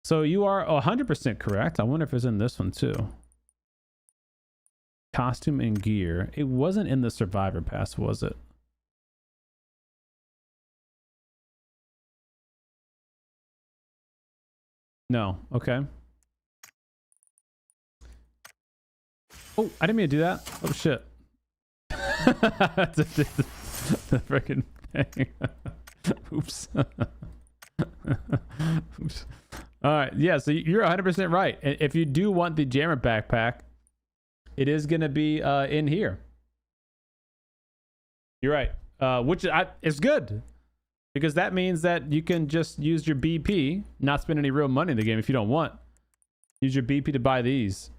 So you are 100% correct. I wonder if it's in this one too. Costume and gear. It wasn't in the Survivor Pass, was it? No. Okay. Oh, I didn't mean to do that. Oh, shit. The freaking thing. Oops. Oops. All right. Yeah, so you're 100% right. If you do want the Jammer backpack, it is going to be in here. You're right. Which is good. Because that means that you can just use your BP, not spend any real money in the game if you don't want. Use your BP to buy these.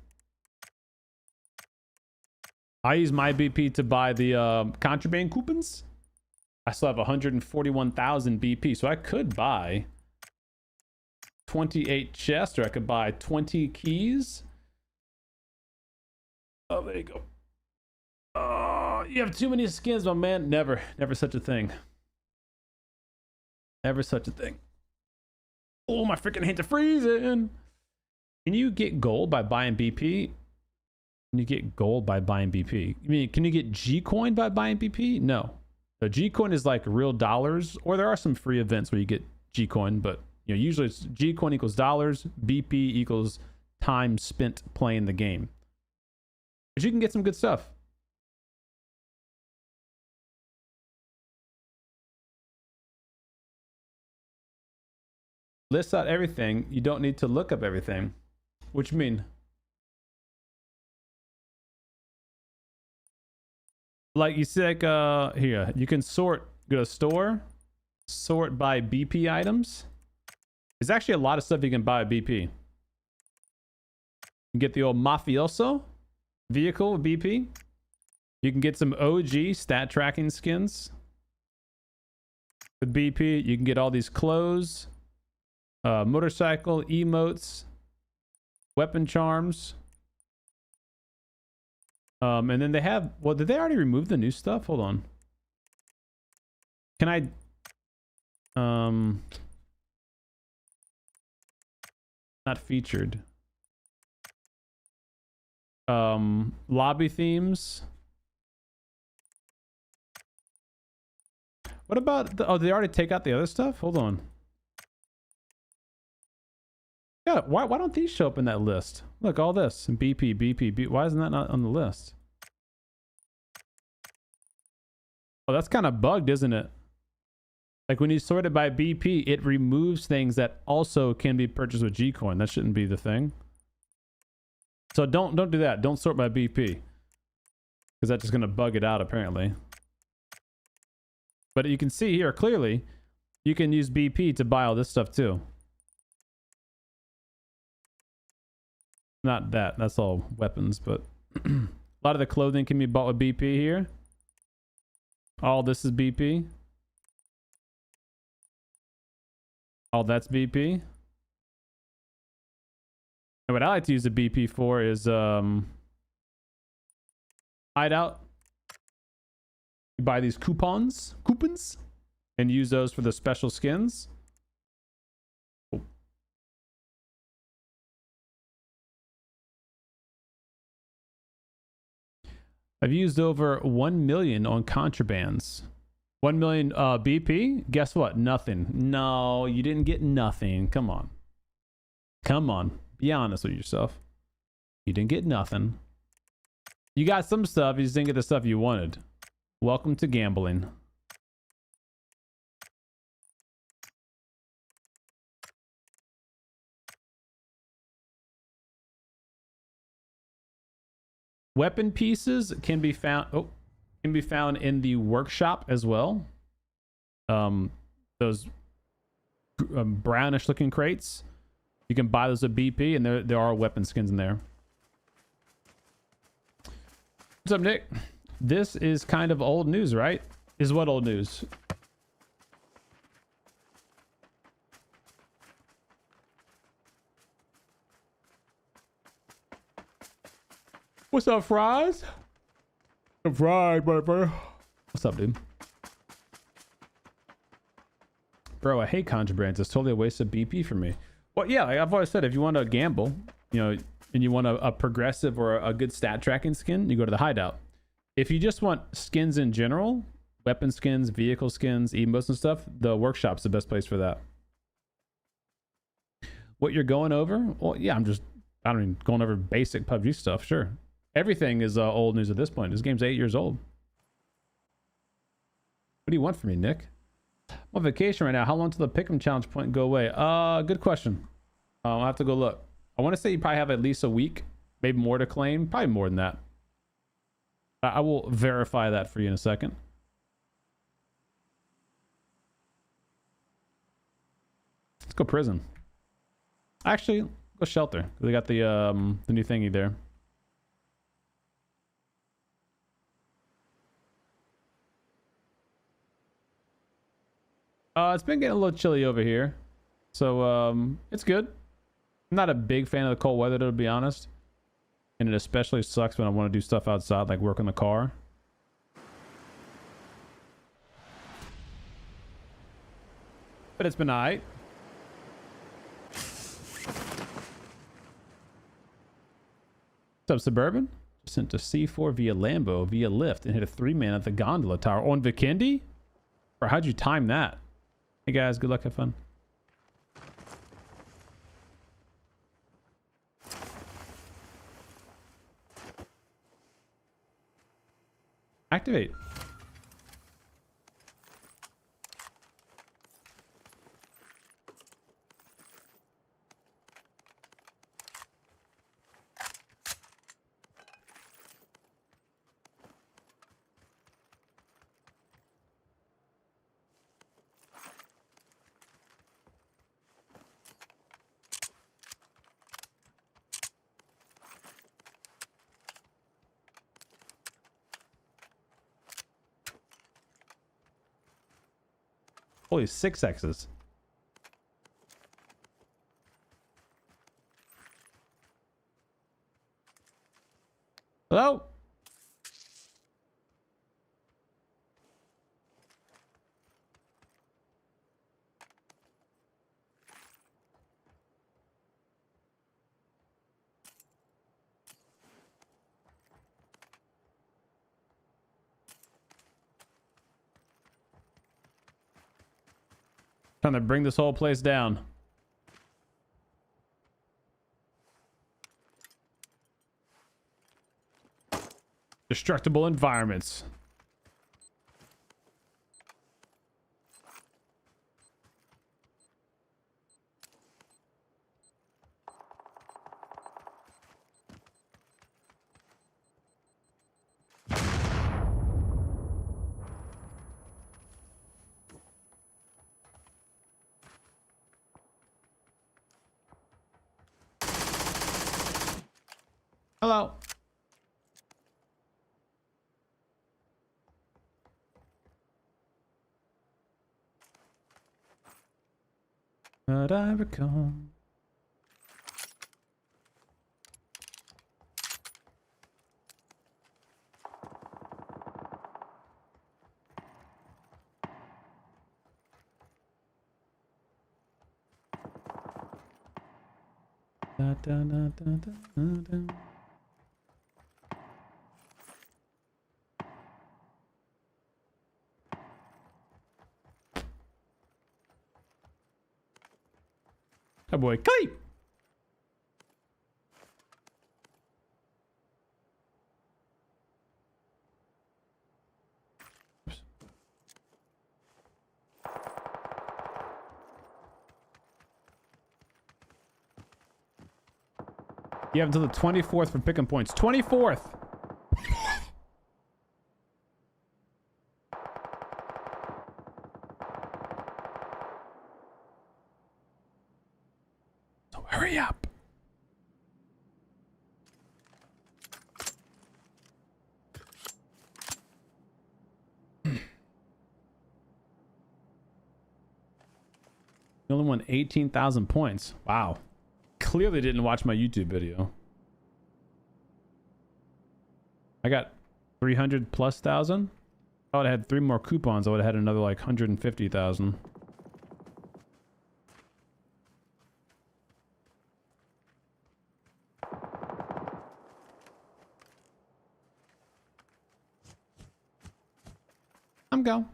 I use my BP to buy the contraband coupons. I still have 141,000 BP, so I could buy 28 chests, or I could buy 20 keys. Oh, there you go. Oh, you have too many skins, my man. Never such a thing. Never such a thing. Oh, my freaking hands are freezing. Can you get gold by buying BP? Can you get gold by buying BP? I mean, can you get G coin by buying BP? No. The G coin is like real dollars, or there are some free events where you get G coin, but you know, usually it's G coin equals dollars, BP equals time spent playing the game. But you can get some good stuff. List out everything. You don't need to look up everything. What you mean? Like you see, like here, you can sort, go to store, sort by BP items. There's actually a lot of stuff you can buy at BP. You can get the old Mafioso vehicle with BP. You can get some OG stat tracking skins with BP. You can get all these clothes, motorcycle, emotes, weapon charms. And then they have, well, did they already remove the new stuff? Hold on. Can I, not featured. Lobby themes. What about the, oh, did they already take out the other stuff? Hold on. Yeah, why don't these show up in that list? Look, all this and BP. Why isn't that not on the list? Oh, that's kind of bugged, isn't it? Like when you sort it by BP, it removes things that also can be purchased with Gcoin. That shouldn't be the thing. So don't do that. Don't sort by BP, because that's just gonna bug it out apparently. But you can see here clearly, you can use BP to buy all this stuff too. Not that. That's all weapons, but a lot of the clothing can be bought with BP here. All this is BP. All that's BP. And what I like to use the BP for is hideout. You buy these coupons, and use those for the special skins. Oh. I've used over 1 million on contrabands. 1 million BP? Guess what? Nothing. No, you didn't get nothing. Come on. Come on. Be honest with yourself. You didn't get nothing. You got some stuff, you just didn't get the stuff you wanted. Welcome to gambling. Weapon pieces can be found in the workshop as well. Those brownish looking crates, you can buy those at BP, and there are weapon skins in there. What's up, Nick? This is kind of old news, right? Is what old news? What's up, fries? I'm fried, bro. What's up, dude? Bro, I hate contrabands. It's totally a waste of BP for me. Well, yeah, like I've always said, if you want to gamble, you know, and you want a progressive or a good stat tracking skin, you go to the hideout. If you just want skins in general, weapon skins, vehicle skins, emotes and stuff, the workshop's the best place for that. What you're going over? Well, yeah, I don't mean going over basic PUBG stuff, sure. Everything is old news at this point. This game's 8 years old. What do you want from me, Nick? I'm on vacation right now. How long till the Pick'em challenge point go away? Good question. I'll have to go look. I want to say you probably have at least a week, maybe more to claim. Probably more than that. I will verify that for you in a second. Let's go prison. Actually, go shelter. They got the new thingy there. It's been getting a little chilly over here, so it's good. I'm not a big fan of the cold weather, to be honest, and it especially sucks when I want to do stuff outside, like work on the car. But it's been alright. What's up, Suburban? Just sent to C4 via Lambo via lift and hit a 3-man at the gondola tower on Vikendi. Or how'd you time that? Hey guys, good luck, have fun. Activate. Holy 6Xs. Hello? Trying to bring this whole place down. Destructible environments. Hello. But I recall. Da, da, da, da, da, da. Oh boy, Cleep! You have until the 24th for picking points. 24th! So hurry up. You only won 18,000 points. Wow. Clearly didn't watch my YouTube video. I got 300 plus thousand. I would have had 3 more coupons. I would have had another like 150,000. I'm go.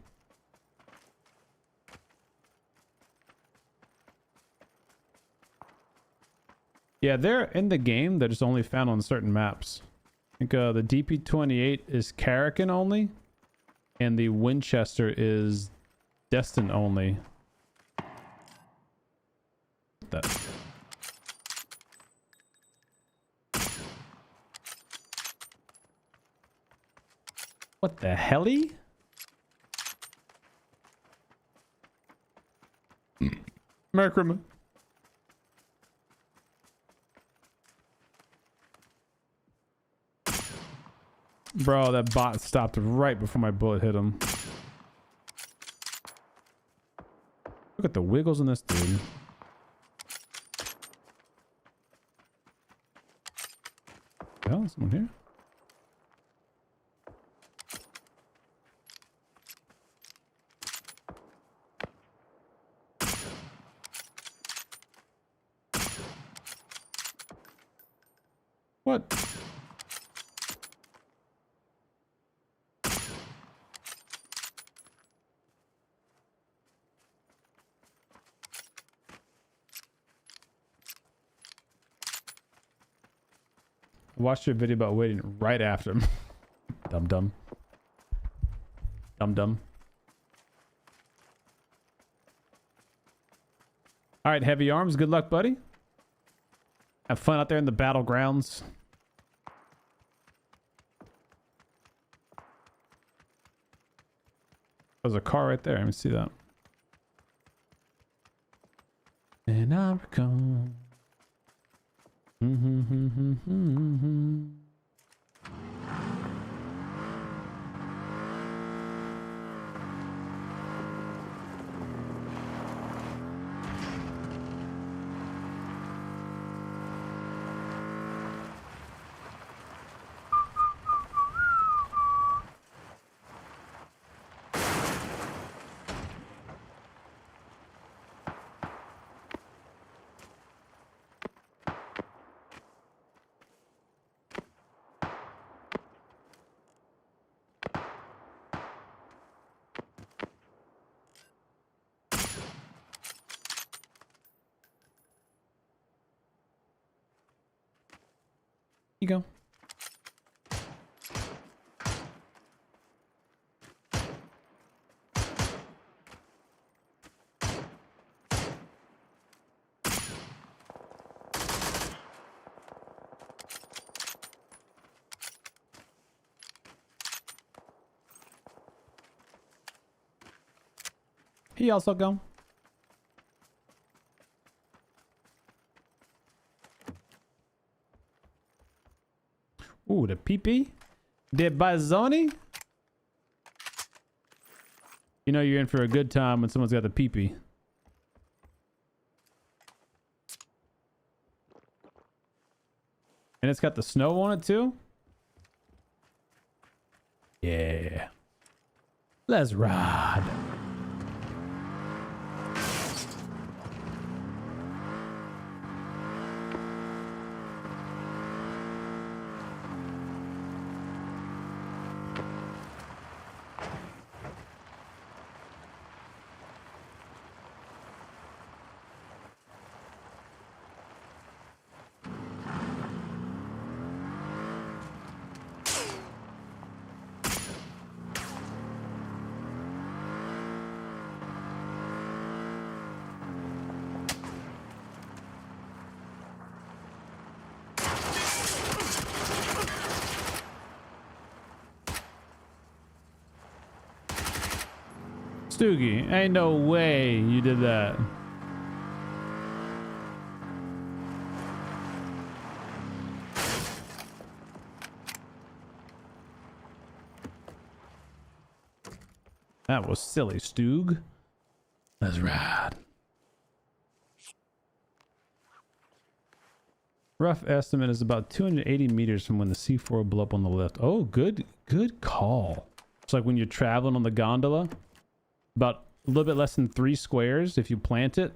Yeah, they're in the game. They're just only found on certain maps. I think the DP-28 is Karakin only, and the Winchester is Destin only. That. What the helly? Merry Christmas. Bro, that bot stopped right before my bullet hit him. Look at the wiggles in this dude. Hell, someone here? What? I watched your video about waiting right after him. Dum dum. Dum dum. All right, heavy arms. Good luck, buddy. Have fun out there in the battlegrounds. There's a car right there. Let me see that. And I recall. you go. He also go. Ooh, the PP. De Bazzoni. You know you're in for a good time when someone's got the PP. And it's got the snow on it too. Yeah. Let's ride. Stoogie, ain't no way you did that. That was silly, Stoog. Let's ride. Rough estimate is about 280 meters from when the C4 will blow up on the left. Oh, good call. It's like when you're traveling on the gondola. About a little bit less than 3 squares if you plant it.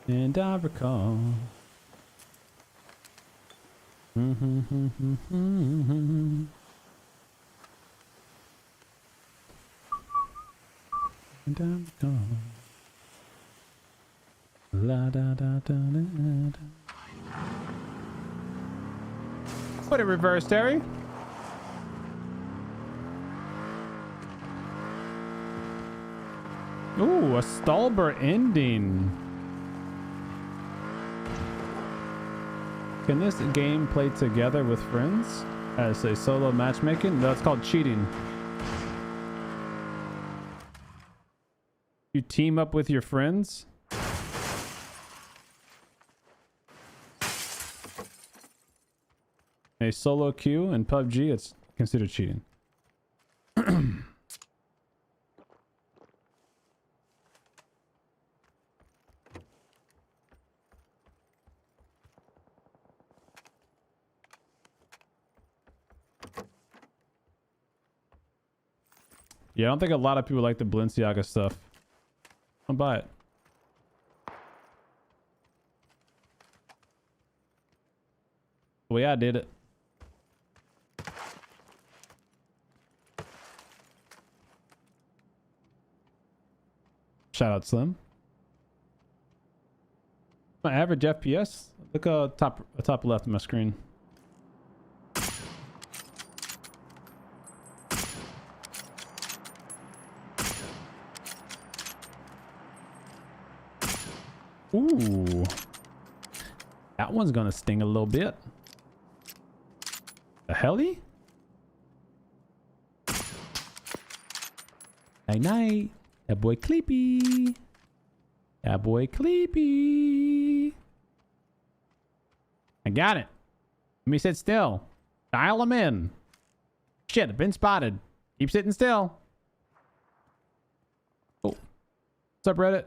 And I recall. And I recall. La da da da da da. Put it reverse, Terry. Ooh, a Stalber ending. Can this game play together with friends as a solo matchmaking? No, it's called cheating. You team up with your friends. A solo queue in PUBG, it's considered cheating. Yeah, I don't think a lot of people like the Balenciaga stuff. Don't buy it. The way I did it. Shout out Slim. My average FPS. Look top left of my screen. Ooh. That one's gonna sting a little bit. The helly? Night night. That boy Cleepy. That boy Cleepy. I got it. Let me sit still. Dial him in. Shit, I've been spotted. Keep sitting still. Oh. What's up, Reddit?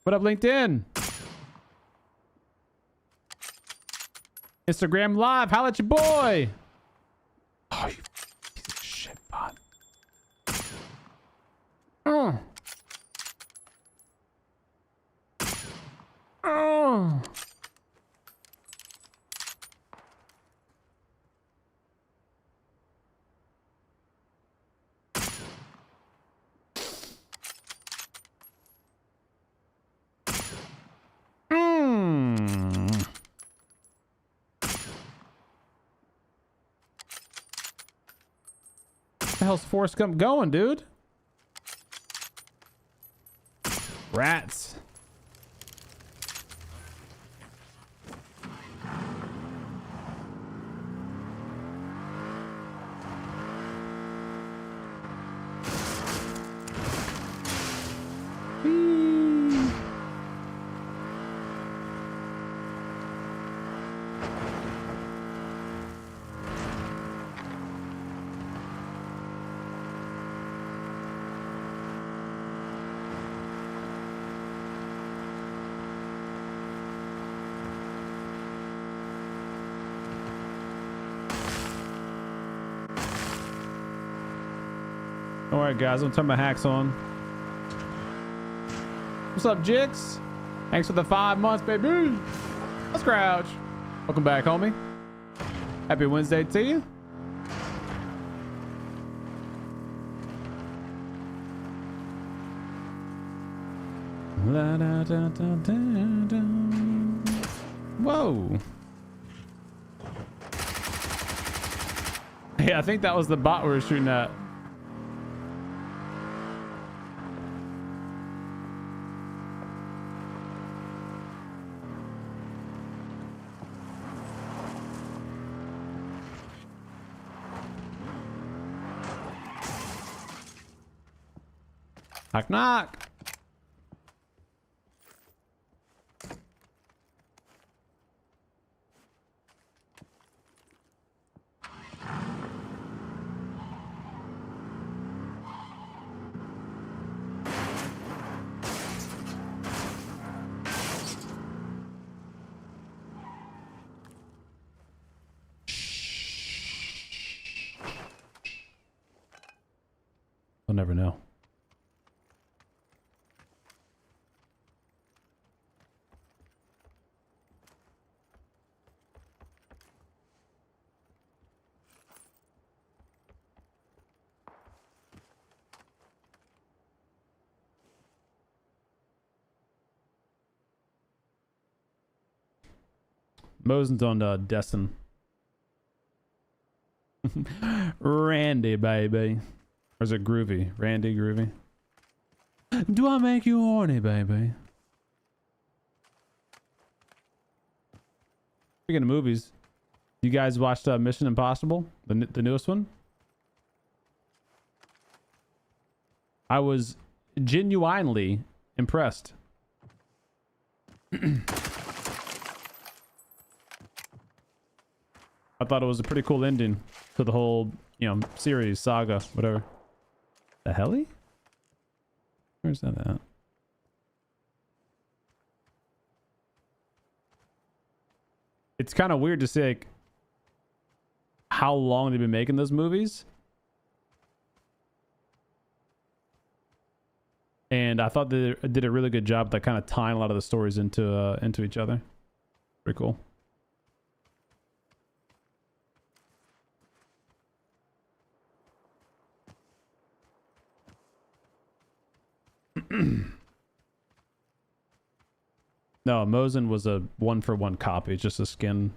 What up, LinkedIn? Instagram Live. Holla at your boy. Oh, you piece of shit bot. Oh. Oh. The hell's Forrest Gump going, dude? Rats. Alright guys, I'm gonna turn my hacks on. What's up, Jix? Thanks for the 5 months, baby. Let's crouch. Welcome back, homie. Happy Wednesday to you. La, da, da, da, da, da. Whoa. Yeah, I think that was the bot we were shooting at. Knock, knock. We'll never know. Mosen's on Destin. Randy, baby. Or is it Groovy? Randy Groovy. Do I make you horny, baby? Speaking of movies, you guys watched Mission Impossible? The newest one? I was genuinely impressed. I thought it was a pretty cool ending to the whole, you know, series, saga, whatever. The heli? Where's that at? It's kind of weird to say like, how long they've been making those movies. And I thought they did a really good job that kind of tying a lot of the stories into each other. Pretty cool. No, Mosen was a 1-for-1 copy, just a skin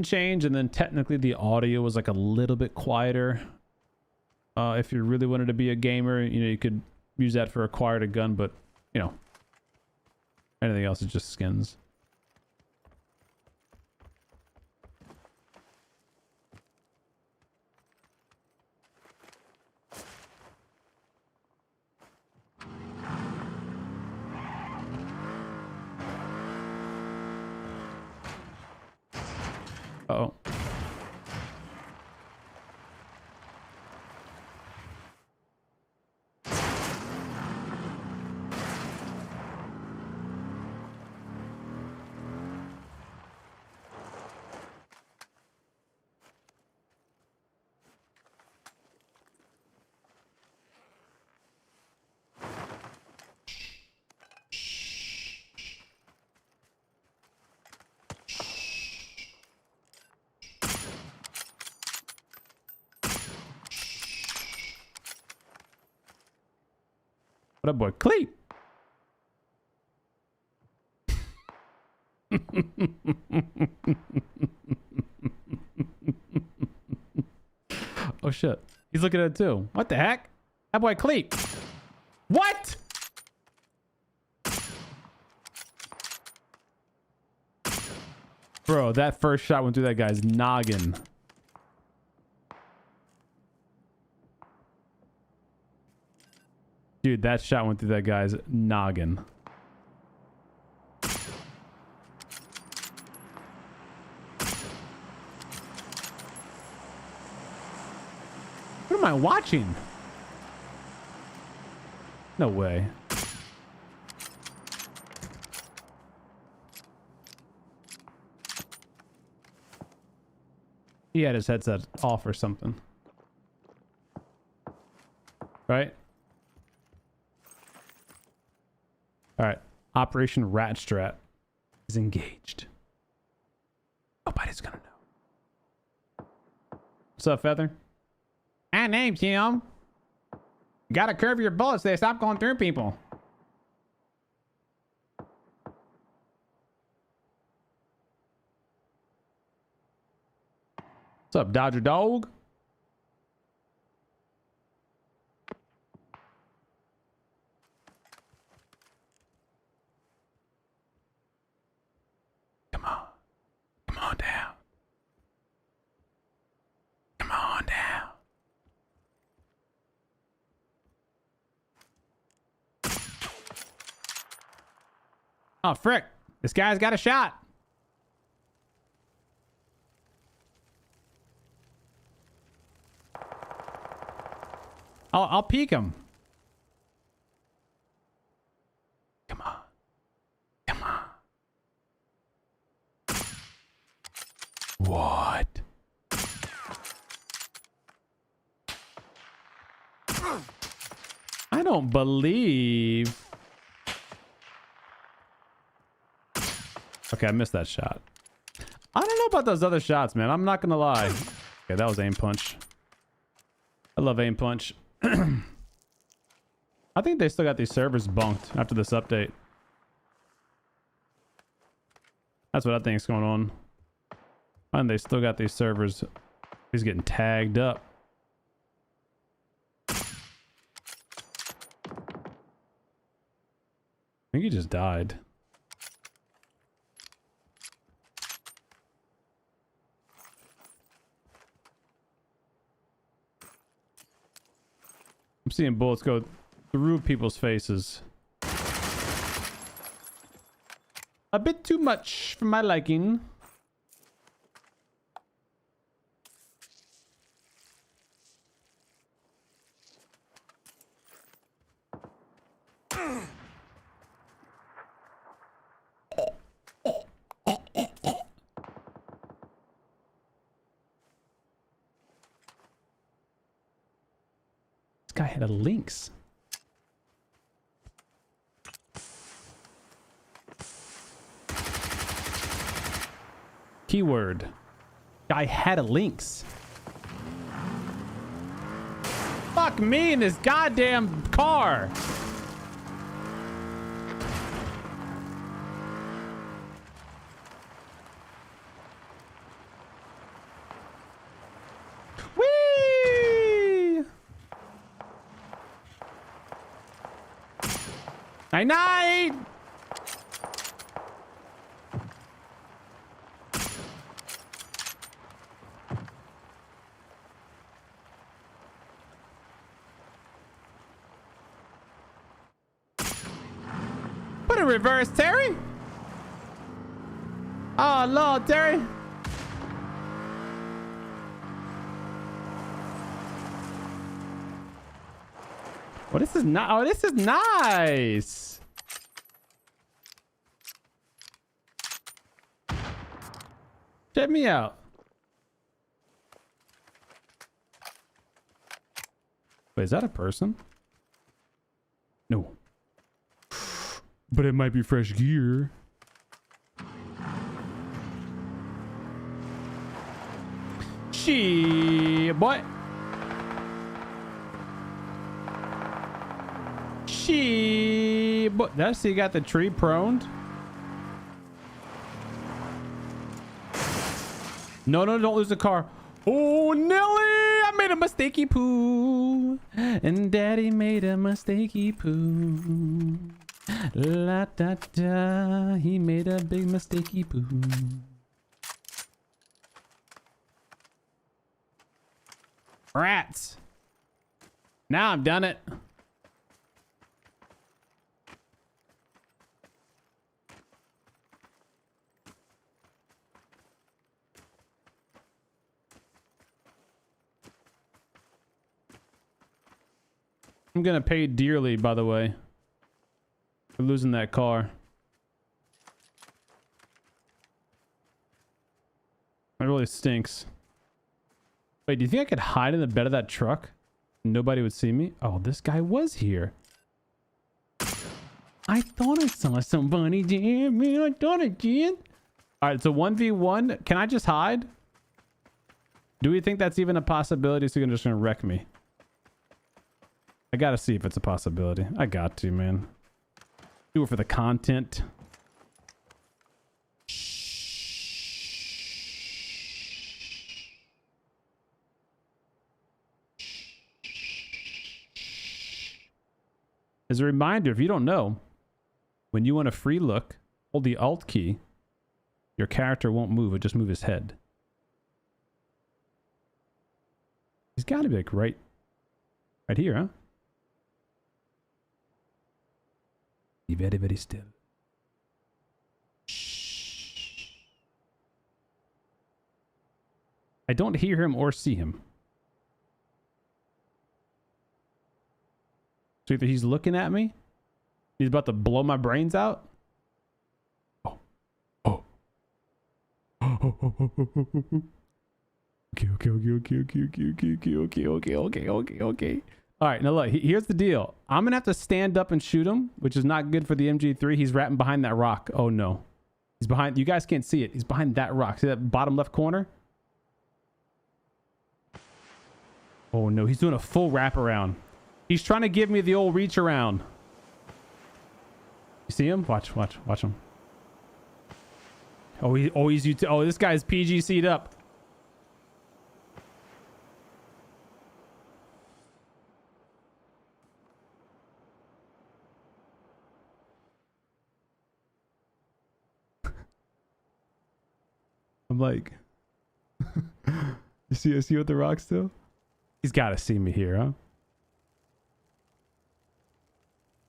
change, and then technically the audio was like a little bit quieter. If you really wanted to be a gamer, you know, you could use that for acquired a gun, but you know, anything else is just skins. Uh-oh. What up, boy? Cleat! Oh, shit. He's looking at it too. What the heck? That boy Cleep. What? Bro, that first shot went through that guy's noggin. Dude, that shot went through that guy's noggin. What am I watching? No way. He had his headset off or something. Right? Alright. Operation Rat Strat is engaged. Nobody's gonna know. What's up, Feather? My name's Tim. You gotta curve your bullets. They stop going through people. What's up, Dodger Dog? Come on. Come on down. Come on down. Oh, frick. This guy's got a shot. I'll peek him. Come on. Come on. What? I don't believe. Okay, I missed that shot. I don't know about those other shots, man. I'm not gonna lie. Okay, that was aim punch. I love aim punch. I think they still got these servers bunked after this update. That's what I think is going on. And they still got these servers. He's getting tagged up. I think he just died. I'm seeing bullets go through people's faces. A bit too much for my liking. This guy had a lynx. Keyword. Guy had a lynx. Fuck me in this goddamn car. Whee! Night night! Put it reverse, Terry. Oh, Lord, Terry. Well, this is not. Oh, this is nice. Check me out. Wait, is that a person? No. But it might be fresh gear. She, boy. She, but that's he got the tree proned. No, no, don't lose the car. Oh, Nelly, I made a mistakey poo. And daddy made a mistakey poo. La da da, he made a big mistakey poo. Rats. Now I've done it. I'm gonna pay dearly, by the way, for losing that car. It really stinks. Wait, do you think I could hide in the bed of that truck? Nobody would see me? Oh, this guy was here. I thought I saw somebody there, man. I thought I did. All right, so 1v1. Can I just hide? Do we think that's even a possibility? So you're just gonna wreck me? I gotta see if it's a possibility. I got to, man. Do it for the content. As a reminder, if you don't know, when you want a free look, hold the Alt key. Your character won't move, it'll just move his head. He's gotta be like right here, huh? Be very, very still. Shh. I don't hear him or see him. So either he's looking at me, he's about to blow my brains out. Oh. Oh. Okay. All right, now look, here's the deal. I'm gonna have to stand up and shoot him, which is not good for the MG3. He's wrapping behind that rock. Oh no. He's behind, you guys can't see it. He's behind that rock. See that bottom left corner? Oh no, he's doing a full wraparound. He's trying to give me the old reach around. You see him? Watch him. Oh, this guy's PGC'd up. I'm like, you see what the rock's still? He's got to see me here, huh?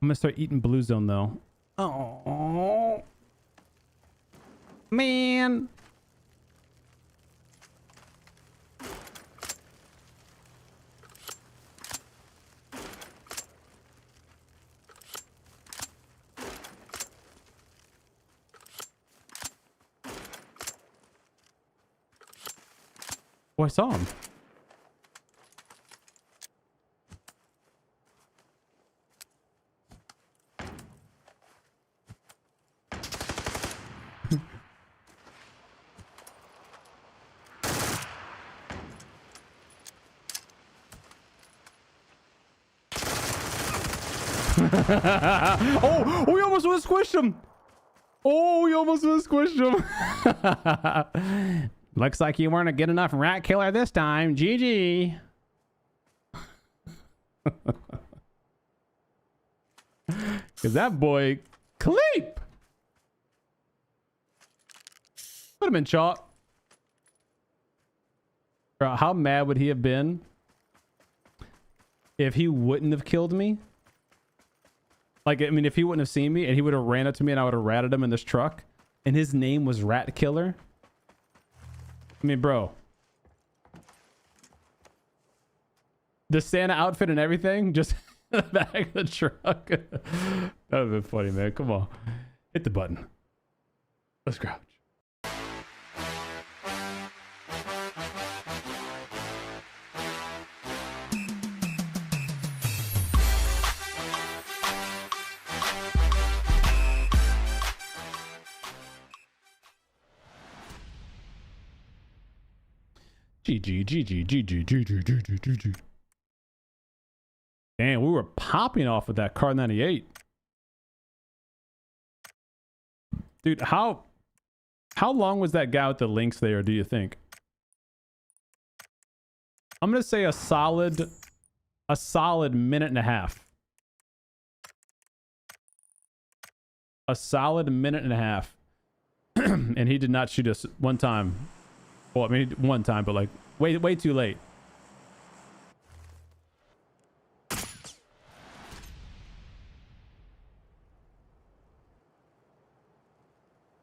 I'm gonna start eating Blue Zone though. Oh man. Oh, I saw him. Oh, we almost would have squished him. Oh, we almost would have squished him. Looks like you weren't a good enough rat killer this time. GG. Because that boy, Cleep. Put him in chalk. Bro, how mad would he have been if he wouldn't have killed me? Like, I mean, if he wouldn't have seen me and he would have ran up to me and I would have ratted him in this truck and his name was Rat Killer. I mean, bro. The Santa outfit and everything, just in the back of the truck. That would have been funny, man. Come on. Hit the button. Let's crouch. GG. Damn, we were popping off with that Car 98. Dude, how long was that guy with the links there, do you think? I'm gonna say a solid minute and a half. A solid minute and a half. And he did not shoot us one time. Well, I mean, one time, but like way too late.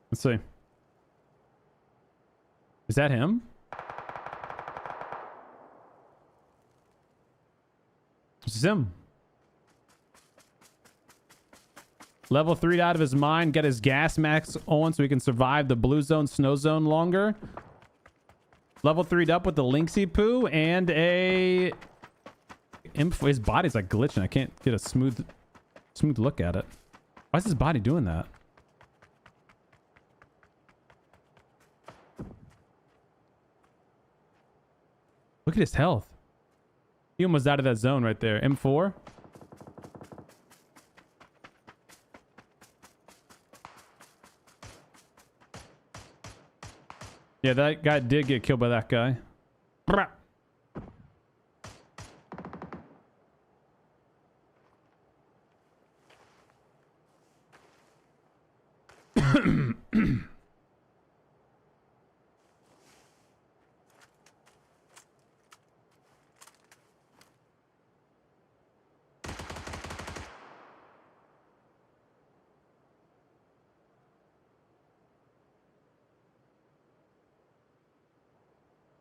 Let's see. Is that him? This is him. Level 3 out of his mind. Get his gas max on so he can survive the blue zone, snow zone longer. Level 3'd up with the Lynxy poo and a... His body's like glitching. I can't get a smooth look at it. Why is his body doing that? Look at his health. He almost out of that zone right there. M4. Yeah, that guy did get killed by that guy.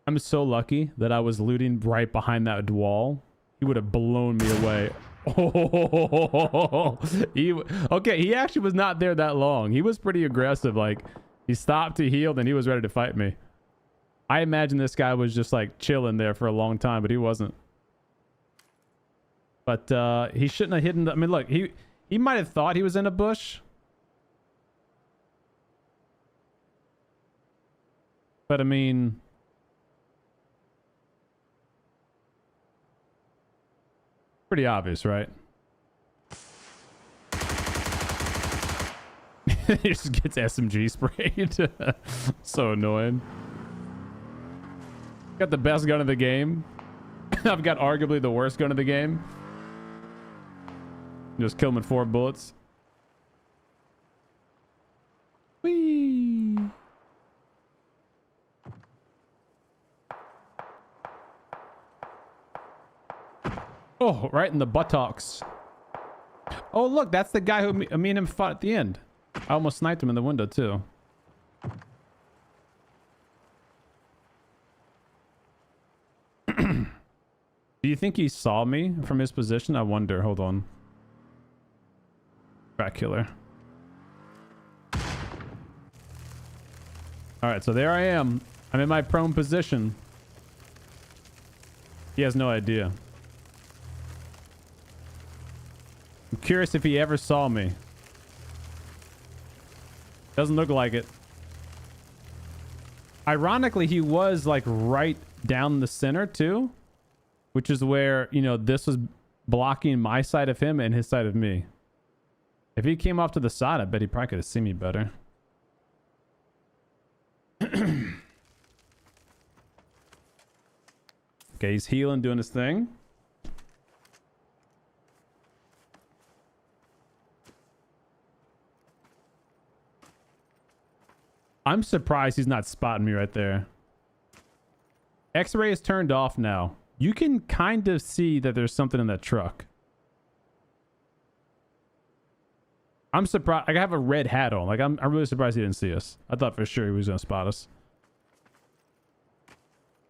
I'm so lucky that I was looting right behind that wall. He would have blown me away. Oh, okay, he actually was not there that long. He was pretty aggressive. Like, he stopped to heal, then he was ready to fight me. I imagine this guy was just like chilling there for a long time, but he wasn't. But he shouldn't have hidden. I mean, look, he might have thought he was in a bush. But I mean... Pretty obvious, right? He just gets SMG sprayed. So annoying. Got the best gun of the game. I've got arguably the worst gun of the game. Just kill him in 4 bullets. Whee! Oh, right in the buttocks. Oh, look, that's the guy who me and him fought at the end. I almost sniped him in the window, too. Do you think he saw me from his position? I wonder. Hold on. Rat killer. Alright, so there I am. I'm in my prone position. He has no idea. I'm curious if he ever saw me. Doesn't look like it. Ironically, he was like right down the center too, which is where, you know, this was blocking my side of him and his side of me. If he came off to the side, I bet he probably could have seen me better. Okay, he's healing, doing his thing. I'm surprised he's not spotting me right there. X-ray is turned off now. You can kind of see that there's something in that truck. I'm surprised. I have a red hat on. Like, I'm really surprised he didn't see us. I thought for sure he was going to spot us.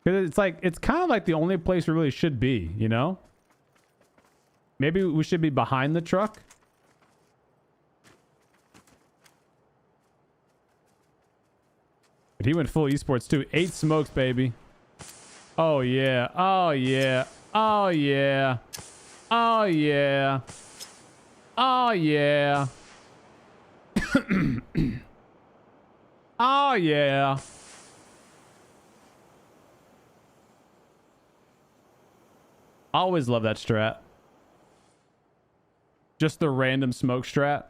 Because it's like, it's kind of like the only place we really should be, you know? Maybe we should be behind the truck. But he went full esports too. 8 smokes, baby. Oh yeah. Oh yeah. Oh yeah. Oh yeah. Oh yeah. Oh yeah. Always love that strat. Just the random smoke strat.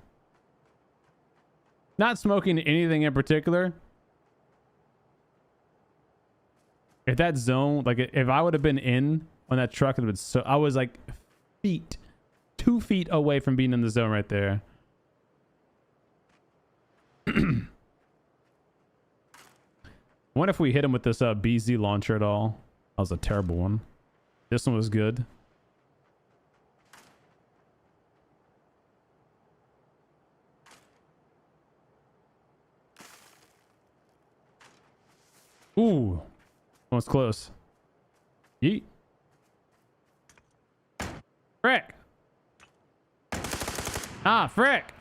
Not smoking anything in particular. If that zone, like if I would have been in on that truck, it would so I was like 2 feet away from being in the zone right there. What if we hit him with this BZ launcher at all? That was a terrible one. This one was good. Ooh, that was close. Yeet. Frick. Ah, frick.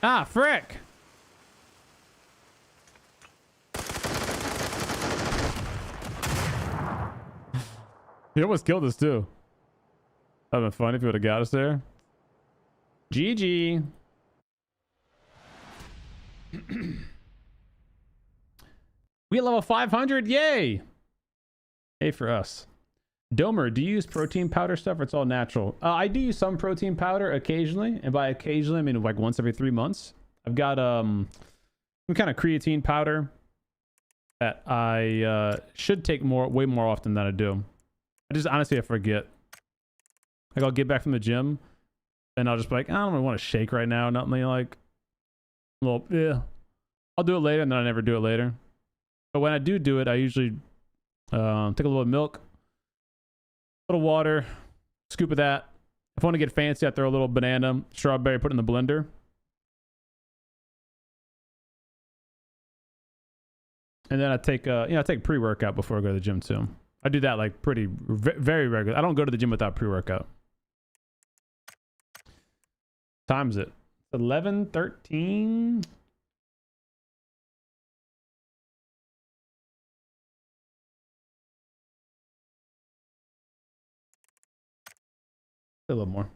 Ah, frick. He almost killed us too. That'd been fun if he would have got us there. GG. We at level 500. Yay. Hey for us. Domer, do you use protein powder stuff or it's all natural? I do use some protein powder occasionally. And by occasionally, I mean like once every 3 months. I've got some kind of creatine powder that I should take way more often than I do. I forget. Like I'll get back from the gym and I'll just be like, I don't really want to shake right now. Nothing like, well, yeah, I'll do it later, and then I never do it later. But when I do it, I usually take a little milk, a little water, scoop of that. If I want to get fancy, I throw a little banana, strawberry, put it in the blender. And then I take pre-workout before I go to the gym too. I do that like very regular. I don't go to the gym without pre-workout. Time's it? 11:13. A little more.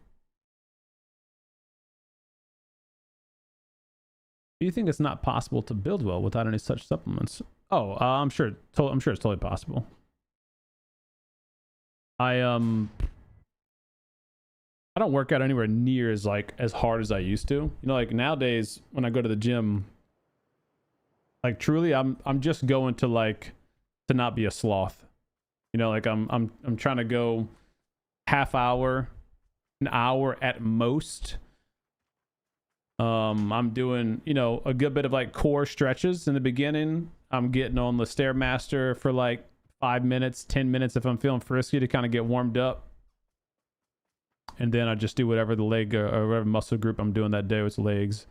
Do you think it's not possible to build well without any such supplements? Oh, I'm sure it's totally possible. I don't work out anywhere near as hard as I used to. You know, like nowadays when I go to the gym, like truly I'm just going to not be a sloth. You know, like I'm trying to go half hour, an hour at most. I'm doing, you know, a good bit of like core stretches in the beginning. I'm getting on the Stairmaster for like 5 minutes, 10 minutes if I'm feeling frisky to kind of get warmed up. And then I just do whatever the leg or whatever muscle group I'm doing that day with legs.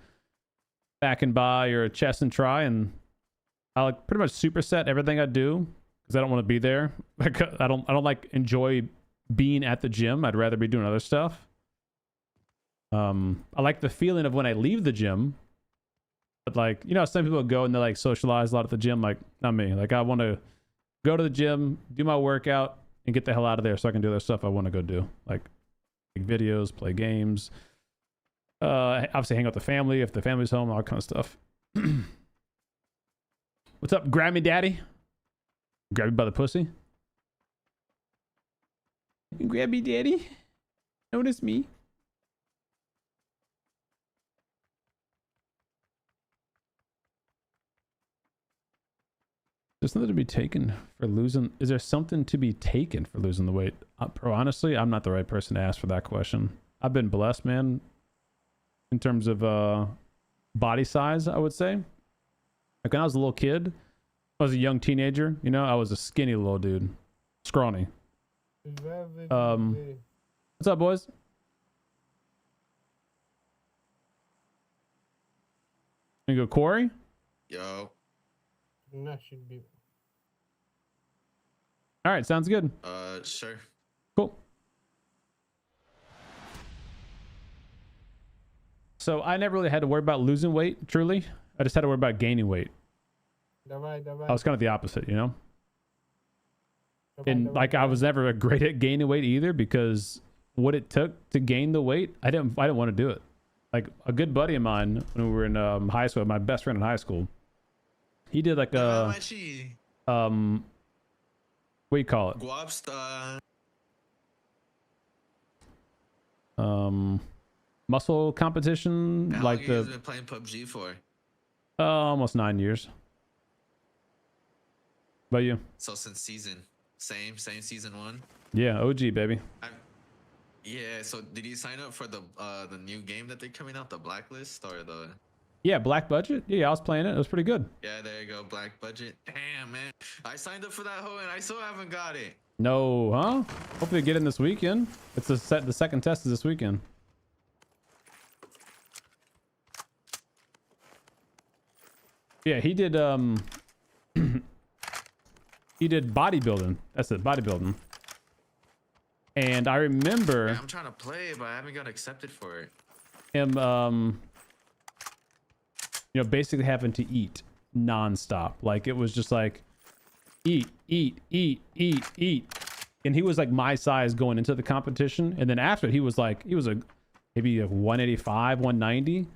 Back and by or chest and try, and I like pretty much superset everything I do because I don't want to be there. Like I don't like enjoy being at the gym. I'd rather be doing other stuff. I like the feeling of when I leave the gym, but like, you know, some people go and they like socialize a lot at the gym. Like not me. Like I want to go to the gym, do my workout, and get the hell out of there so I can do other stuff I want to go do, like make videos, play games, obviously hang out with the family if the family's home, all that kind of stuff. What's up, grab me daddy? Grab me by the pussy? You can grab me daddy? Notice me. There's something to be taken for losing. Is there something to be taken for losing the weight? Bro, honestly, I'm not the right person to ask for that question. I've been blessed, man, in terms of body size, I would say. Like when I was a little kid, I was a young teenager, you know, I was a skinny little dude. Scrawny. What's up, boys? You go, Corey? Yo. That should be. All right, sounds good. Sure. Cool. So I never really had to worry about losing weight, truly. I just had to worry about gaining weight. I was kind of the opposite, you know? And like I was never great at gaining weight either, because what it took to gain the weight, I didn't want to do it. Like a good buddy of mine when we were in high school, my best friend in high school, he did like a what do you call it? Muscle competition. How like long you guys been playing PUBG for? Almost 9 years. About you? So since same season 1. Yeah, OG baby. Yeah. So did you sign up for the new game that they're coming out, the Blacklist or the? Yeah, Black Budget. Yeah, I was playing it. It was pretty good. Yeah, there you go, Black Budget. Damn, man, I signed up for that hoe and I still haven't got it. No, huh? Hopefully get in this weekend. It's the second test is this weekend. Yeah, he did he did bodybuilding. That's it, bodybuilding. And I remember Man, I'm trying to play, but I haven't got accepted for it. him you know, basically having to eat nonstop. Like it was just like eat. And he was like my size going into the competition. And then after he was maybe a 185, 190.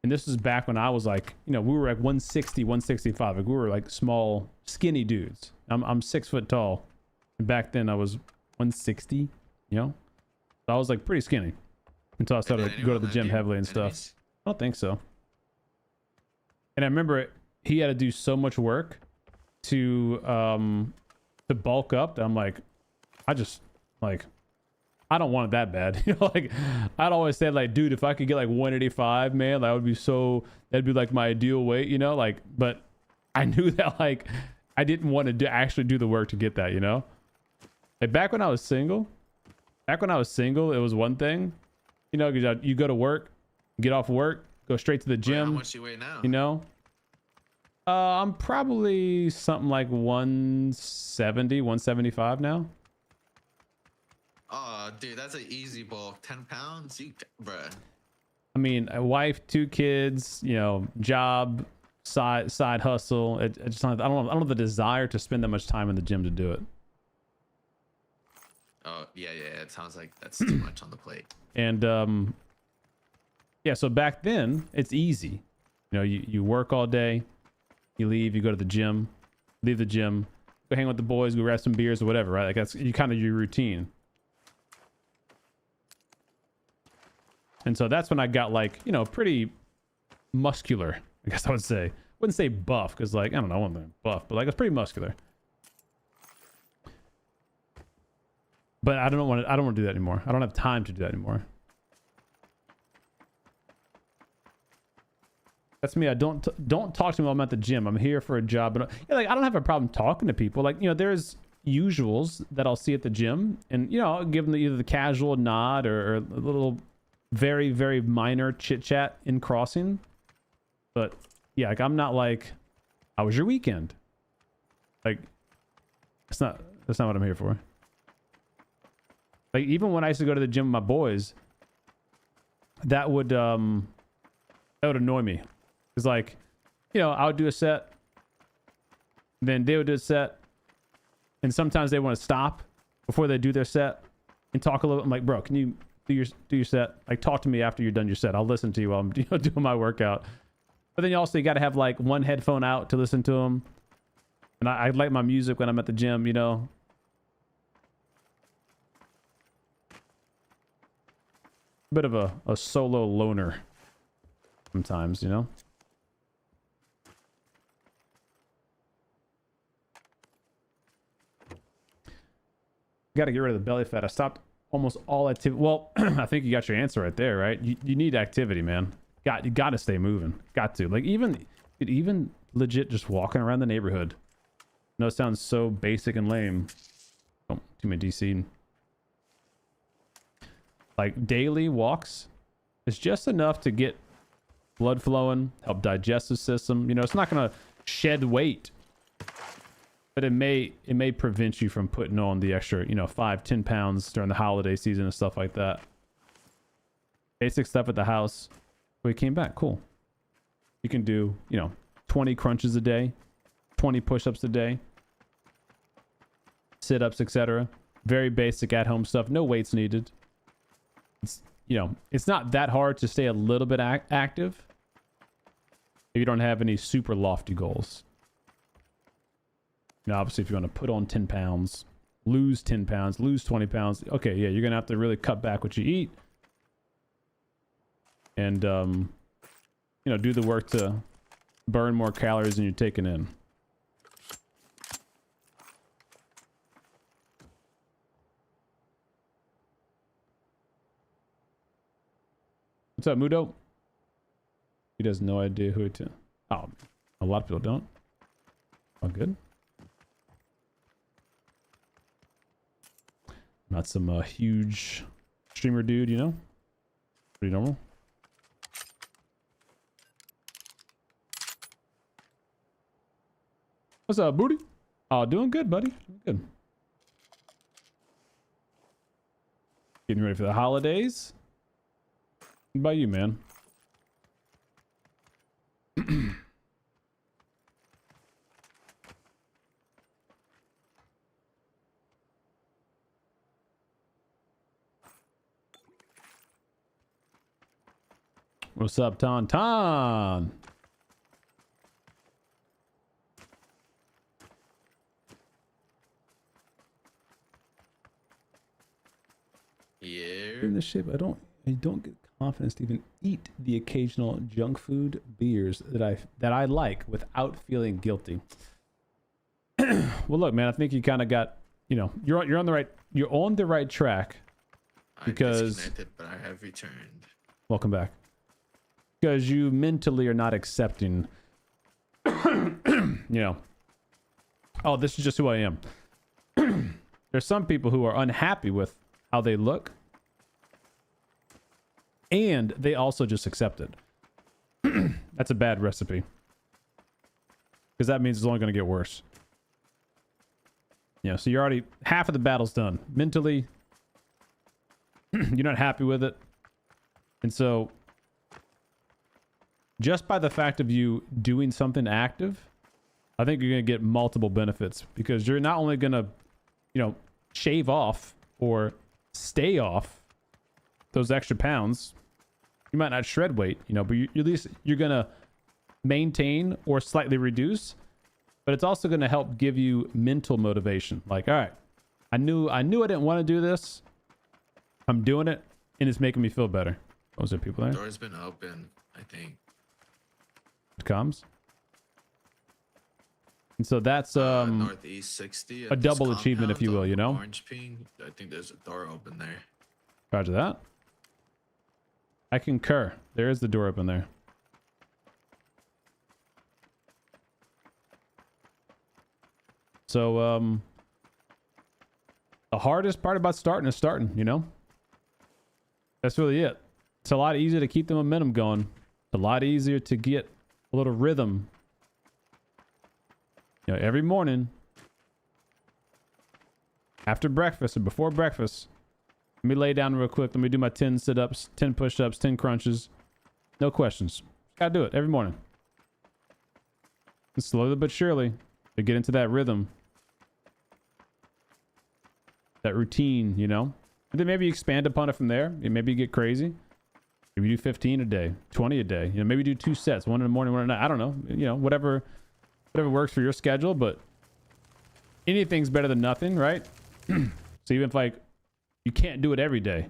And this is back when I was like, you know, we were like 160, 165. Like we were like small, skinny dudes. I'm 6 foot tall. And back then I was 160, you know? So I was like pretty skinny until I started to go to the gym heavily and stuff. I don't think so. And I remember he had to do so much work to bulk up that I'm like, I don't want it that bad. You know, like I'd always said like, dude, if I could get like 185, man, that would be that'd be like my ideal weight, you know, like, but I knew that like I didn't want to actually do the work to get that, you know? Like back when I was single, it was one thing, you know, because you go to work, get off work, go straight to the gym. How much you weigh now? You know? I'm probably something like 170, 175 now. Oh, dude, that's an easy bulk. 10 pounds? Bruh. I mean, a wife, 2 kids, you know, job, side hustle. It just I don't have the desire to spend that much time in the gym to do it. Oh, yeah. It sounds like that's too much on the plate. And yeah, so back then it's easy. You know, you work all day, you leave, you go to the gym, leave the gym, go hang with the boys, go grab some beers or whatever, right? Like that's kind of your routine. And so that's when I got like, you know, pretty muscular, I guess I would say. Wouldn't say buff because like, I don't know, I wasn't buff, but like it's pretty muscular. But I don't want to do that anymore. I don't have time to do that anymore. That's me. I don't talk to me while I'm at the gym. I'm here for a job. But yeah, like I don't have a problem talking to people. Like, you know, there's usuals that I'll see at the gym, and you know, I'll give them either the casual nod or a little very, very minor chit chat in crossing. But yeah, like I'm not like, how was your weekend? Like, that's not what I'm here for. Like even when I used to go to the gym with my boys, that would annoy me. It's like, you know, I would do a set, then they would do a set, and sometimes they want to stop before they do their set and talk a little. I'm like, bro, can you do your set? Like, talk to me after you're done your set. I'll listen to you while I'm doing my workout. But then you got to have like one headphone out to listen to them, and I like my music when I'm at the gym, you know. Bit of a solo loner sometimes, you know. Got to get rid of the belly fat. I stopped almost all activity. Well, I think you got your answer right there, right? You need activity, man. You got to stay moving. Got to. Like even legit just walking around the neighborhood. No, it sounds so basic and lame. Oh, too many DC. Like daily walks is just enough to get blood flowing, help digestive system. You know, it's not gonna shed weight, but it may prevent you from putting on the extra, you know, 5-10 pounds during the holiday season and stuff like that. Basic stuff at the house. We came back. Cool. You can do, you know, 20 crunches a day, 20 push-ups a day, sit-ups, etc. Very basic at-home stuff. No weights needed. It's, you know, it's not that hard to stay a little bit active if you don't have any super lofty goals. You know, obviously, if you want to put on 10 pounds, lose 10 pounds, lose 20 pounds, okay, yeah, you're going to have to really cut back what you eat. And, you know, do the work to burn more calories than you're taking in. What's up, Mudo? He has no idea who to. Oh, a lot of people don't. Oh, good. Not some huge streamer dude, you know? Pretty normal. What's up, booty? Oh, doing good, buddy. Doing good. Getting ready for the holidays. What about you, man? What's up, Ton? Yeah. In the ship, I don't get confidence to even eat the occasional junk food beers that I like without feeling guilty. Well, look, man, I think you kind of got, you're on the right track. Because I disconnected, but I have returned. Welcome back. Because you mentally are not accepting, oh, this is just who I am. There's some people who are unhappy with how they look, and they also just accept it. That's a bad recipe, because that means it's only going to get worse. So you're already half of the battle's done. Mentally, you're not happy with it, and so just by the fact of you doing something active, I think you're going to get multiple benefits, because you're not only going to, shave off or stay off those extra pounds. You might not shred weight, but at least you're going to maintain or slightly reduce, but it's also going to help give you mental motivation. Like, all right, I knew I didn't want to do this. I'm doing it, and it's making me feel better. Oh, was there people there? The door's been open, I think. It comes. And so that's northeast 60 a double achievement, if you will, Orange ping. I think there's a door open there. Roger that. I concur. There is the door open there. So the hardest part about starting is starting, That's really it. It's a lot easier to keep the momentum going. It's a lot easier to get a little rhythm. Every morning after breakfast or before breakfast, let me lay down real quick. Let me do my 10 sit-ups, 10 push-ups, 10 crunches. No questions. Gotta do it every morning. And slowly but surely, to get into that rhythm, that routine, And then maybe you expand upon it from there. Maybe you get crazy. Maybe you do 15 a day, 20 a day. Maybe do 2 sets, one in the morning, one at night. I don't know. Whatever works for your schedule, but anything's better than nothing, right? So even if you can't do it every day,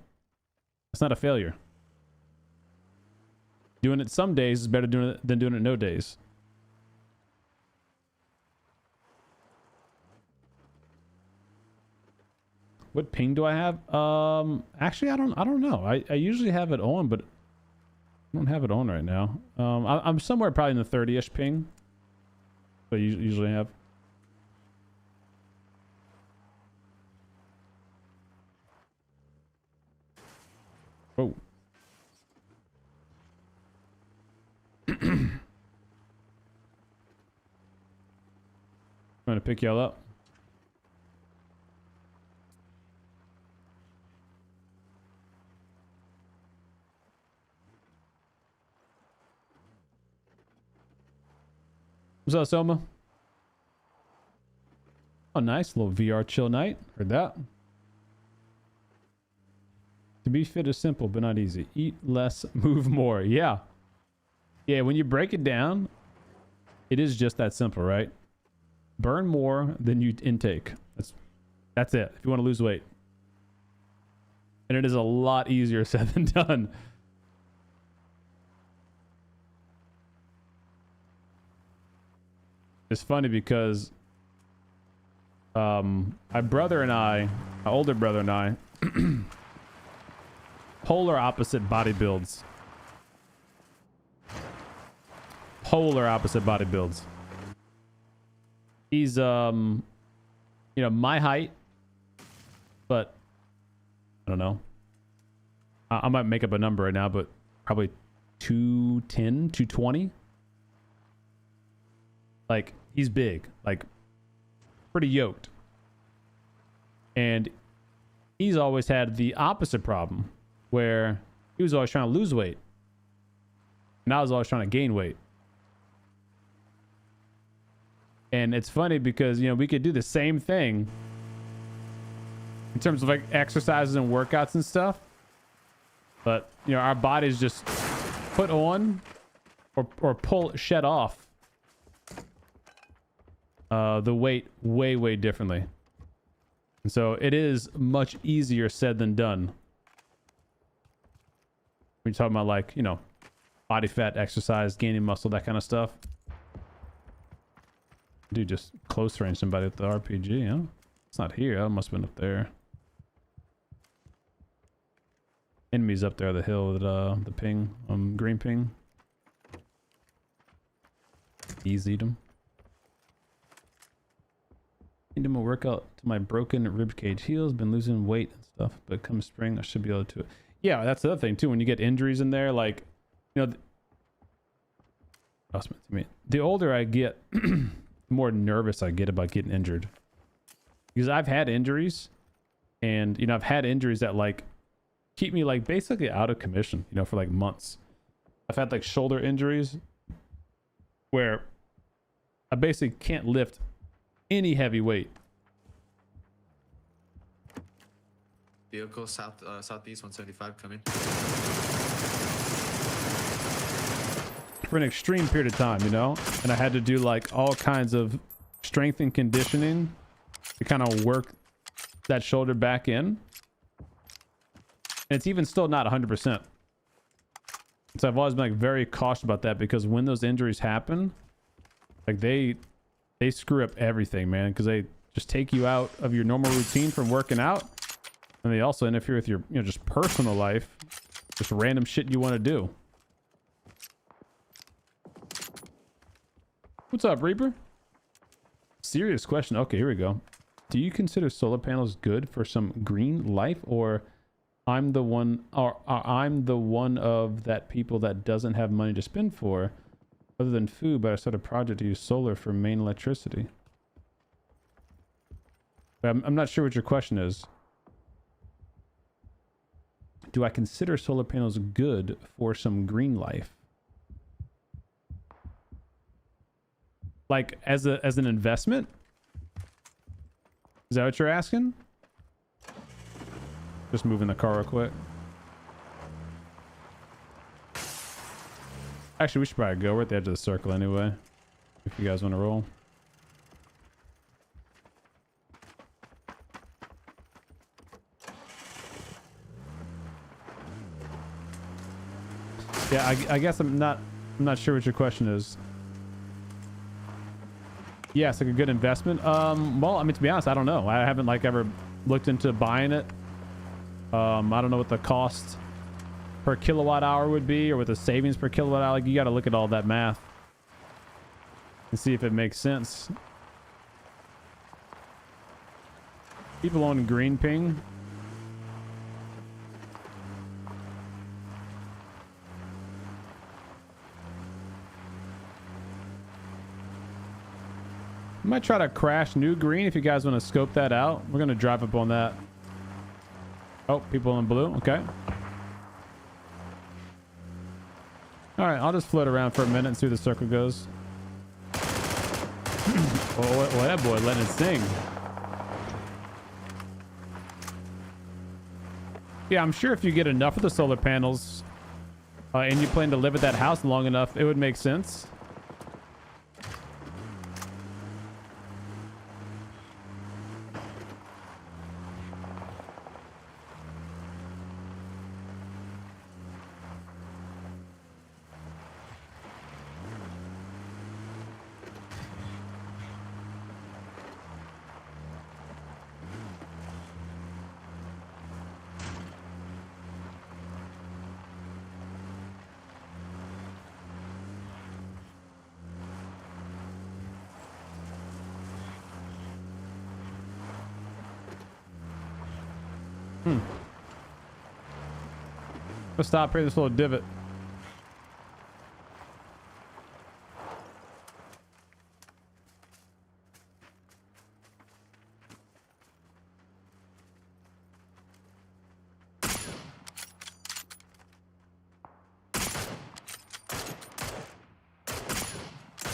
it's not a failure. Doing it some days is better than doing it no days. What ping do I have? Actually, I don't know. I usually have it on, but I don't have it on right now. I'm somewhere probably in the 30-ish ping. So you usually have. Oh. I'm gonna pick y'all up. What's up, Soma? Oh, nice. Little VR chill night. Heard that. To be fit is simple, but not easy. Eat less, move more. Yeah. Yeah, when you break it down, it is just that simple, right? Burn more than you intake. That's it. If you want to lose weight. And it is a lot easier said than done. It's funny because my brother and I, my older brother and I, polar opposite body builds. Polar opposite body builds. He's you know, my height, but I don't know. I might make up a number right now, but probably 210, 220. Like, he's big, like pretty yoked. And he's always had the opposite problem where he was always trying to lose weight. And I was always trying to gain weight. And it's funny because, you know, we could do the same thing in terms of like exercises and workouts and stuff. But, you know, our bodies just put on or pull, shed off the weight way differently. And so it is much easier said than done. When you're talking about, like, you know, body fat, exercise, gaining muscle, that kind of stuff. Dude, just close range somebody with the RPG, huh? It's not here. That must have been up there. Enemies up there, the hill with the ping, green ping. Easy them. Need to work out to my broken ribcage heals. Been losing weight and stuff, but come spring I should be able to. Yeah, that's the other thing too. When you get injuries in there, like, you know, the older I get, the more nervous I get about getting injured. Because I've had injuries, and, you know, I've had injuries that like keep me like basically out of commission, you know, for like months. I've had like shoulder injuries where I basically can't lift any heavy weight. Vehicle southeast 175 coming. For an extreme period of time, you know, and I had to do like all kinds of strength and conditioning to kind of work that shoulder back in. And it's even still not 100%. So I've always been like very cautious about that, because when those injuries happen, like they screw up everything, man, because they just take you out of your normal routine from working out, and they also interfere with your, you know, just personal life, just random shit you want to do. What's up, Reaper? Serious question. Okay, here we go. Do you consider solar panels good for some green life, or I'm the one of that people that doesn't have money to spend for other than food, but I started a project to use solar for main electricity? I'm not sure what your question is. Do I consider solar panels good for some green life? Like as an investment? Is that what you're asking? Just moving the car real quick. Actually, we should probably go. We're at the edge of the circle anyway, if you guys want to roll. Yeah, I guess I'm not sure what your question is. Yeah, it's like a good investment. Well, I mean, to be honest, I don't know. I haven't like ever looked into buying it. I don't know what the cost per kilowatt hour would be, or what the savings per kilowatt hour. Like, you got to look at all that math and see if it makes sense. People on green ping. I might try to crash new green if you guys want to scope that out. We're going to drive up on that. Oh, people in blue. Okay. All right, I'll just float around for a minute and see where the circle goes. Oh, that boy letting it sing. Yeah, I'm sure if you get enough of the solar panels and you plan to live at that house long enough, it would make sense. Let's stop here. This little divot.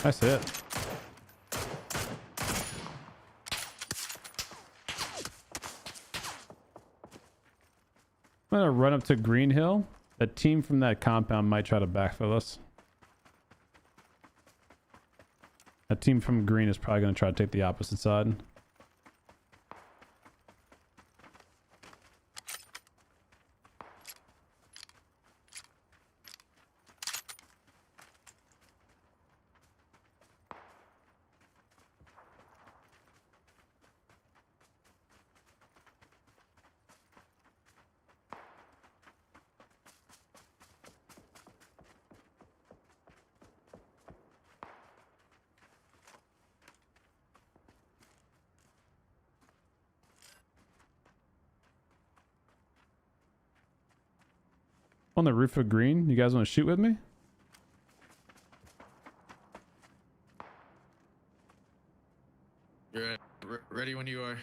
That's it. I'm gonna run up to Green Hill. A team from that compound might try to backfill us. A team from Green is probably gonna try to take the opposite side. On the roof of Green, you guys want to shoot with me? You're ready when you are.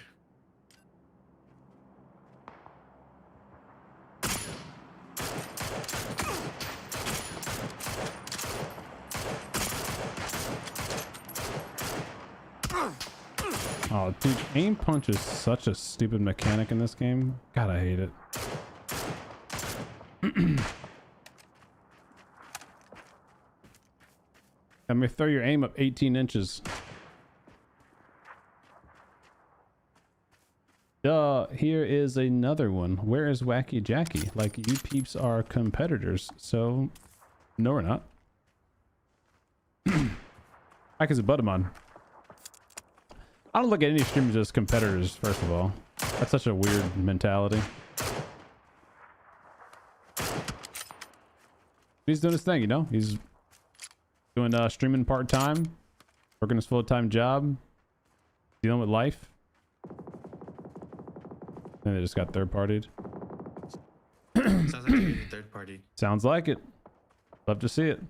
Oh, dude, aim punch is such a stupid mechanic in this game. God, I hate it. Let me throw your aim up 18 inches. Here is another one. Where is Wacky Jackie? Like, you peeps are competitors, so no, we're not. Back as a Buttermon. I don't look at any streamers as competitors, first of all. That's such a weird mentality. He's doing his thing, you know? He's doing streaming part-time, working his full-time job, dealing with life. And they just got third-partied. Sounds like you're getting third party. Sounds like it. Love to see it.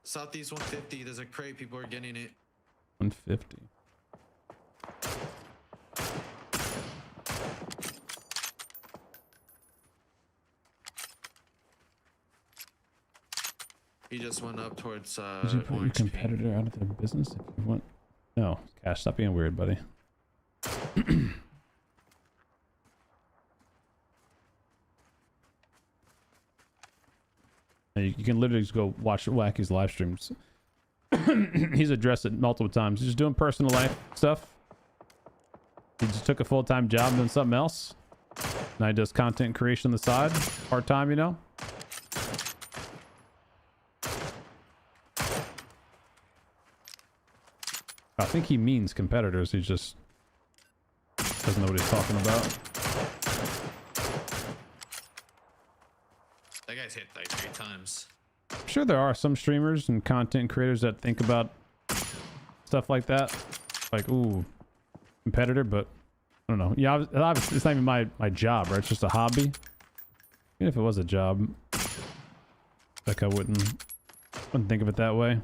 Southeast 150, there's a crate, people are getting it. 150. He just went up towards Did you put your Orange competitor out of their business if you want? No, Cash, stop being weird, buddy. And you can literally just go watch Wacky's live streams. He's addressed it multiple times. He's just doing personal life stuff. He just took a full-time job doing something else. Now he does content creation on the side, part-time, you know. I think he means competitors. He just doesn't know what he's talking about. That guy's hit like 3 times. I'm sure there are some streamers and content creators that think about stuff like that. Like, ooh, competitor, but I don't know. Yeah, obviously it's not even my job, right? It's just a hobby. Even if it was a job, like I wouldn't think of it that way.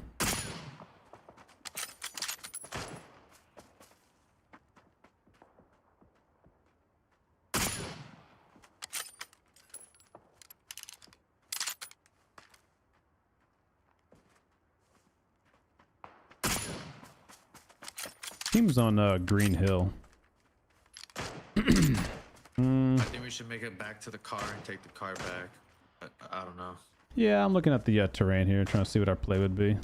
Team's on Green Hill. I think we should make it back to the car and take the car back. I don't know. Yeah, I'm looking at the terrain here, trying to see what our play would be.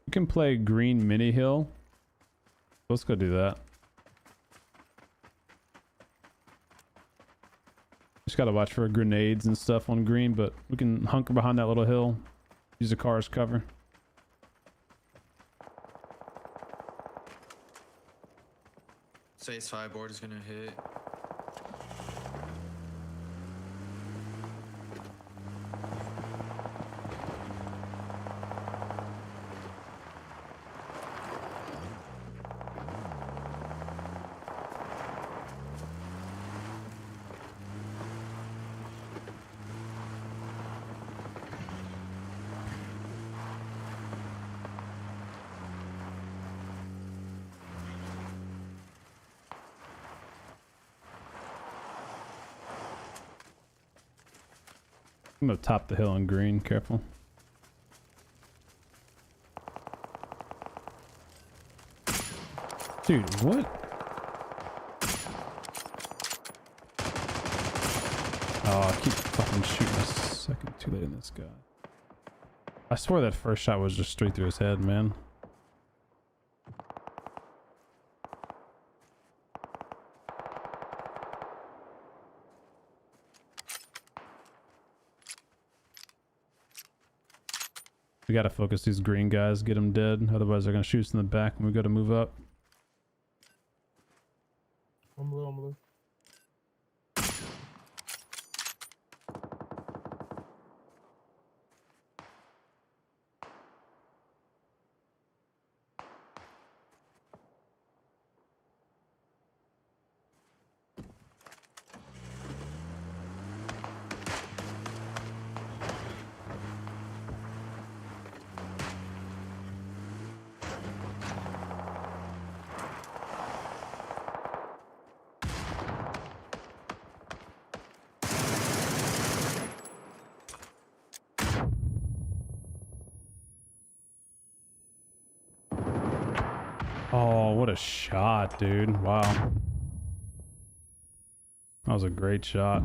We can play Green Mini Hill. Let's go do that. Just gotta watch for grenades and stuff on Green, but we can hunker behind that little hill. Use the car as cover. Phase 5 board is gonna hit. I'm gonna top the hill on green. Careful. Dude, what? Oh, I keep fucking shooting a second too late in this guy. I swear that first shot was just straight through his head, man. We gotta focus these green guys, get them dead. Otherwise they're gonna shoot us in the back when we go to move up. I'm blue, I'm blue. Oh, what a shot, dude. Wow. That was a great shot.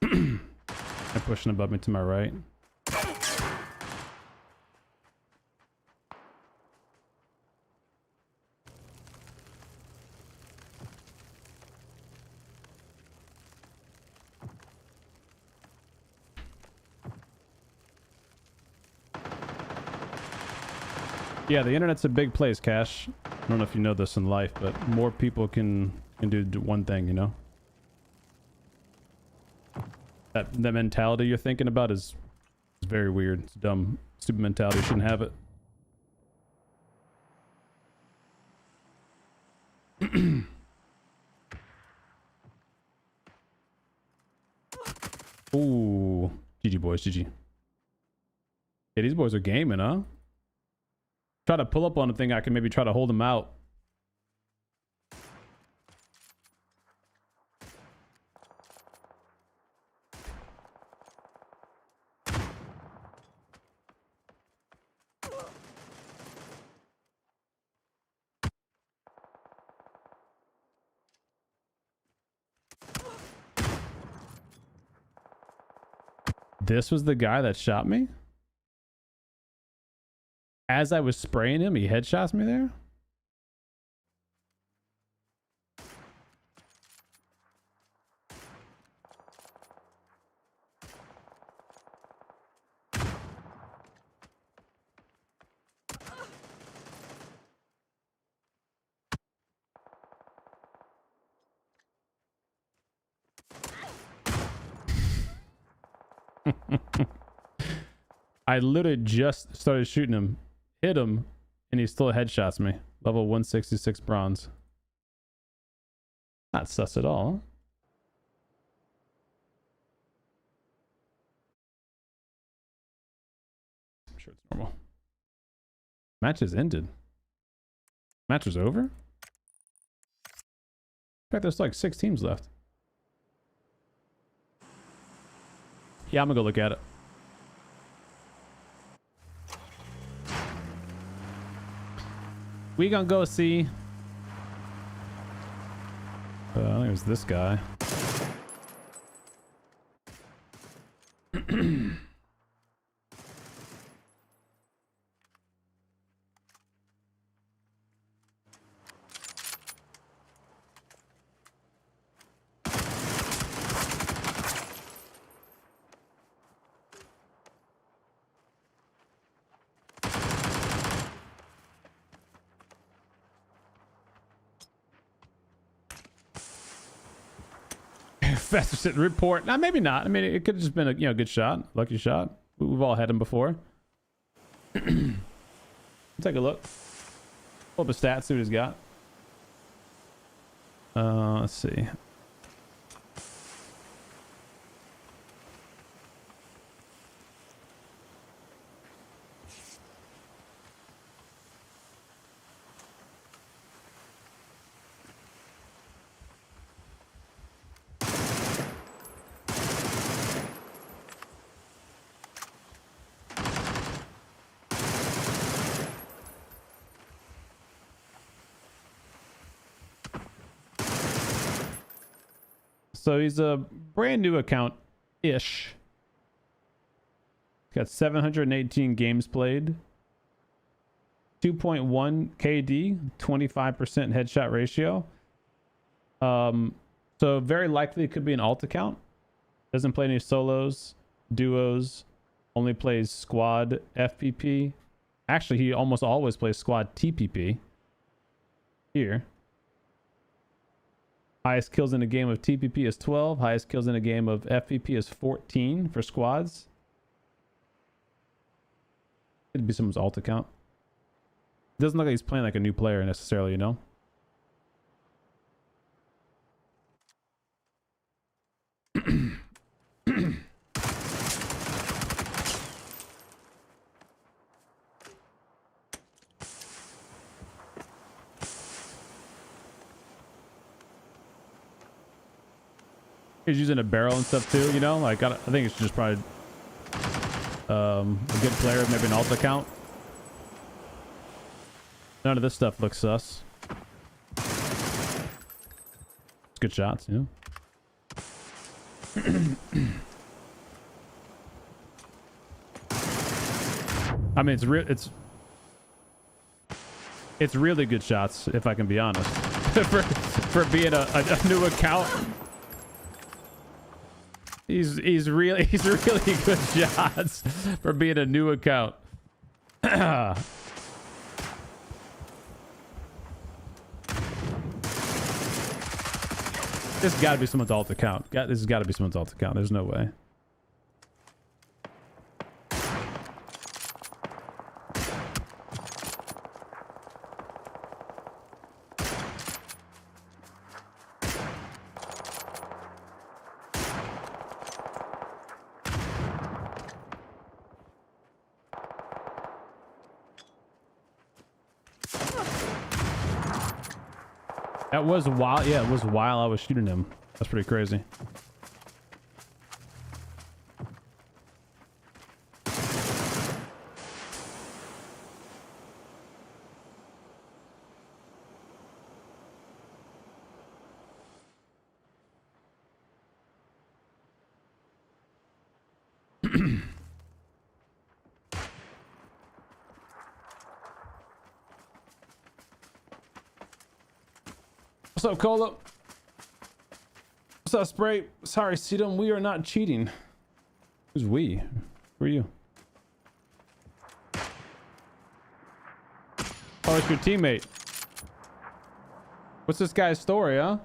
They're pushing above me to my right. Yeah, the internet's a big place, Cash. I don't know if you know this in life, but more people can do one thing, you know? That mentality you're thinking about is very weird. It's dumb. Stupid mentality. You shouldn't have it. Ooh. GG boys, GG. Yeah, these boys are gaming, huh? Try to pull up on a thing, I can maybe try to hold them out. This was the guy that shot me? As I was spraying him, he headshots me there? I literally just started shooting him, hit him, and he still headshots me. Level 166 bronze. Not sus at all, huh? I'm sure it's normal. Match has ended. Match is over? In fact, there's like 6 teams left. Yeah, I'm gonna go look at it. We gonna go see. I think it was this guy. Faster sit report. Nah, maybe not. I mean, it could have just been a good shot, lucky shot. We've all had him before. Take a look. Pull up his stats, see what he's got. Let's see. So he's a brand new account-ish. Got 718 games played. 2.1 KD, 25% headshot ratio. So very likely it could be an alt account. Doesn't play any solos, duos, only plays squad FPP. Actually, he almost always plays squad TPP. Here. Highest kills in a game of TPP is 12. Highest kills in a game of FPP is 14 for squads. Could be someone's alt account. Doesn't look like he's playing like a new player necessarily, you know? He's using a barrel and stuff too, you know? Like, I think it's just probably a good player, maybe an alt account. None of this stuff looks sus. It's good shots, you know? I mean, it's really good shots, if I can be honest. for being a new account. He's really good shots for being a new account. This has got to be someone's alt account. This has got to be someone's alt account. There's no way. That was while, yeah, it was while I was shooting him. That's pretty crazy. What's up, Cola? What's up, Spray? Sorry, CDome, we are not cheating. Who's we? Who are you? Oh, it's your teammate. What's this guy's story, huh?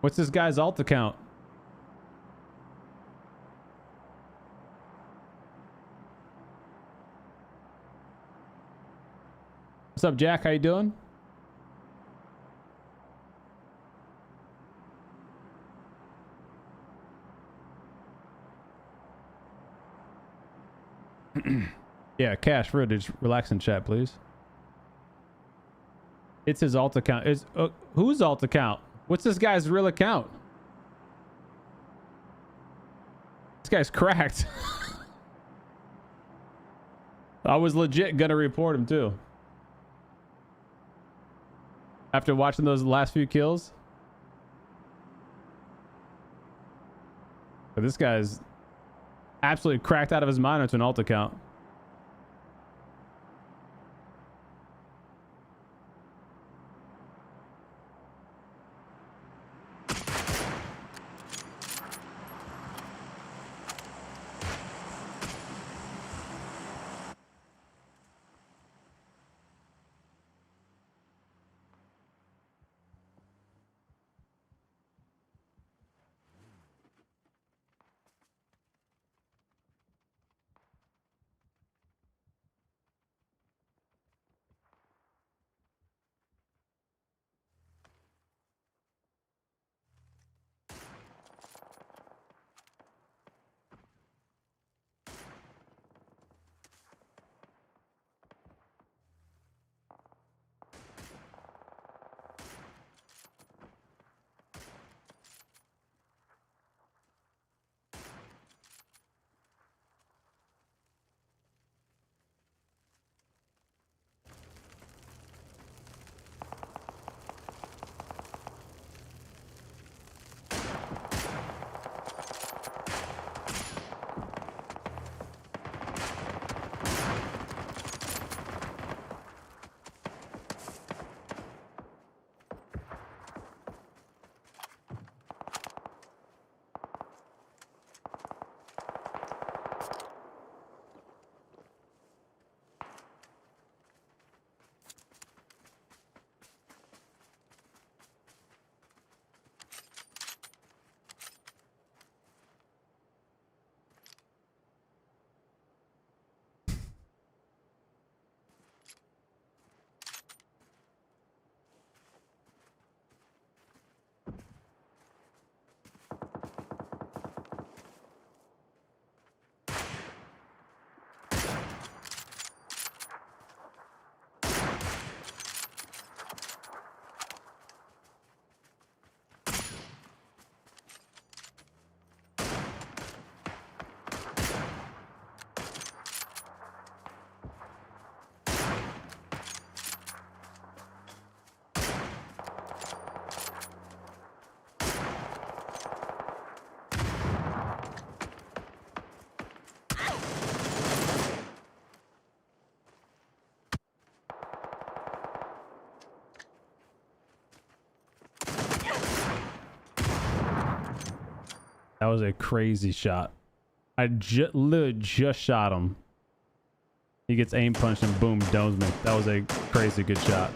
What's this guy's alt account? What's up, Jack? How you doing? Yeah, Cash footage. Relax and chat, please. It's his alt account. Is whose alt account? What's this guy's real account? This guy's cracked. I was legit gonna report him too. After watching those last few kills. But this guy's absolutely cracked out of his mind into an alt account. That was a crazy shot. I literally just shot him. He gets aim punched and boom, domes me. That was a crazy good shot.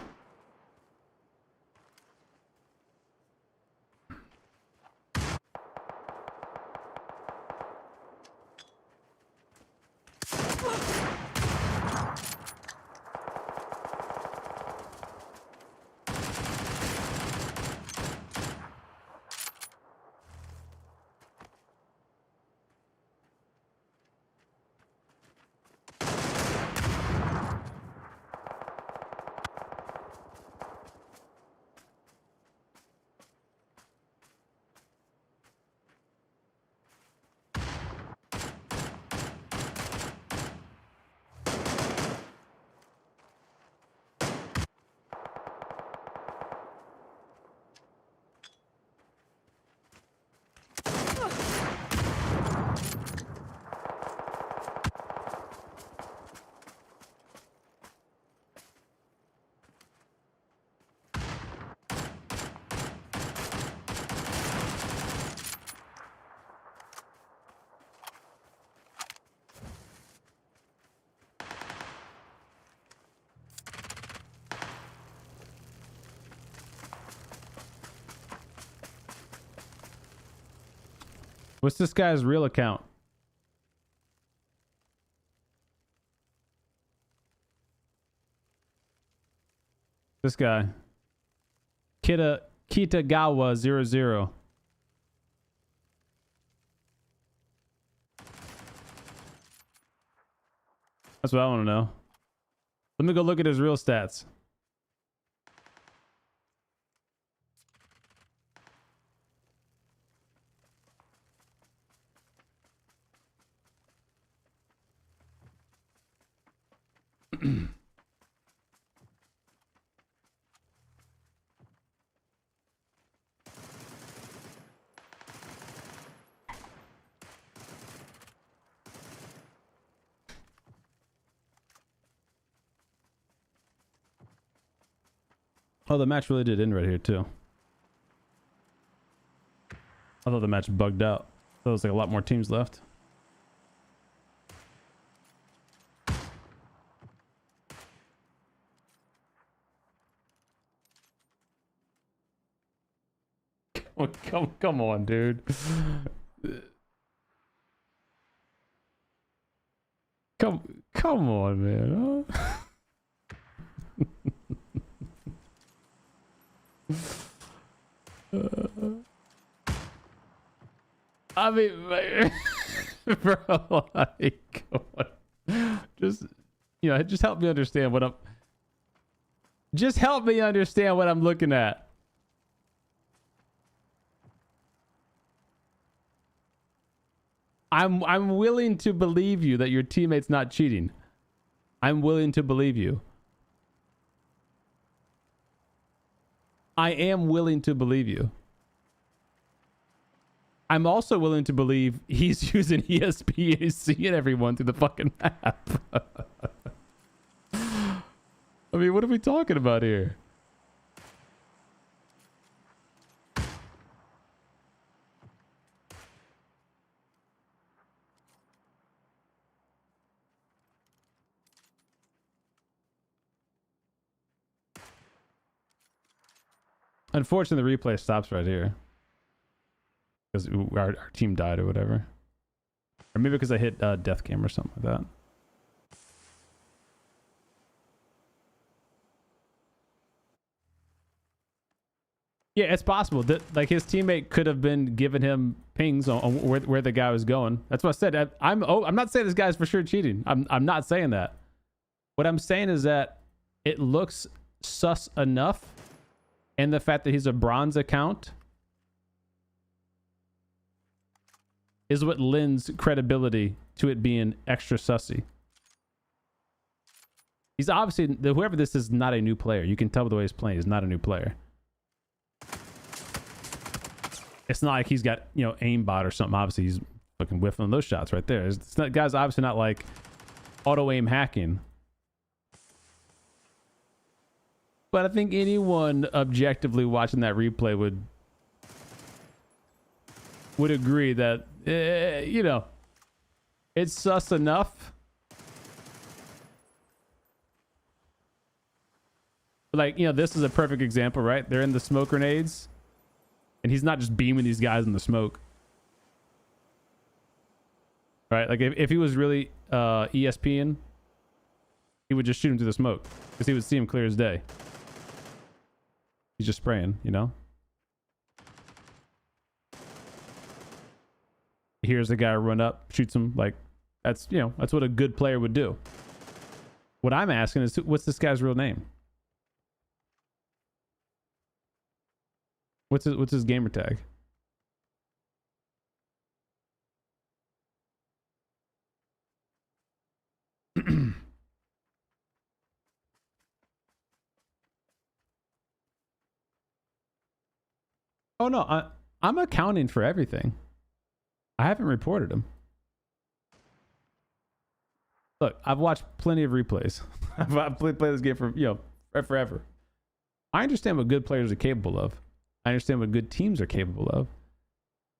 What's this guy's real account? This guy. Kitagawa00. That's what I want to know. Let me go look at his real stats. Oh, the match really did end right here too. I thought the match bugged out. There was like a lot more teams left. Oh, come on, dude. Come on, man. I mean, bro, like, just, you know, just help me understand what I'm. Just help me understand what I'm looking at. I'm willing to believe you that your teammate's not cheating. I'm willing to believe you. I am willing to believe you. I'm also willing to believe he's using ESPAC and everyone through the fucking map. I mean, what are we talking about here? Unfortunately, the replay stops right here. Because our team died or whatever. Or maybe because I hit death cam or something like that. Yeah, it's possible that like his teammate could have been giving him pings on where the guy was going. That's what I said. I'm not saying this guy's for sure cheating. I'm not saying that. What I'm saying is that it looks sus enough, and the fact that he's a bronze account is what lends credibility to it being extra sussy. He's obviously, whoever this is, not a new player. You can tell by the way he's playing. He's not a new player. It's not like he's got, you know, aimbot or something. Obviously, he's fucking whiffing on those shots right there. It's not, guy's obviously not like auto aim hacking. But I think anyone objectively watching that replay would would agree that, you know, it's sus enough. Like, you know, this is a perfect example, right? They're in the smoke grenades, and he's not just beaming these guys in the smoke. Right? Like, if he was really ESPing, he would just shoot him through the smoke, because he would see him clear as day. He's just spraying, you know? He hears the guy run up, shoots him. Like, that's, you know, that's what a good player would do. What I'm asking is, what's this guy's real name? What's his gamer tag? Oh no, I'm accounting for everything. I haven't reported him. Look, I've watched plenty of replays. I've played this game for, you know, forever. I understand what good players are capable of. I understand what good teams are capable of.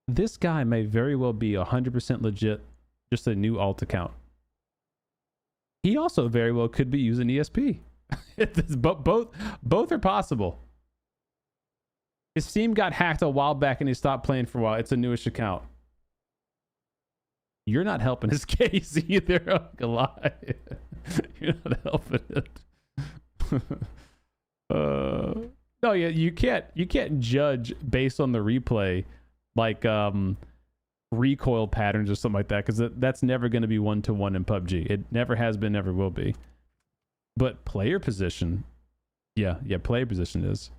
This guy may very well be 100% legit, just a new alt account. He also very well could be using ESP. Both are possible. His Steam got hacked a while back and he stopped playing for a while. It's a newish account. You're not helping his case either. I'm not gonna lie. You're not helping it. No, yeah, you can't judge based on the replay, like recoil patterns or something like that, because that's never going to be 1-to-1 in PUBG. It never has been, never will be. But player position, yeah, player position is.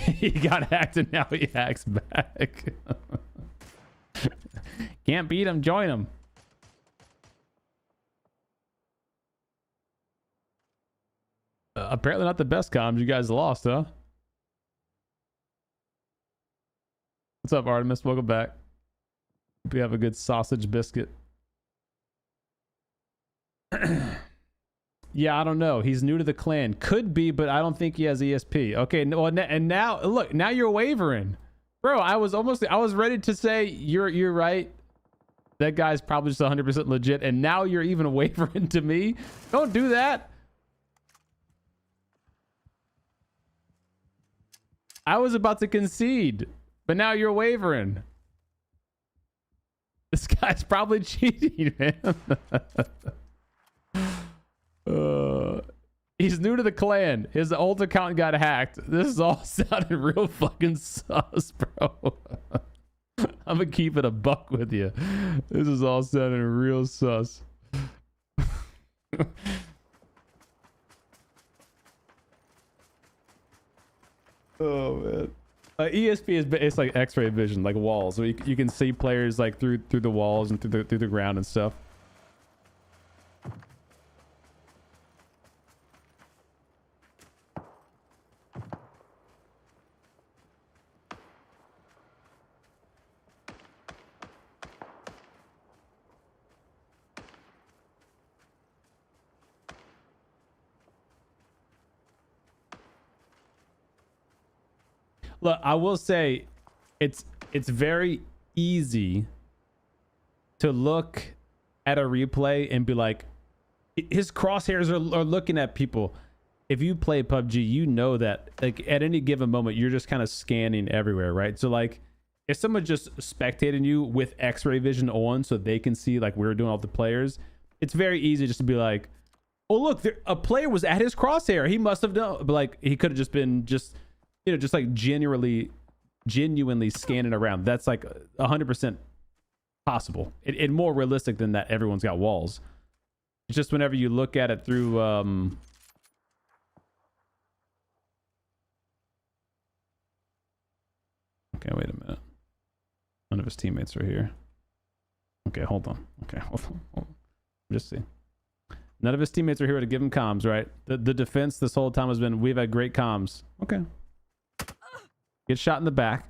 He got hacked and now he hacks back. Can't beat him, join him. Apparently not the best comms. You guys lost, huh? What's up, Artemis? Welcome back. Hope you have a good sausage biscuit. Yeah, I don't know. He's new to the clan. Could be, but I don't think he has ESP. Okay, well, and now look, now you're wavering, bro. I was ready to say you're right. That guy's probably just 100% legit, and now you're even wavering to me. Don't do that. I was about to concede, but now you're wavering. This guy's probably cheating, man. He's new to the clan. His old account got hacked. This is all sounding real fucking sus, bro. I'm gonna keep it a buck with you. This is all sounding real sus. Oh man. ESP is, it's like X-ray vision, like walls. So you can see players like through the walls and through the ground and stuff. Look, I will say it's very easy to look at a replay and be like, his crosshairs are looking at people. If you play PUBG, you know that like at any given moment, you're just kind of scanning everywhere, right? So like if someone just spectating you with X-ray vision on so they can see like we're doing all the players, it's very easy just to be like, oh, look, a player was at his crosshair. He must have known, but like he could have just been just, you know, just like genuinely scanning around. That's like 100% possible. And more realistic than that. Everyone's got walls. It's just whenever you look at it through, okay, wait a minute. One of his teammates are here. Okay, hold on. Okay, hold on. Just see. None of his teammates are here to give him comms, right? The defense this whole time has been, we've had great comms. Okay. Gets shot in the back.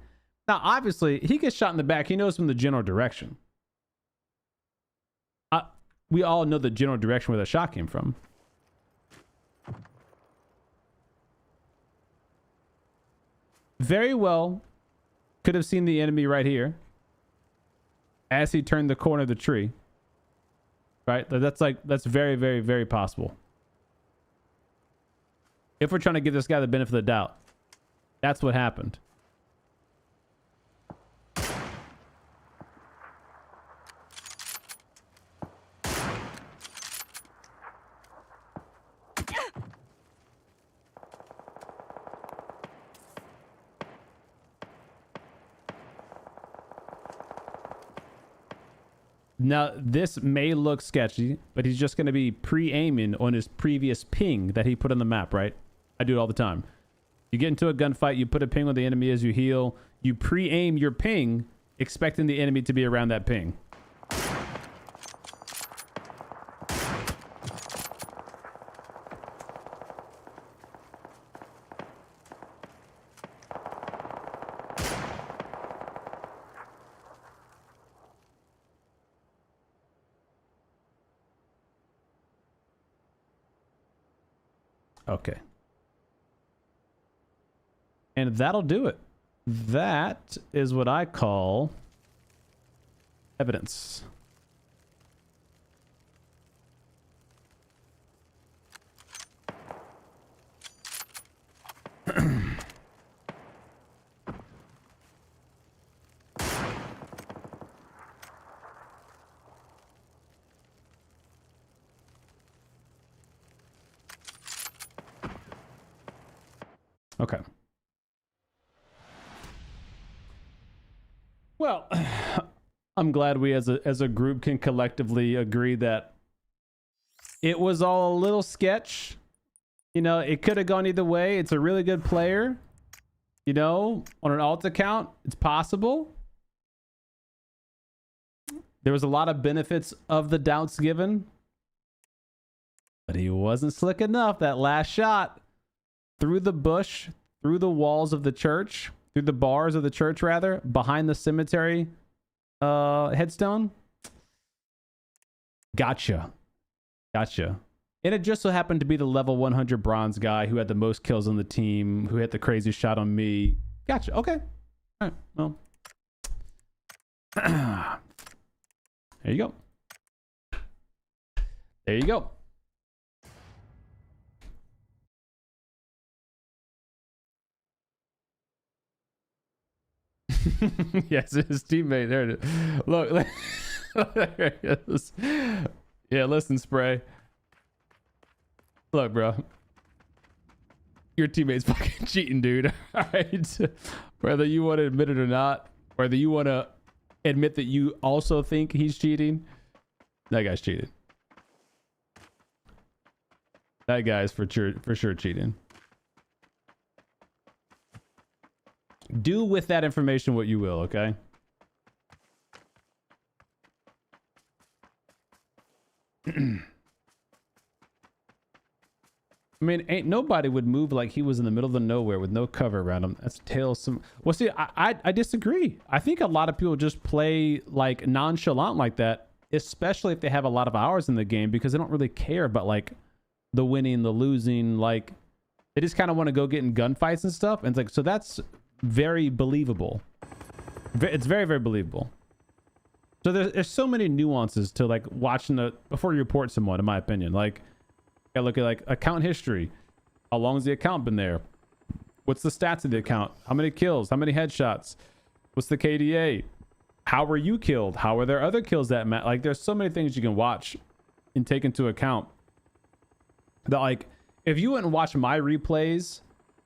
Now, obviously, he gets shot in the back. He knows from the general direction. We all know the general direction where the shot came from. Very well could have seen the enemy right here as he turned the corner of the tree. Right? That's very, very, very possible. If we're trying to give this guy the benefit of the doubt, that's what happened. Now, this may look sketchy, but he's just going to be pre-aiming on his previous ping that he put on the map, right? I do it all the time. You get into a gunfight, you put a ping where the enemy is, you heal. You pre-aim your ping, expecting the enemy to be around that ping. Okay. And that'll do it. That is what I call evidence. Okay. Well, I'm glad we as a group can collectively agree that it was all a little sketch. You know, it could have gone either way. It's a really good player. You know, on an alt account, it's possible. There was a lot of benefits of the doubts given. But he wasn't slick enough. That last shot through the bush, through the walls of the church, through the bars of the church, rather, behind the cemetery headstone. Gotcha. Gotcha. And it just so happened to be the level 100 bronze guy who had the most kills on the team, who hit the crazy shot on me. Gotcha. Okay. All right. Well. There you go. There you go. Yes, his teammate. There it is. Look. There it is. Yeah, listen, Spray. Look, bro. Your teammate's fucking cheating, dude. All right. Whether you want to admit it or not, whether you want to admit that you also think he's cheating, that guy's cheating. That guy's for sure cheating. Do with that information what you will, okay? I mean, ain't nobody would move like he was in the middle of the nowhere with no cover around him. That's tailsome. Well, see, I disagree. I think a lot of people just play like nonchalant like that, especially if they have a lot of hours in the game, because they don't really care about like the winning, the losing. Like they just kind of want to go get in gunfights and stuff. And it's like, so that's very believable. It's very, very believable. So there's so many nuances to like watching before you report someone, in my opinion. Like, I look at like account history. How long has the account been there? What's the stats of the account? How many kills? How many headshots? What's the KDA? How were you killed? How were there other kills that match? Like, there's so many things you can watch and take into account. That like, if you went and watch my replays,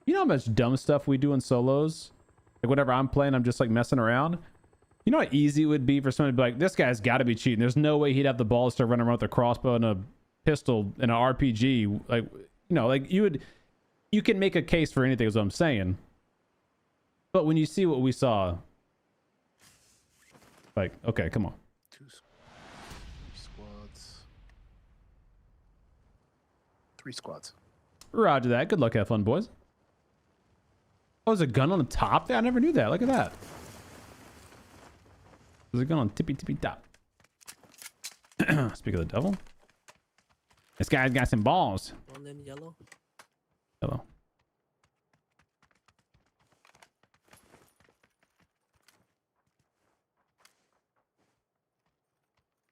you know how much dumb stuff we do in solos? Like whenever I'm playing, I'm just like messing around. You know how easy it would be for someone to be like, this guy's got to be cheating. There's no way he'd have the balls to run around with a crossbow and a pistol and an RPG. Like, you know, like you can make a case for anything, is what I'm saying. But when you see what we saw, like, okay, come on. 3 squads. Roger that. Good luck. Have fun, boys. Oh, there's a gun on the top there? I never knew that. Look at that. There's a gun on tippy top. Speak of the devil. This guy's got some balls. One in yellow. Hello.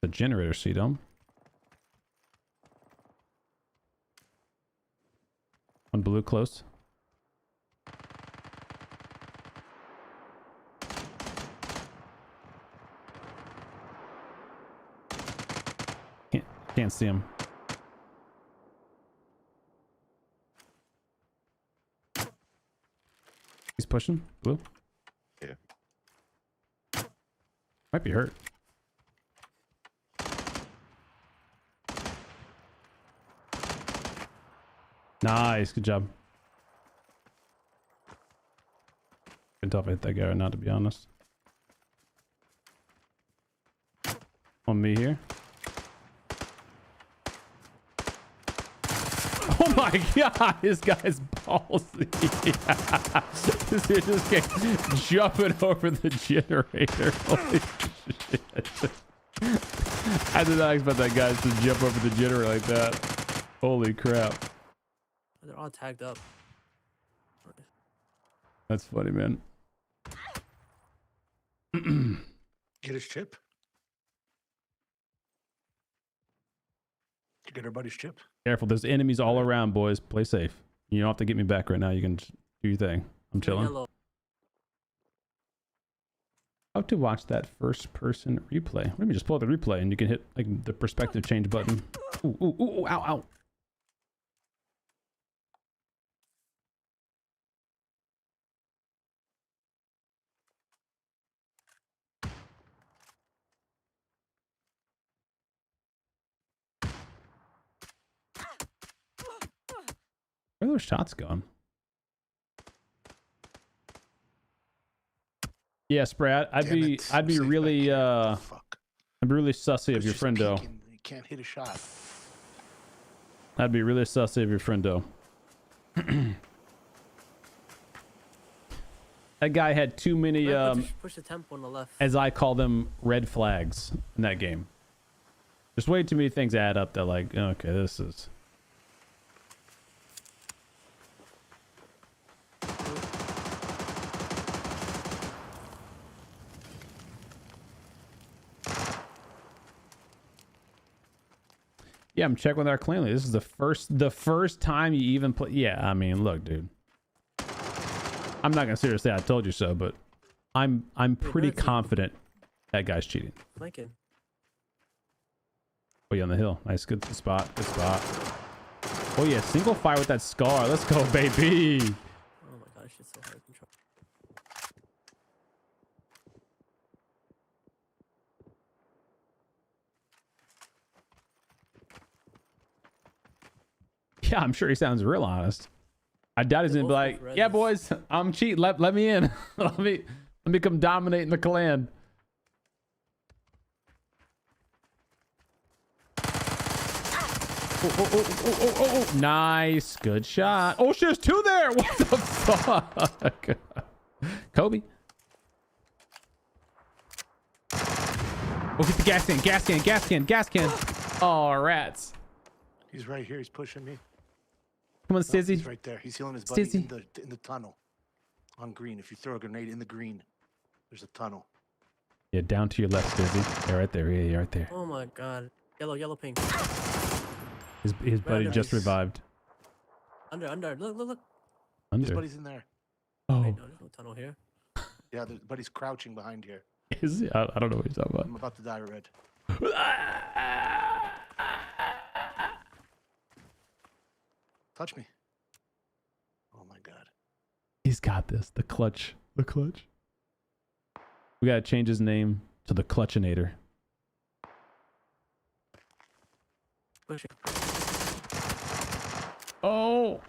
The generator, CDome. One blue close. Can't see him. He's pushing. Blue. Yeah. Might be hurt. Nice. Good job. Couldn't tell if I hit that guy or not, to be honest. On me here. Oh my god, this guy's ballsy. This dude just came jumping over the generator. Holy shit. I did not expect that guy to jump over the generator like that. Holy crap. They're all tagged up. That's funny, man. Get his chip. You get everybody's chip. Careful, there's enemies all around, boys. Play safe. You don't have to get me back right now. You can just do your thing. I'm chilling. Yellow. How to watch that first person replay? Let me just pull up the replay and you can hit like the perspective change button. Ooh, ooh, ooh, ooh, ow, ow. Where are those shots going? Yes, Brad. I'd be really I'd be really sussy of your friendo. You can't hit a shot. I'd be really sussy of your friendo. That guy had too many Push the tempo on the left. as I call them, red flags in that game. There's way too many things add up that like, okay, this is. Yeah, I'm checking with our cleanly. This is the first time you even play. Yeah, I mean, look, dude. I'm not gonna seriously say I told you so, but I'm pretty confident that guy's cheating. Flanking. Oh, yeah, on the hill. Nice, good spot. Good spot. Oh yeah, single fire with that scar. Let's go, baby. Oh my gosh, it's so hard to control. Yeah, I'm sure he sounds real honest. I doubt he's They're gonna be both like, with yeah, res. boys, I'm cheating. Let me in. let me come dominating the clan. Oh. Nice. Good shot. Oh, shit, there's two there. What the fuck? Kobe. Oh, get the gas can. Oh, rats. He's right here. He's pushing me. Come on, No, Stizzy. he's right there. He's healing his buddy Stizzy. in the tunnel. On green. If you throw a grenade in the green, there's a tunnel. Yeah, down to your left, Stizzy. Yeah, right there. Yeah, right there. Oh my god. Yellow, pink. His buddy just Nice. revived. Under. Look. His Under. buddy's in there. Oh, Wait, no, there's no tunnel here. Yeah, the buddy's crouching behind here. is he? I don't know what he's talking about. I'm about to die, Red. Touch me. Oh my god. He's got this. The clutch. The clutch. We gotta change his name to the Clutchinator. Pushing. Oh.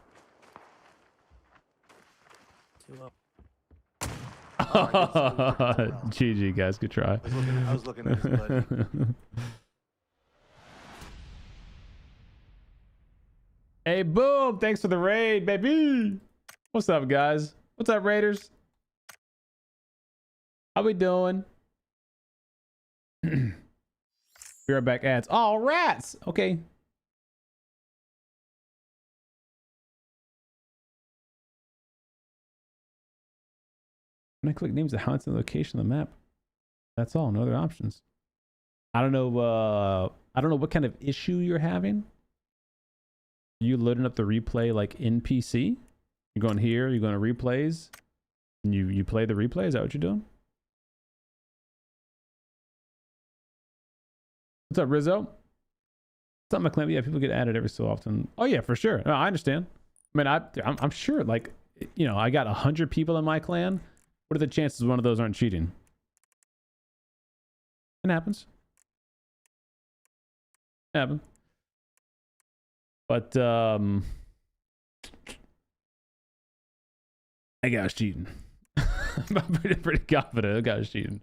Two up. GG, guys. Good try. I was looking at his buddy. Hey, boom. Thanks for the raid, baby. What's up, guys? What's up, Raiders? How we doing? Be right back, ads. Oh, rats. Okay. When I click names of hunts and location of the map, that's all. No other options. I don't know. I don't know what kind of issue you're having. You loading up the replay like in PC? You're going here. You're going to replays. And you play the replay. Is that what you're doing? What's up, Rizzo? Something my clan. Yeah, people get added every so often. Oh yeah, for sure. No, I understand. I mean, I'm sure. Like, you know, I got 100 people in my clan. What are the chances one of those aren't cheating? It happens. It happens. But I guy was cheating. I'm pretty confident the guy was cheating.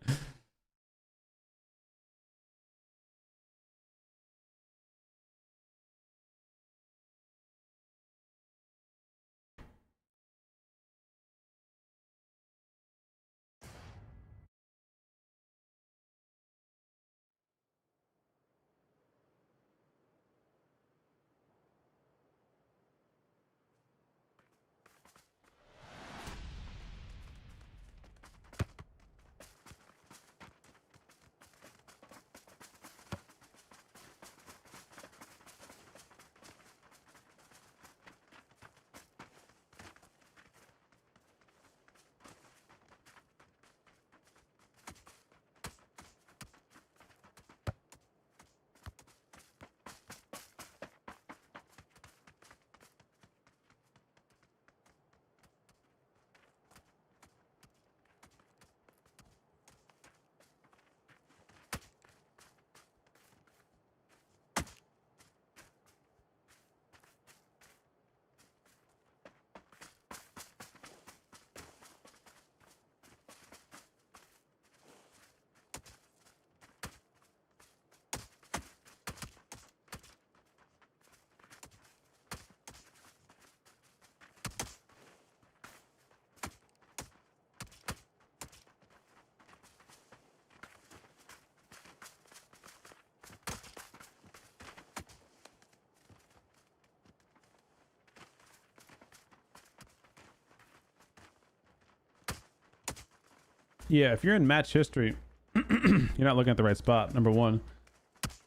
Yeah, if you're in match history, you're not looking at the right spot. Number one,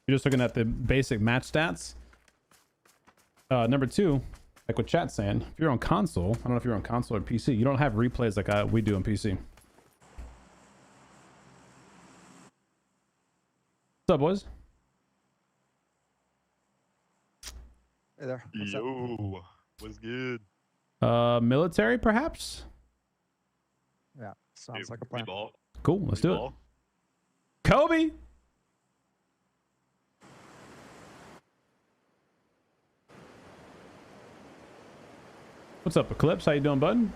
you're just looking at the basic match stats. Number two, like what chat's saying, if you're on console, I don't know if you're on console or PC, you don't have replays like we do on PC. What's up, boys? Hey there. What's up? Yo, what's good? Military, perhaps? Yeah, sounds Hey, like a we plan. ball. Cool, let's We do it. ball. Kobe! What's up, Eclipse? How you doing, bud?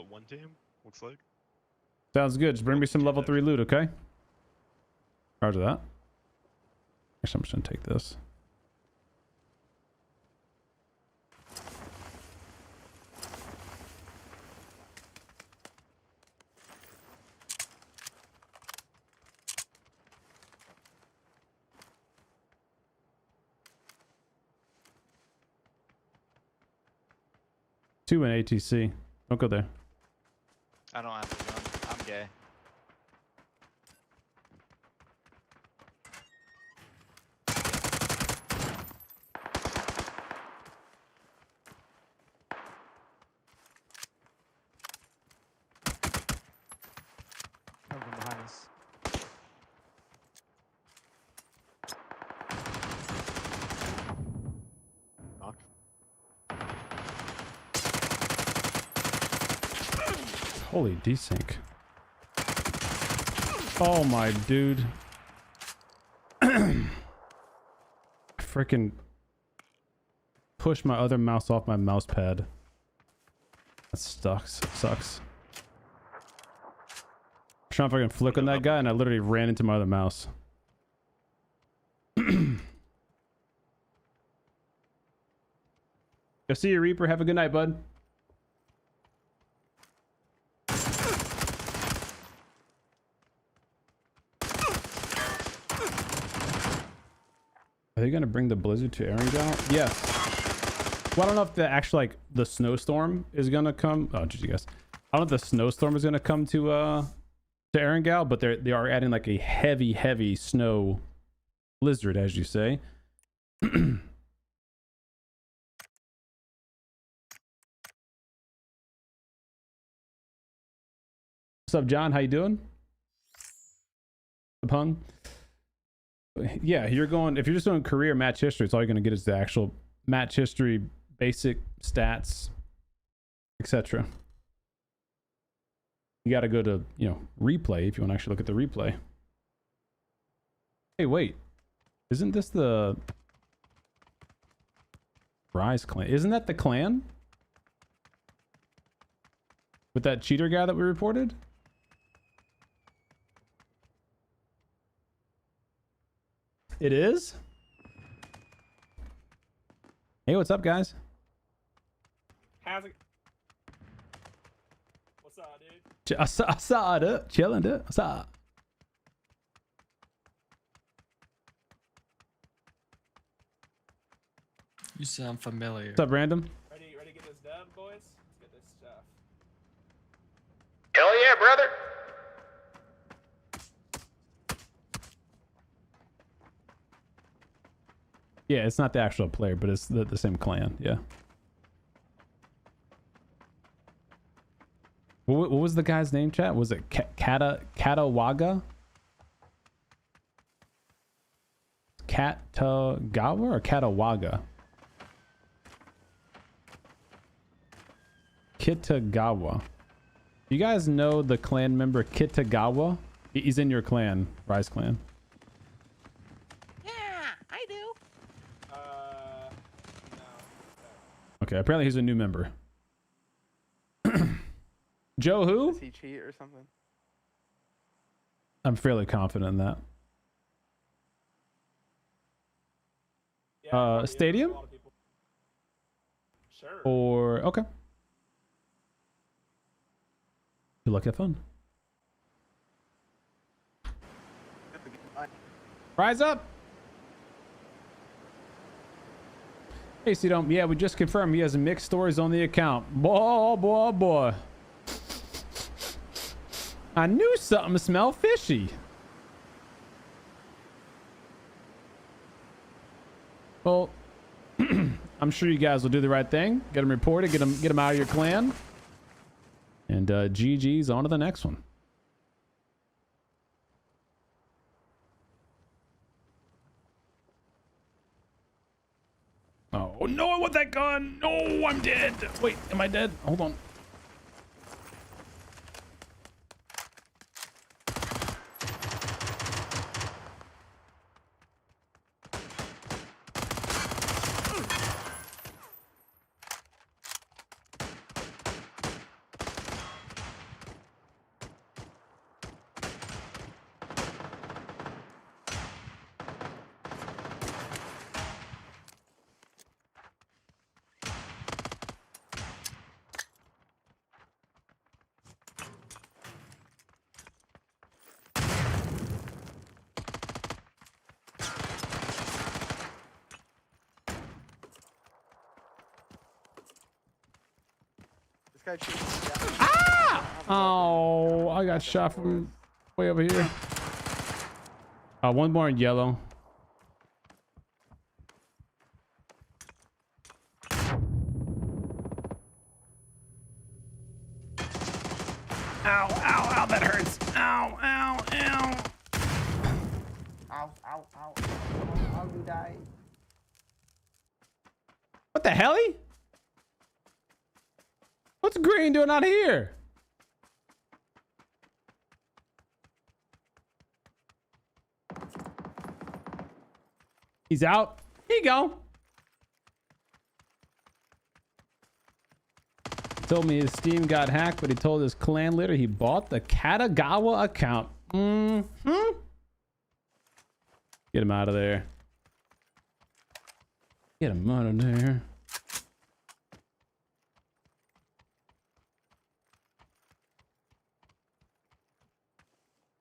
One team, looks like. Sounds good. Just bring me some level 3 loot, okay? Roger that. Actually, I'm just gonna take this. Two in ATC. Don't go there. I don't have a gun. I'm gay. One of them behind us. Knock. Holy desync. Oh my dude. Freaking push my other mouse off my mouse pad. That sucks. Trying to fucking flick on that guy and I literally ran into my other mouse. Go see you, Reaper. Have a good night, bud. Are they gonna bring the blizzard to Erangel? Yes. Well, I don't know if the actual like the snowstorm is gonna come. Oh, GG guys. I don't know if the snowstorm is gonna come to Erangel, but they are adding like a heavy snow blizzard, as you say. What's up, John? How you doing? Pung. Yeah, you're going, if you're just doing career match history, it's all you're going to get is the actual match history, basic stats, etc. You got to go to, you know, replay if you want to actually look at the replay. Hey, wait. Isn't this the Rise clan? Isn't that the clan? With that cheater guy that we reported? It is? Hey, what's up, guys? How's it? What's up, dude? I saw it up. Chilling, dude. What's up? You sound familiar. What's up, Random? Ready to get this done, boys? Let's get this stuff. Hell yeah, brother. Yeah, it's not the actual player, but it's the same clan. Yeah. What was the guy's name, chat? Was it Katawaga? Katagawa or Katawaga? Kitagawa. You guys know the clan member Kitagawa? He's in your clan, Rise clan. Okay, apparently he's a new member. Joe who? Does he cheat or something? I'm fairly confident in that. Yeah, Stadium? Sure. Or okay. Good luck, have fun. Rise up! Hey, CDome. Yeah, we just confirmed he has mixed stories on the account. Boy. I knew something smelled fishy. Well, I'm sure you guys will do the right thing. Get him reported. Get him out of your clan. And GG's on to the next one. Oh no, I want that gun. No, I'm dead. Wait, am I dead? Hold on. This guy cheated. Ah! Oh, I got shot from way over here. One more in yellow. Ow, ow, ow, that hurts. Ow, ow, ow. Ow, ow, ow. How you die? What the hell? What's Green doing out here? He's out. Here you go. He told me his Steam got hacked, but he told his clan leader he bought the Katagawa account. Mm-hmm. Get him out of there. Get him out of there.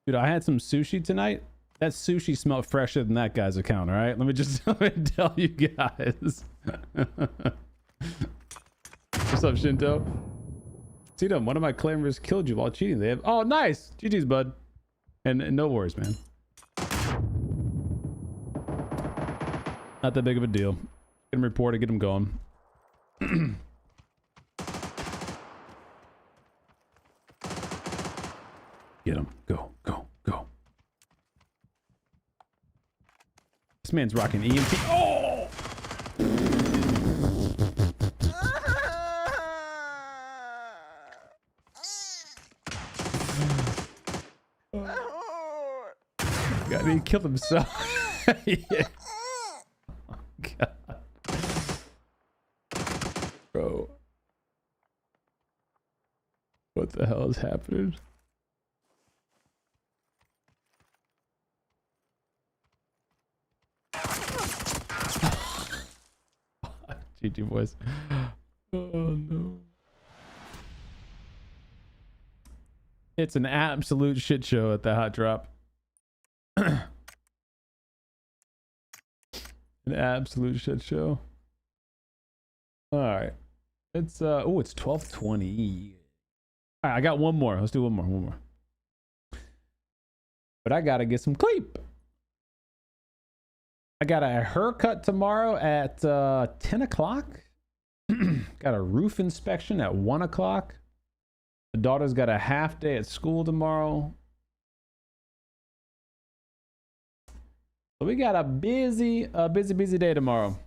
Dude, I had some sushi tonight. That sushi smelled fresher than that guy's account, all right? Let me just tell you guys. What's up, Shinto? CDome, one of my claimers killed you while cheating. They have... Oh, nice. GG's, bud. And no worries, man. Not that big of a deal. Get him reported, get him going. Get him. Go, go, go. This man's rocking EMP. Oh! God, he killed himself. Yeah. Oh, God. Bro. What the hell is happening? GG boys. Oh no. It's an absolute shit show at the hot drop. An absolute shit show. All right. It's oh, it's 12:20. All right, I got one more. Let's do one more. But I gotta get some sleep. I got a haircut tomorrow at 10 o'clock. Got a roof inspection at 1 o'clock. The daughter's got a half day at school tomorrow. So we got a busy day tomorrow.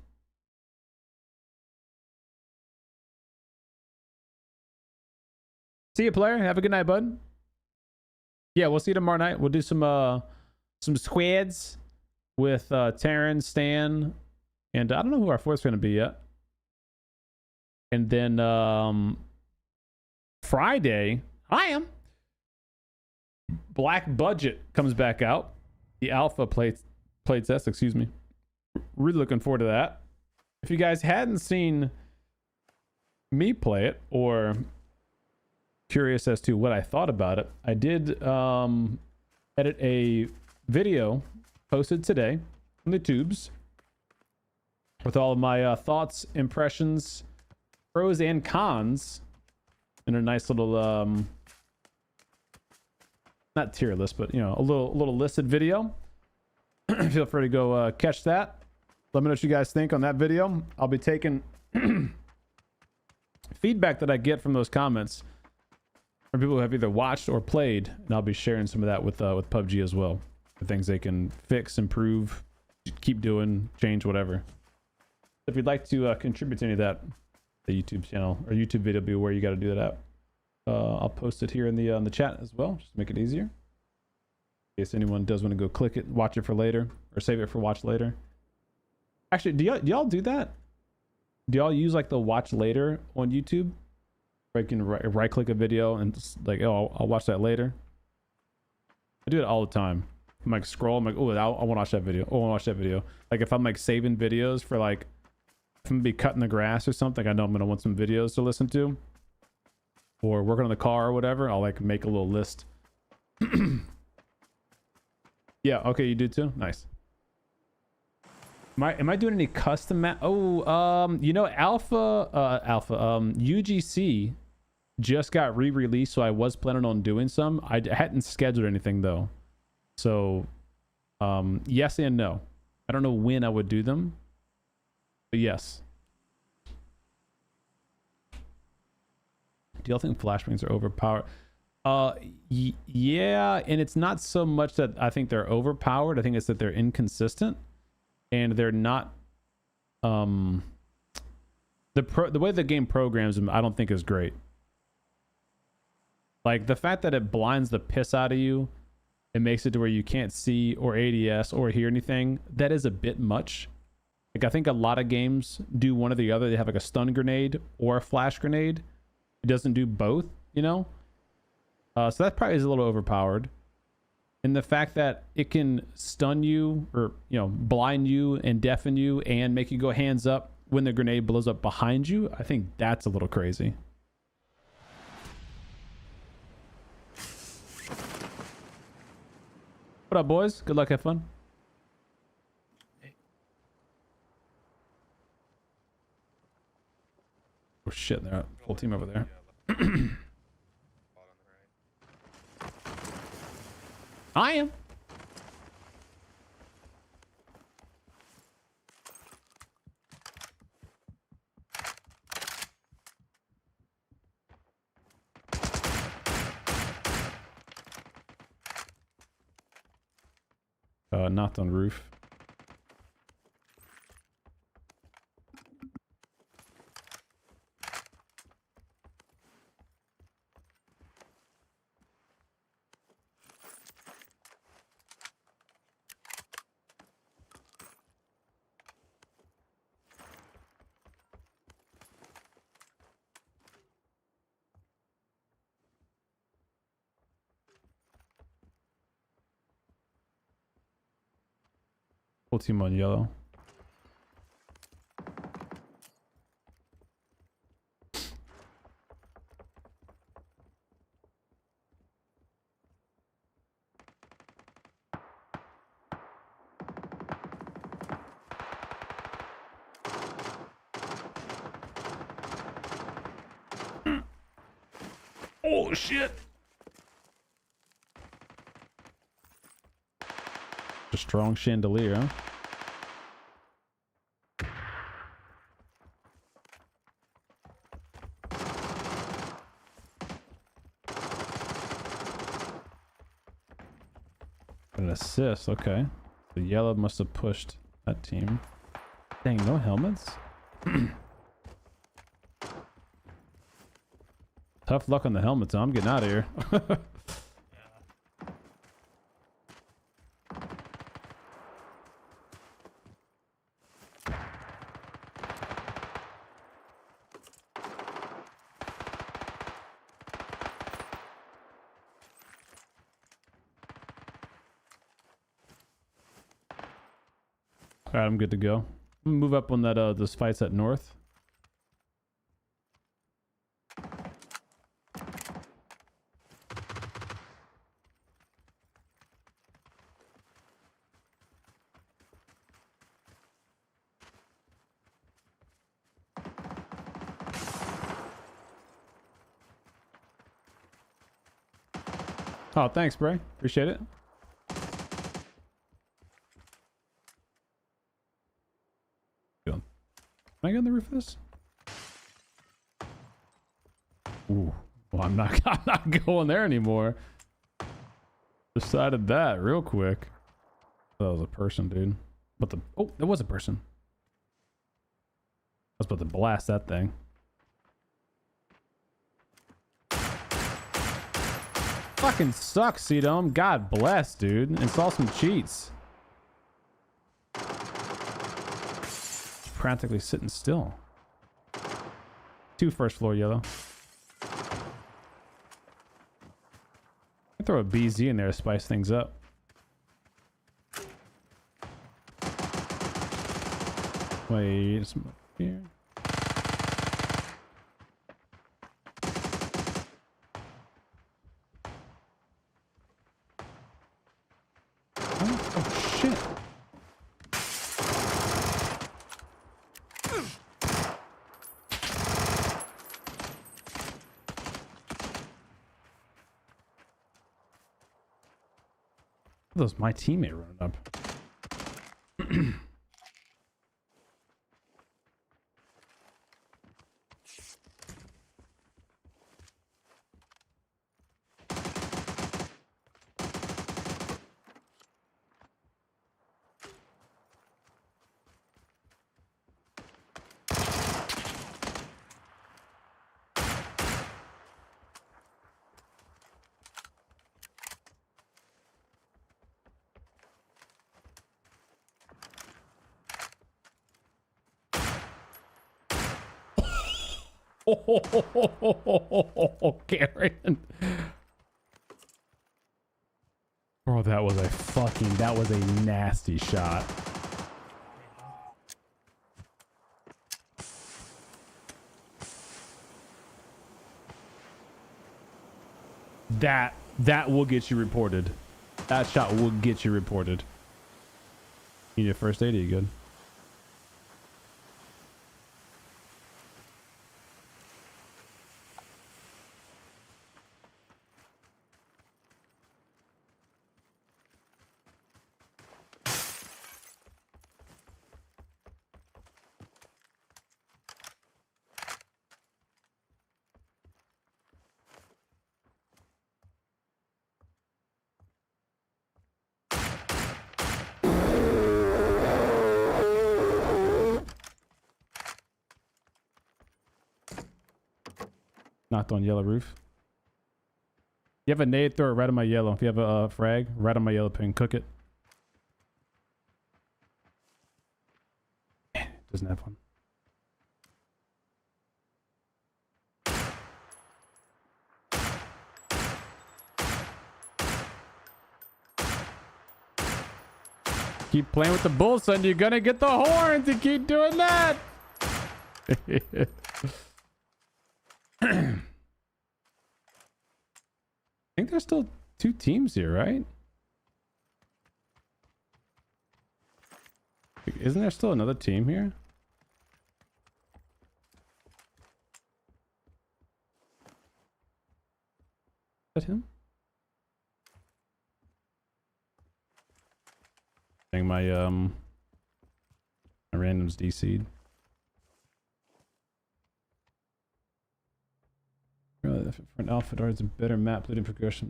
See you, player. Have a good night, bud. Yeah, we'll see you tomorrow night. We'll do some squads with Taryn, Stan, and I don't know who our fourth's going to be yet. And then Friday, Black Budget comes back out. The alpha play test, excuse me. Really looking forward to that. If you guys hadn't seen me play it or curious as to what I thought about it, I did edit a video posted today on the tubes with all of my thoughts, impressions, pros and cons in a nice little not tier list, but you know, a little listed video. Feel free to go catch that. Let me know what you guys think on that video. I'll be taking feedback that I get from those comments from people who have either watched or played, and I'll be sharing some of that with PUBG as well. The things they can fix, improve, keep doing, change, whatever. If you'd like to contribute to any of that, the YouTube channel or YouTube video will be where you got to do that at. I'll post it here in the chat as well, just to make it easier. In case anyone does want to go click it, watch it for later, or save it for watch later. Actually, do y'all do that? Do y'all use like the watch later on YouTube? Where you can right click a video and just like, oh, I'll watch that later. I do it all the time. I'm like scroll, I'm like, oh, I want to watch that video. Oh, I want to watch that video. Like if I'm like saving videos for like, if I'm gonna be cutting the grass or something, I know I'm gonna want some videos to listen to, or working on the car or whatever. I'll like make a little list. Yeah, okay, you do too. Nice. Am I doing any custom map? Oh, you know, UGC just got re-released, so I was planning on doing some. I hadn't scheduled anything though. So, yes and no. I don't know when I would do them, but yes. Do y'all think flashbangs are overpowered? Yeah, and it's not so much that I think they're overpowered. I think it's that they're inconsistent, and they're not. The way the game programs them, I don't think is great. Like the fact that it blinds the piss out of you it makes it to where you can't see or ADS or hear anything. That is a bit much. Like, I think a lot of games do one or the other. They have like a stun grenade or a flash grenade. It doesn't do both, you know? So that probably is a little overpowered. And the fact that it can stun you or, you know, blind you and deafen you and make you go hands up when the grenade blows up behind you, I think that's a little crazy. What up, boys? Good luck, have fun. Oh shit, they're full team over there. I am. Knocked on roof. Full team on yellow. Oh shit! A strong chandelier, huh? An assist, okay. The yellow must have pushed that team. Dang, no helmets? Tough luck on the helmets, I'm getting out of here. Alright, I'm good to go. I'm gonna move up on that those fights at north. Oh, thanks, Bray. Appreciate it. Can I get on the roof of this? Ooh. Well, I'm not going there anymore. Decided that real quick. That was a person, dude. But oh, there was a person. I was about to blast that thing. Fucking sucks, CDome. God bless, dude. Install some cheats. Practically sitting still. 2 first floor yellow. I throw a BZ in there to spice things up. Wait, some up here. Oh shit. That was my teammate running up. Karen. Bro, that was a nasty shot. That will get you reported. That shot will get you reported. You need a first aid? Are you good? Knocked on yellow roof. You have a nade, throw it right on my yellow. If you have a frag, right on my yellow pin, cook it. Man, it doesn't have one. Keep playing with the bull, son. You're gonna get the horns. You keep doing that. I think there's still 2 teams here, right? Isn't there still another team here? Is that him? I think my random's DC'd. For an alpha dart, it's a better map leading progression.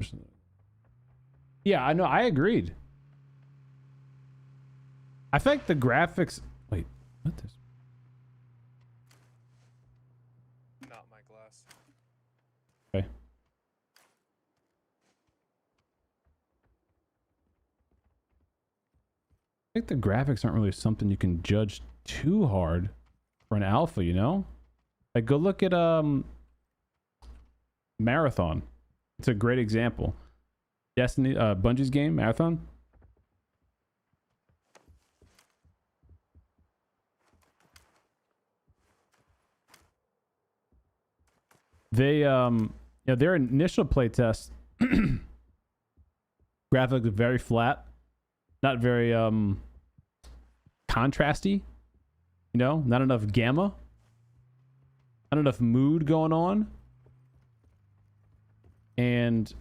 Yeah, I know. I agreed. I feel like the graphics. Wait, what this? Not my glass. Okay. I think the graphics aren't really something you can judge too hard for an alpha, you know? Like, go look at Marathon. It's a great example. Destiny, Bungie's game, Marathon. They, their initial playtest, graphics are very flat, not very, contrasty, you know, not enough gamma, not enough mood going on. And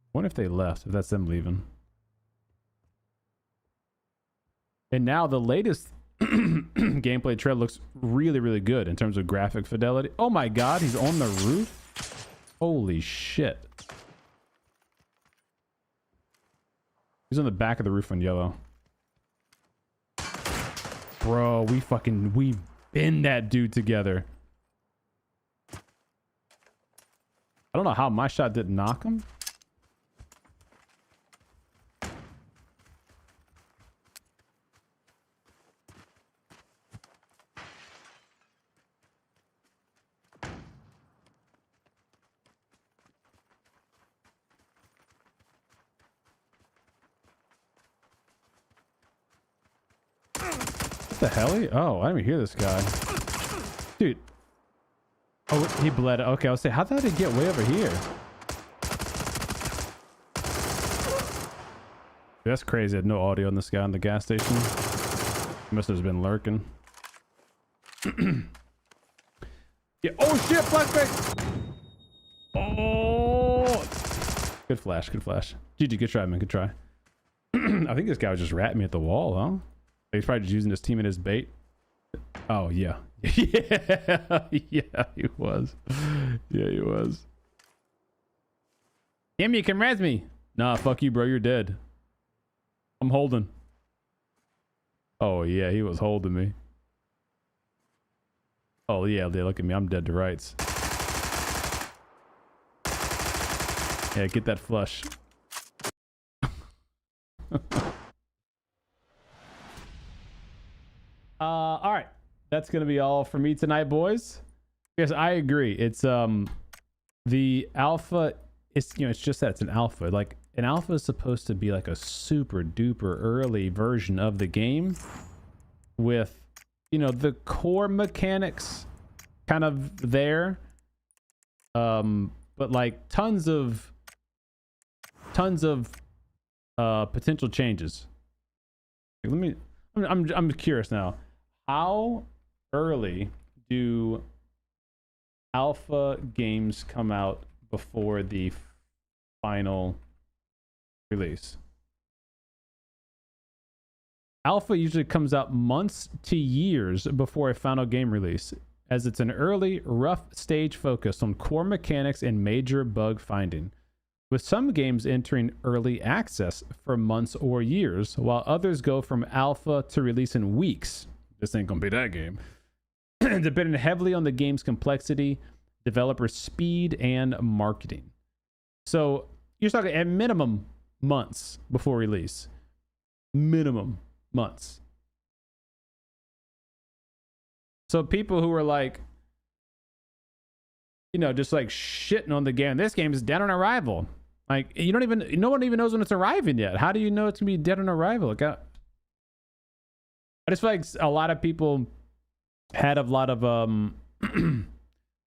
I wonder if they left, if that's them leaving. And now the latest gameplay trailer looks really, really good in terms of graphic fidelity. Oh my god, he's on the roof? Holy shit. He's on the back of the roof on yellow. Bro, we bend that dude together. I don't know how my shot didn't knock him. What the hell? Oh, I didn't even hear this guy. Dude. Oh, he bled. Okay, I'll say, how did it get way over here? That's crazy. I had no audio on this guy in the gas station. He must have just been lurking. Yeah. Oh shit, flashback. Oh, good flash, good flash. GG, good try, man, good try. I think this guy was just ratting me at the wall, huh? He's probably just using his team as bait. Oh yeah. Yeah, yeah, he was. Yeah, he was. Damn, you can res me. Nah, fuck you, bro. You're dead. I'm holding. Oh yeah, he was holding me. Oh yeah, look at me. I'm dead to rights. Yeah, get that flush. All right. that's gonna be all for me tonight, boys. Yes, I agree. It's the alpha. It's it's just that it's an alpha. Like an alpha is supposed to be like a super duper early version of the game, with the core mechanics kind of there, but like tons of potential changes. I'm curious now, how early do alpha games come out before the final release? Alpha usually comes out months to years before a final game release, as it's an early, rough stage focused on core mechanics and major bug finding, with some games entering early access for months or years, while others go from alpha to release in weeks. This ain't gonna be that game. Depending heavily on the game's complexity, developer speed, and marketing. So you're talking at minimum months before release. Minimum months. So people who are like, just like shitting on the game, this game is dead on arrival. Like, no one even knows when it's arriving yet. How do you know it's gonna be dead on arrival? Like, I just feel like a lot of people had a lot of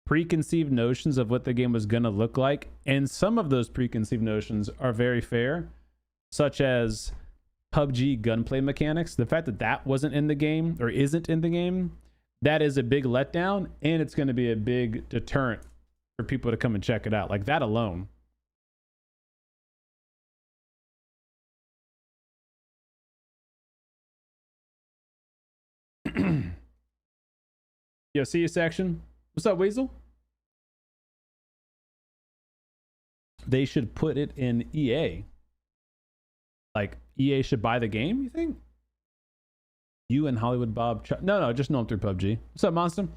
preconceived notions of what the game was gonna look like, and some of those preconceived notions are very fair, such as PUBG gunplay mechanics. The fact that that wasn't in the game, or isn't in the game, that is a big letdown, and it's going to be a big deterrent for people to come and check it out. Like that alone. Yo, see you, section. What's up, Weasel? They should put it in EA. Like, EA should buy the game, you think? You and Hollywood Bob... No, just know them through PUBG. What's up, Monster?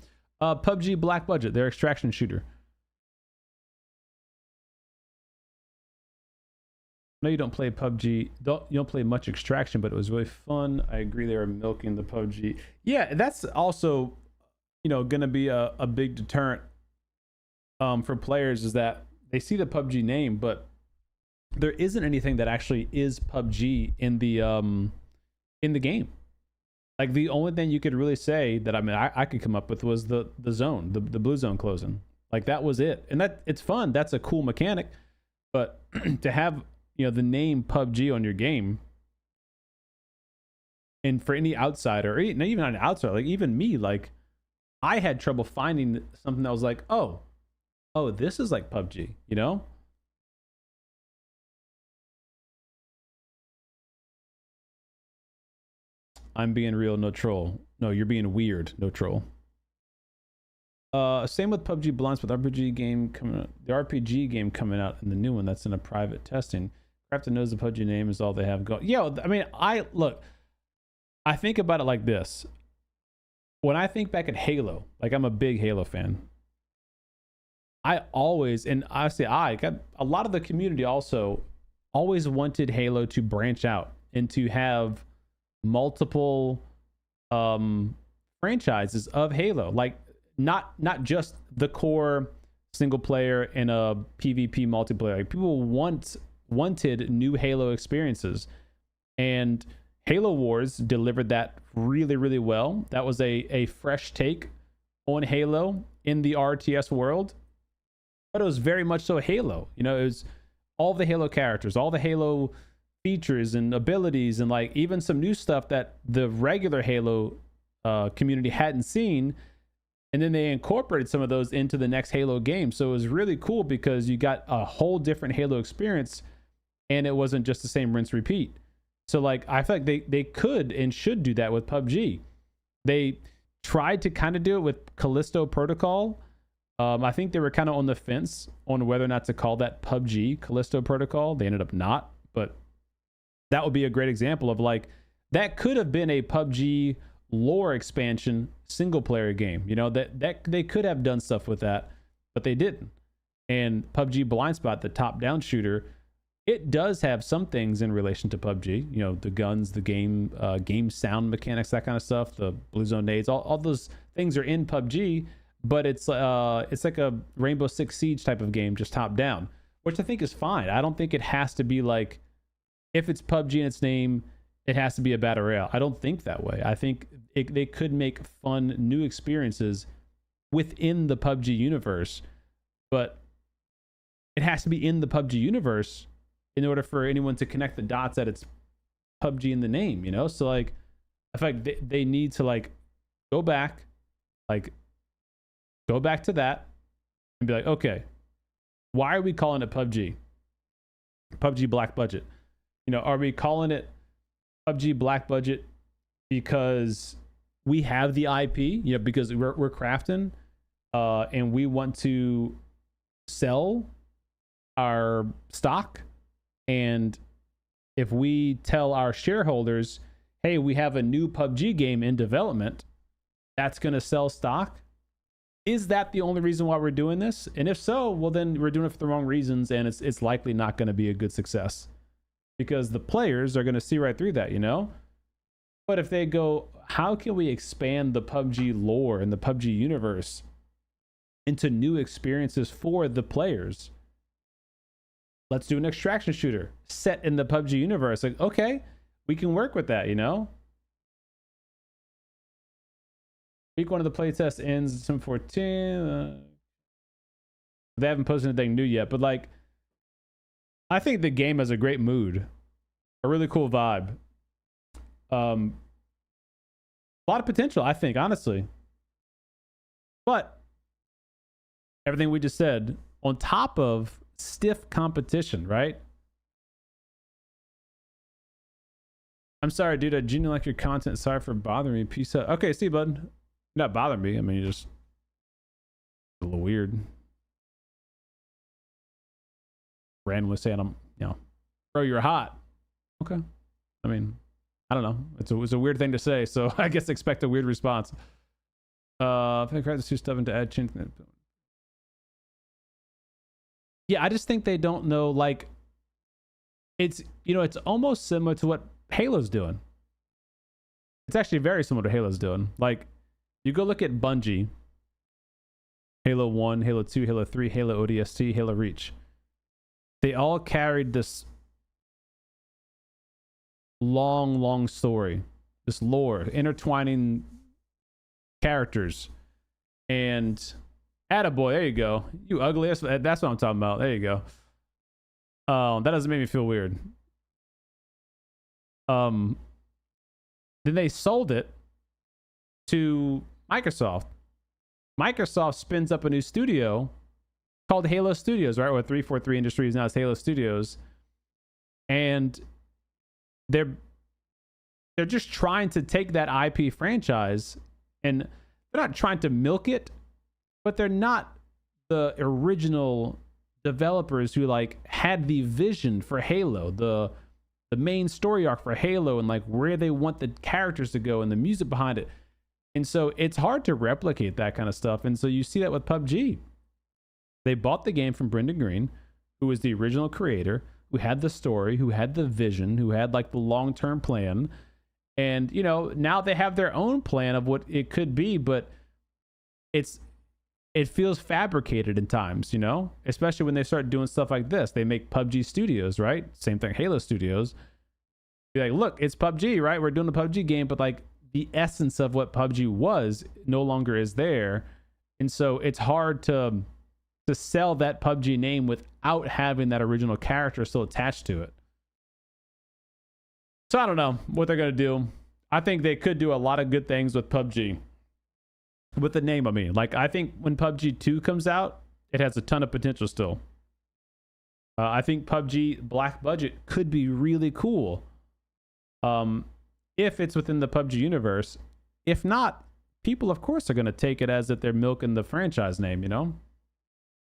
PUBG Black Budget. Their extraction shooter. I know you don't play PUBG. You don't play much extraction, but it was really fun. I agree they were milking the PUBG. Yeah, that's also, going to be a big deterrent for players, is that they see the PUBG name, but there isn't anything that actually is PUBG in the game. Like the only thing you could really say that I could come up with was the zone, the blue zone closing. Like that was it, and that it's fun. That's a cool mechanic, but to have the name PUBG on your game, and for any outsider, or not even an outsider, like even me, like I had trouble finding something that was like, oh, this is like PUBG, I'm being real, no troll. No, you're being weird, no troll. Same with PUBG Blunts, with RPG game coming out. The RPG game coming out in the new one that's in a private testing. Crafton knows the PUBG name is all they have going. Yeah, I mean, I think about it like this. When I think back at Halo, like I'm a big Halo fan. I always, and honestly, I got a lot of the community also always wanted Halo to branch out and to have multiple franchises of Halo, like not just the core single player and a PvP multiplayer. Like people wanted new Halo experiences, and Halo Wars delivered that really, really well. That was a fresh take on Halo in the RTS world, but it was very much so Halo. It was all the Halo characters, all the Halo features and abilities, and like even some new stuff that the regular Halo community hadn't seen, and then they incorporated some of those into the next Halo game. So it was really cool because you got a whole different Halo experience, and it wasn't just the same rinse repeat. So like I feel like they could and should do that with PUBG. They tried to kind of do it with Callisto Protocol. I think they were kind of on the fence on whether or not to call that PUBG Callisto Protocol. They ended up not, but that would be a great example of like that could have been a PUBG lore expansion single player game. That they could have done stuff with that, but they didn't. And PUBG Blindspot, the top down shooter, it does have some things in relation to PUBG. You know, the guns, the game sound mechanics, that kind of stuff. The blue zone nades, all those things are in PUBG. But it's like a Rainbow Six Siege type of game, just top down, which I think is fine. I don't think it has to be like, if it's PUBG in its name, it has to be a battle royale. I don't think that way. I think they could make fun new experiences within the PUBG universe, but it has to be in the PUBG universe in order for anyone to connect the dots that it's PUBG in the name, you know? So like, I feel like they need to like go back to that and be like, okay, why are we calling it PUBG? PUBG Black Budget. You know, are we calling it PUBG Black Budget because we have the IP, you know, because we're crafting and we want to sell our stock? And if we tell our shareholders, hey, we have a new PUBG game in development that's going to sell stock, is that the only reason why we're doing this? And if so, well, then we're doing it for the wrong reasons, and it's likely not going to be a good success, because the players are going to see right through that, you know? But if they go, how can we expand the PUBG lore and the PUBG universe into new experiences for the players? Let's do an extraction shooter set in the PUBG universe. Like, okay, we can work with that, you know? Week 1 of the playtest ends December 14. They haven't posted anything new yet, but like, I think the game has a great mood, a really cool vibe. A lot of potential, I think, honestly. But everything we just said, on top of stiff competition, right? I'm sorry, dude. I genuinely like your content. Sorry for bothering me. Peace out. Okay, see, bud. Not bothering me. I mean, you're just a little weird. Randomly saying I'm, you know, bro, you're hot. Okay. I mean, I don't know. It's a weird thing to say, so I guess expect a weird response. I think it's too stubborn to add change. Yeah, I just think they don't know. Like, it's, you know, it's almost similar to what Halo's doing. It's actually very similar to Halo's doing. Like, you go look at Bungie, Halo 1, Halo 2, Halo 3, Halo ODST, Halo Reach. They all carried this long story, this lore, intertwining characters. And attaboy, there you go. You ugly. That's what I'm talking about. There you go. That doesn't make me feel weird. Then they sold it to Microsoft. Microsoft spins up a new studio called Halo Studios, right? With 343 Industries, now it's Halo Studios. And they're just trying to take that IP franchise, and they're not trying to milk it, but they're not the original developers who like had the vision for Halo, the main story arc for Halo, and like where they want the characters to go and the music behind it. And so it's hard to replicate that kind of stuff. And so you see that with PUBG. They bought the game from Brendan Green, who was the original creator, who had the story, who had the vision, who had like the long-term plan. And, you know, now they have their own plan of what it could be, but it feels fabricated in times, you know, especially when they start doing stuff like this. They make PUBG Studios, right? Same thing, Halo Studios. Be like, look, it's PUBG, right? We're doing a PUBG game, but like the essence of what PUBG was no longer is there. And so it's hard to sell that PUBG name without having that original character still attached to it. So I don't know what they're going to do. I think they could do a lot of good things with PUBG. With the name, I mean. Like, I think when PUBG 2 comes out, it has a ton of potential still. I think PUBG Black Budget could be really cool. If it's within the PUBG universe. If not, people, of course, are going to take it as that they're milking the franchise name, you know?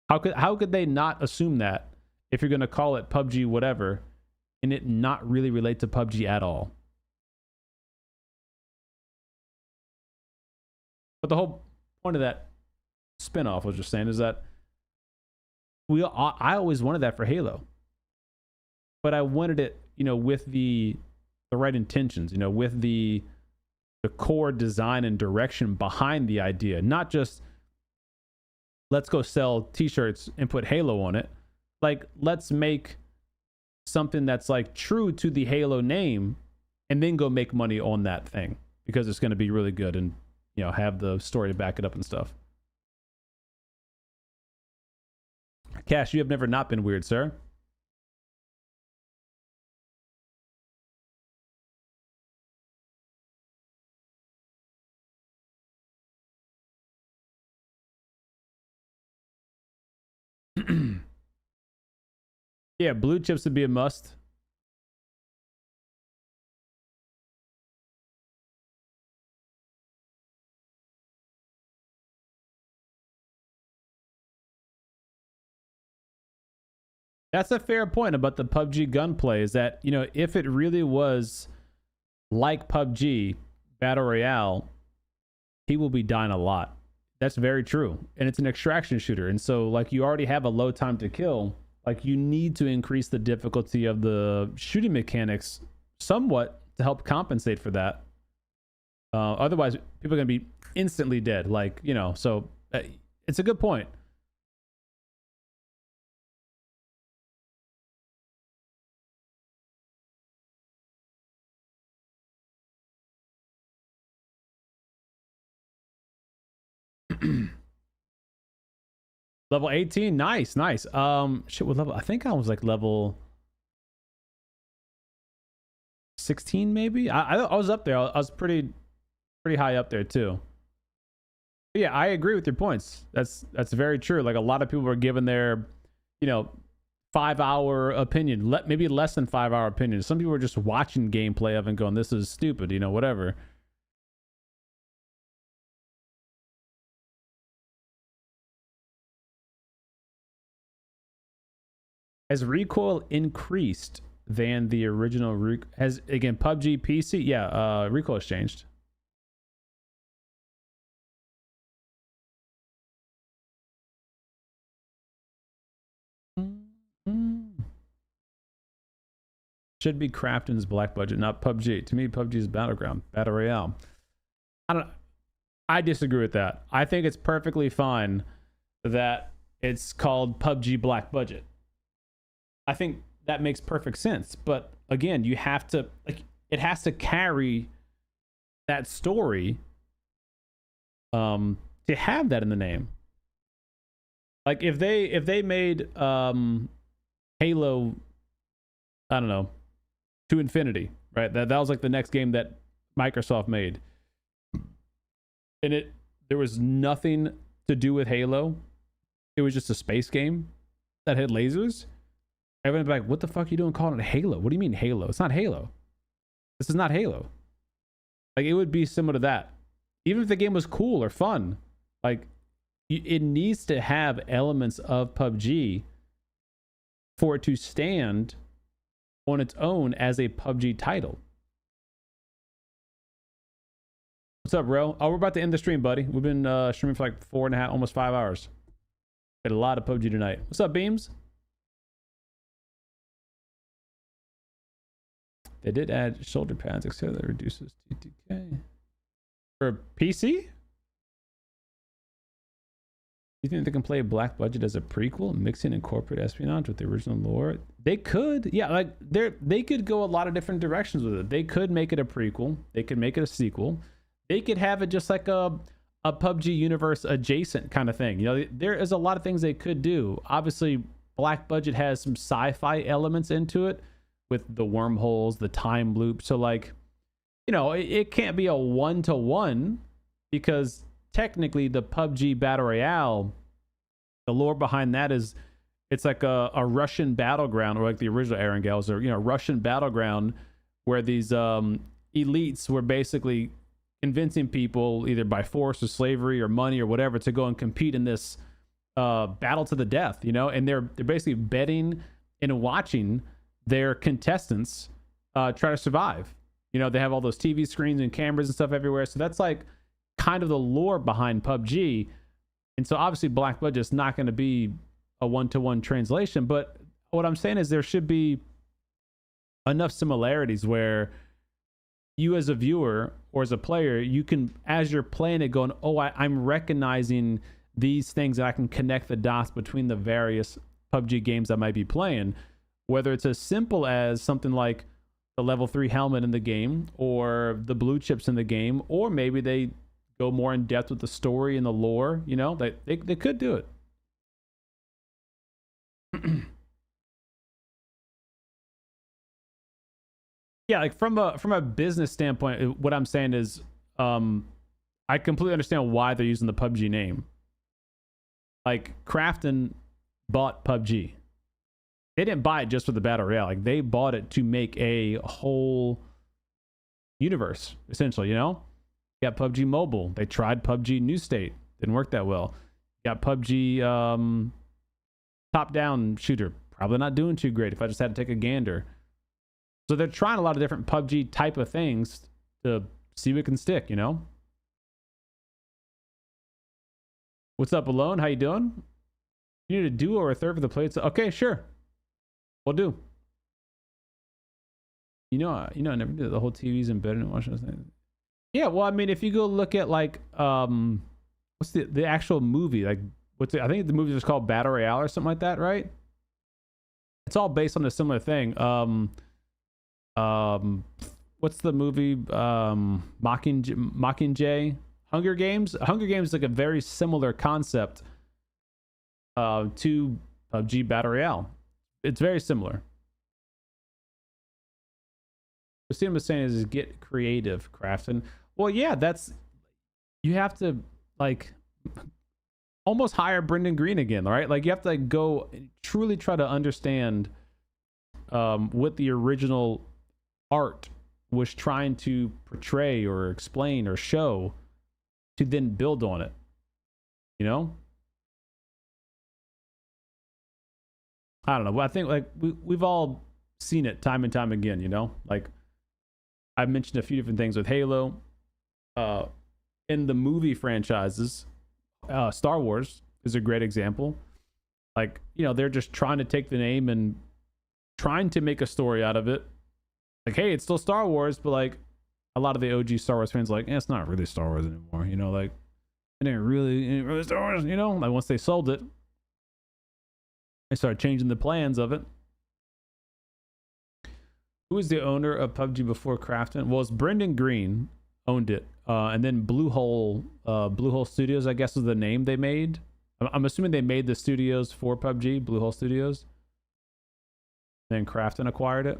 How could they not assume that if you're going to call it PUBG whatever and it not really relate to PUBG at all? But the whole point of that spinoff, was just saying, is that I always wanted that for Halo. but I wanted it, with the right intentions, with the core design and direction behind the idea, not just let's go sell t-shirts and put Halo on it. Like, let's make something that's like true to the Halo name and then go make money on that thing because it's going to be really good and, have the story to back it up and stuff. Cash, you have never not been weird, sir. Yeah, blue chips would be a must. That's a fair point about the PUBG gunplay, is that, if it really was like PUBG Battle Royale, he will be dying a lot. That's very true. And it's an extraction shooter. And so, like, you already have a low time to kill. Like, you need to increase the difficulty of the shooting mechanics somewhat to help compensate for that. Otherwise, people are going to be instantly dead. Like, so it's a good point. Level 18, nice. Shit, what level? I think I was like level 16, maybe. I was up there. I was pretty high up there too. But yeah, I agree with your points. That's very true. Like, a lot of people were given their, 5-hour opinion, maybe less than 5-hour opinion. Some people were just watching gameplay of it and going, "This is stupid," whatever. Has recoil increased than the original? Has, again, PUBG PC? Yeah, recoil has changed. Should be Crafton's black budget, not PUBG. To me, PUBG is Battleground, Battle Royale. I disagree with that. I think it's perfectly fine that it's called PUBG Black Budget. I think that makes perfect sense. But again, you have to, like, it has to carry that story to have that in the name. Like, if they made Halo, I don't know, to Infinity, right? That was like the next game that Microsoft made. And there was nothing to do with Halo. It was just a space game that had lasers. Everyone's like, "What the fuck are you doing calling it Halo? What do you mean Halo? It's not Halo. This is not Halo." Like, it would be similar to that. Even if the game was cool or fun, like, it needs to have elements of PUBG for it to stand on its own as a PUBG title. What's up, bro? Oh, we're about to end the stream, buddy. We've been streaming for like 4.5, almost 5 hours. Had a lot of PUBG tonight. What's up, Beams? They did add shoulder pads, etc. That reduces TTK. For PC? You think they can play Black Budget as a prequel, mixing and corporate espionage with the original lore? They could. Yeah, like, they could go a lot of different directions with it. They could make it a prequel. They could make it a sequel. They could have it just like a PUBG universe adjacent kind of thing. There is a lot of things they could do. Obviously, Black Budget has some sci-fi elements into it with the wormholes, the time loop. So, like, it can't be a 1-to-1 because technically the PUBG Battle Royale, the lore behind that is it's like a Russian battleground, or like the original Erangel, or Russian battleground where these elites were basically convincing people either by force or slavery or money or whatever to go and compete in this battle to the death, and they're basically betting and watching their contestants try to survive. They have all those TV screens and cameras and stuff everywhere. So that's like kind of the lore behind PUBG. And so obviously Black Budget is not going to be a 1-to-1 translation, but what I'm saying is there should be enough similarities where you as a viewer or as a player, you can, as you're playing it, going, oh, I'm recognizing these things, and I can connect the dots between the various PUBG games I might be playing, whether it's as simple as something like the level 3 helmet in the game or the blue chips in the game, or maybe they go more in depth with the story and the lore. You know, they could do it. Yeah, like from a business standpoint, what I'm saying is, I completely understand why they're using the PUBG name. Like, Crafton bought PUBG. They didn't buy it just for the battle royale. Like, they bought it to make a whole universe, essentially. You know, you got PUBG Mobile. They tried PUBG New State, didn't work that well. You got PUBG top-down shooter, probably not doing too great if I just had to take a gander. So they're trying a lot of different PUBG type of things to see what can stick, you know? What's up, Alone? How you doing? You need a duo or a third for the plates? Okay, sure. We'll do. You know, I never did the whole TV's embedded and watching those things. Yeah, well, I mean, if you go look at like, what's the actual movie? Like, I think the movie was called Battle Royale or something like that, right? It's all based on a similar thing. What's the movie? Mockingjay? Hunger Games? Hunger Games is like a very similar concept to PUBG Battle Royale. It's very similar. What Steve was saying is get creative, Crafton. Well, yeah, you have to like almost hire Brendan Green again, right? Like, you have to like go truly try to understand what the original art was trying to portray or explain or show, to then build on it, you know? I don't know. I think like we've all seen it time and time again, you know? Like, I've mentioned a few different things with Halo. In the movie franchises, Star Wars is a great example. Like, you know, they're just trying to take the name and trying to make a story out of it. Like, hey, it's still Star Wars, but like a lot of the OG Star Wars fans are like, it's not really Star Wars anymore, you know? Like, it ain't really Star Wars, you know? Like, once they sold it, they started changing the plans of it. Who was the owner of PUBG before Crafton? Well, it's Brendan Green owned it, and then Blue Hole Studios, I guess, was the name they made. I'm assuming they made the studios for PUBG, Blue Hole Studios. Then Crafton acquired it.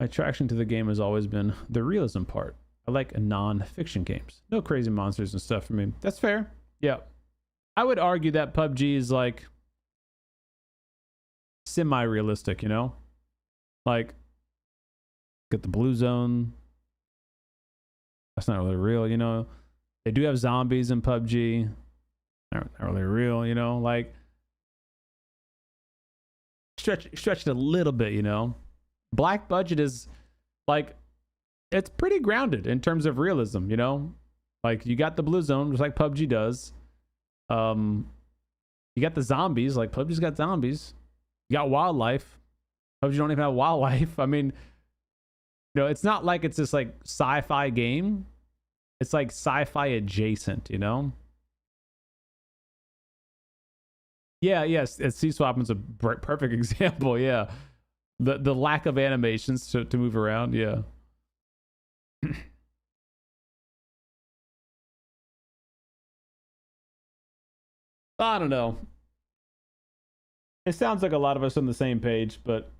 My attraction to the game has always been the realism part. I like non-fiction games. No crazy monsters and stuff for me. That's fair. Yeah. I would argue that PUBG is like semi-realistic, you know? Like, get the blue zone. That's not really real, you know? They do have zombies in PUBG. Not really real, you know? Like, stretch it a little bit, you know? Black Budget is like, it's pretty grounded in terms of realism, you know? Like, you got the blue zone, just like PUBG does. You got the zombies, like PUBG's got zombies. You got wildlife. PUBG don't even have wildlife. I mean, you know, it's not like it's this like sci-fi game. It's like sci-fi adjacent, you know? Yeah, yes, C-Swap is a perfect example, yeah. The lack of animations to move around, yeah. I don't know. It sounds like a lot of us on the same page, but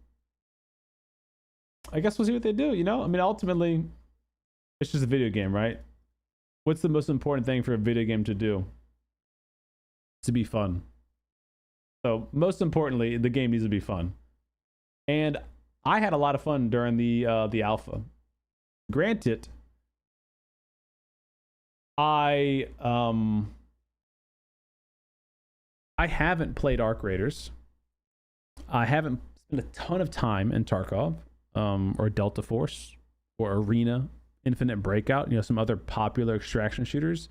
I guess we'll see what they do, you know? I mean, ultimately, it's just a video game, right? What's the most important thing for a video game to do? To be fun. So, most importantly, the game needs to be fun. And I had a lot of fun during the alpha. Granted, I haven't played Arc Raiders. I haven't spent a ton of time in Tarkov, or Delta Force, or Arena, Infinite Breakout, you know, some other popular extraction shooters.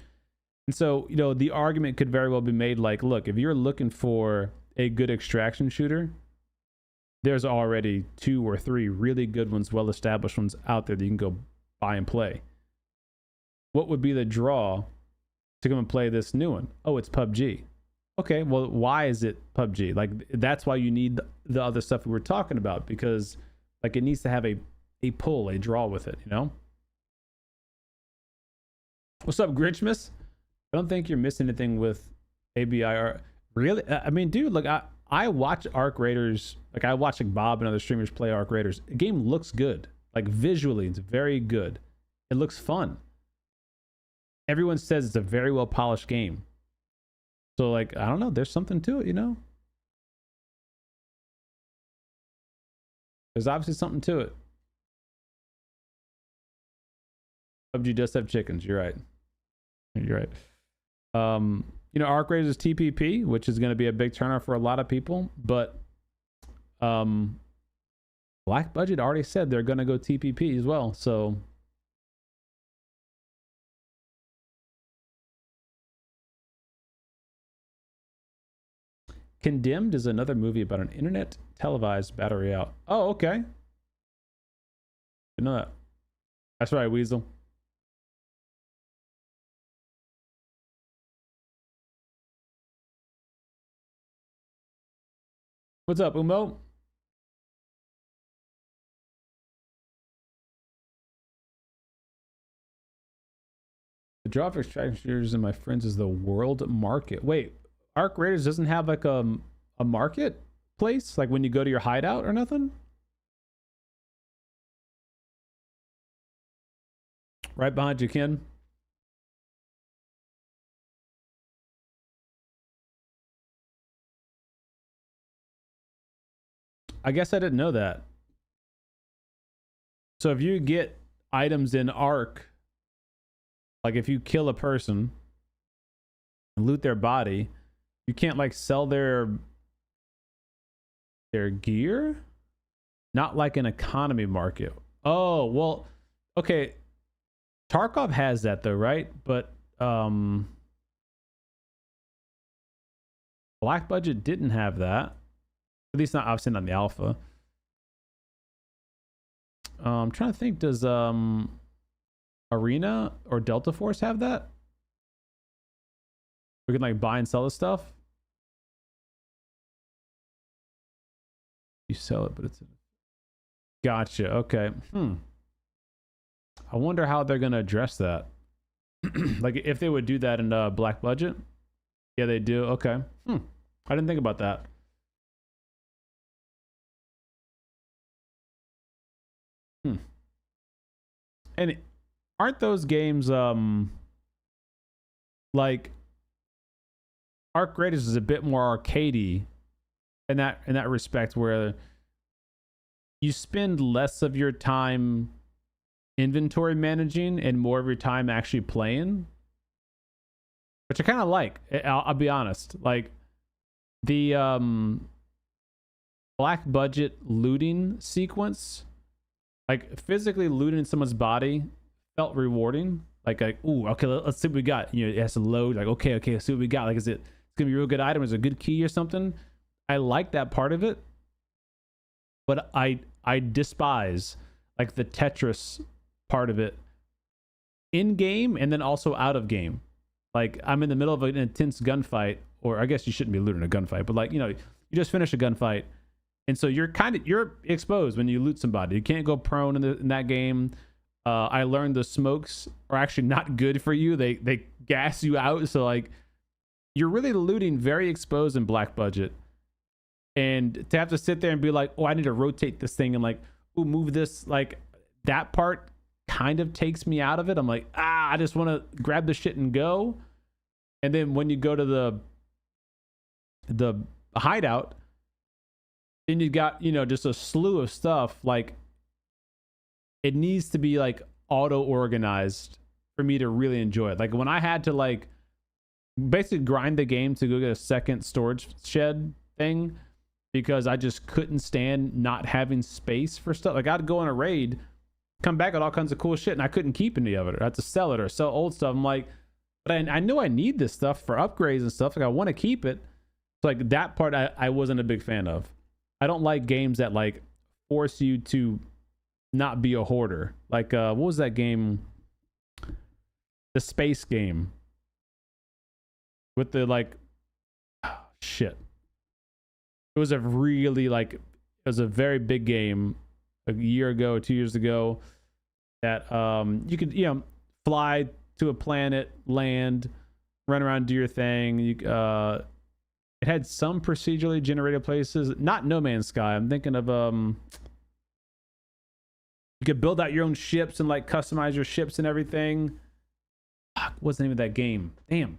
And so, you know, the argument could very well be made like, look, if you're looking for a good extraction shooter, there's already 2 or 3 really good ones, well-established ones out there that you can go buy and play. What would be the draw to come and play this new one? Oh, it's PUBG. Okay, well, why is it PUBG? Like, that's why you need the other stuff we were talking about, because like it needs to have a pull, a draw with it, you know? What's up, Grinchmas? I don't think you're missing anything with ABI. Really? I mean, dude, look, I watch Arc Raiders. Like, I watch like Bob and other streamers play Arc Raiders. The game looks good. Like, visually, it's very good. It looks fun. Everyone says it's a very well polished game. So, like, I don't know. There's something to it, you know? There's obviously something to it. PUBG does have chickens. You're right. You're right. You know, Arc Raiders is TPP, which is going to be a big turnout for a lot of people. But Black Budget already said they're going to go TPP as well. So Condemned is another movie about an internet televised battle royale. Oh, okay. Didn't know that. That's right, Weasel. What's up, Umo? The draw for extraction shooters and my friends is the world market. Wait, Arc Raiders doesn't have like a market place? Like when you go to your hideout or nothing? Right behind you, Ken. I guess I didn't know that. So if you get items in Arc, like if you kill a person and loot their body, you can't like sell their gear? Not like an economy market. Oh, well, okay. Tarkov has that though, right? But Black Budget didn't have that. At least not, obviously not in the alpha. I'm trying to think, does Arena or Delta Force have that? We can like buy and sell the stuff. You sell it, but it's gotcha. Okay. I wonder how they're gonna address that. Like if they would do that in Black Budget. Yeah, they do. Okay. I didn't think about that. And aren't those games like Arc Raiders is a bit more arcadey in that respect, where you spend less of your time inventory managing and more of your time actually playing, which I kind of like. I'll be honest, like the Black Budget looting sequence, like physically looting someone's body felt rewarding. Like ooh, okay, let's see what we got. You know, it has to load. Like okay, let's see what we got. Like, is it gonna be a real good item? Is it a good key or something? I like that part of it, but I despise like the Tetris part of it in game and then also out of game. Like I'm in the middle of an intense gunfight, or I guess you shouldn't be looting a gunfight, but like, you know, you just finish a gunfight, and so you're exposed when you loot somebody. You can't go prone in that game. I learned the smokes are actually not good for you. They gas you out, so like you're really looting very exposed in Black Budget. And to have to sit there and be like, oh, I need to rotate this thing and like, ooh, move this, like that part kind of takes me out of it. I'm like, I just want to grab the shit and go. And then when you go to the hideout, then you got, you know, just a slew of stuff. Like it needs to be like auto organized for me to really enjoy it. Like when I had to like basically grind the game to go get a second storage shed thing, because I just couldn't stand not having space for stuff. Like I'd go on a raid, come back with all kinds of cool shit, and I couldn't keep any of it. I had to sell it or sell old stuff. I'm like, But I know I need this stuff for upgrades and stuff. Like I want to keep it. So like that part I wasn't a big fan of. I don't like games that like force you to not be a hoarder. Like what was that game? The space game. With the like shit. It was a really like it was a very big game a year ago, 2 years ago that you could, you know, fly to a planet, land, run around, do your thing. You it had some procedurally generated places, not No Man's Sky. I'm thinking of you could build out your own ships and like customize your ships and everything. Fuck, what's the name of that game? Damn.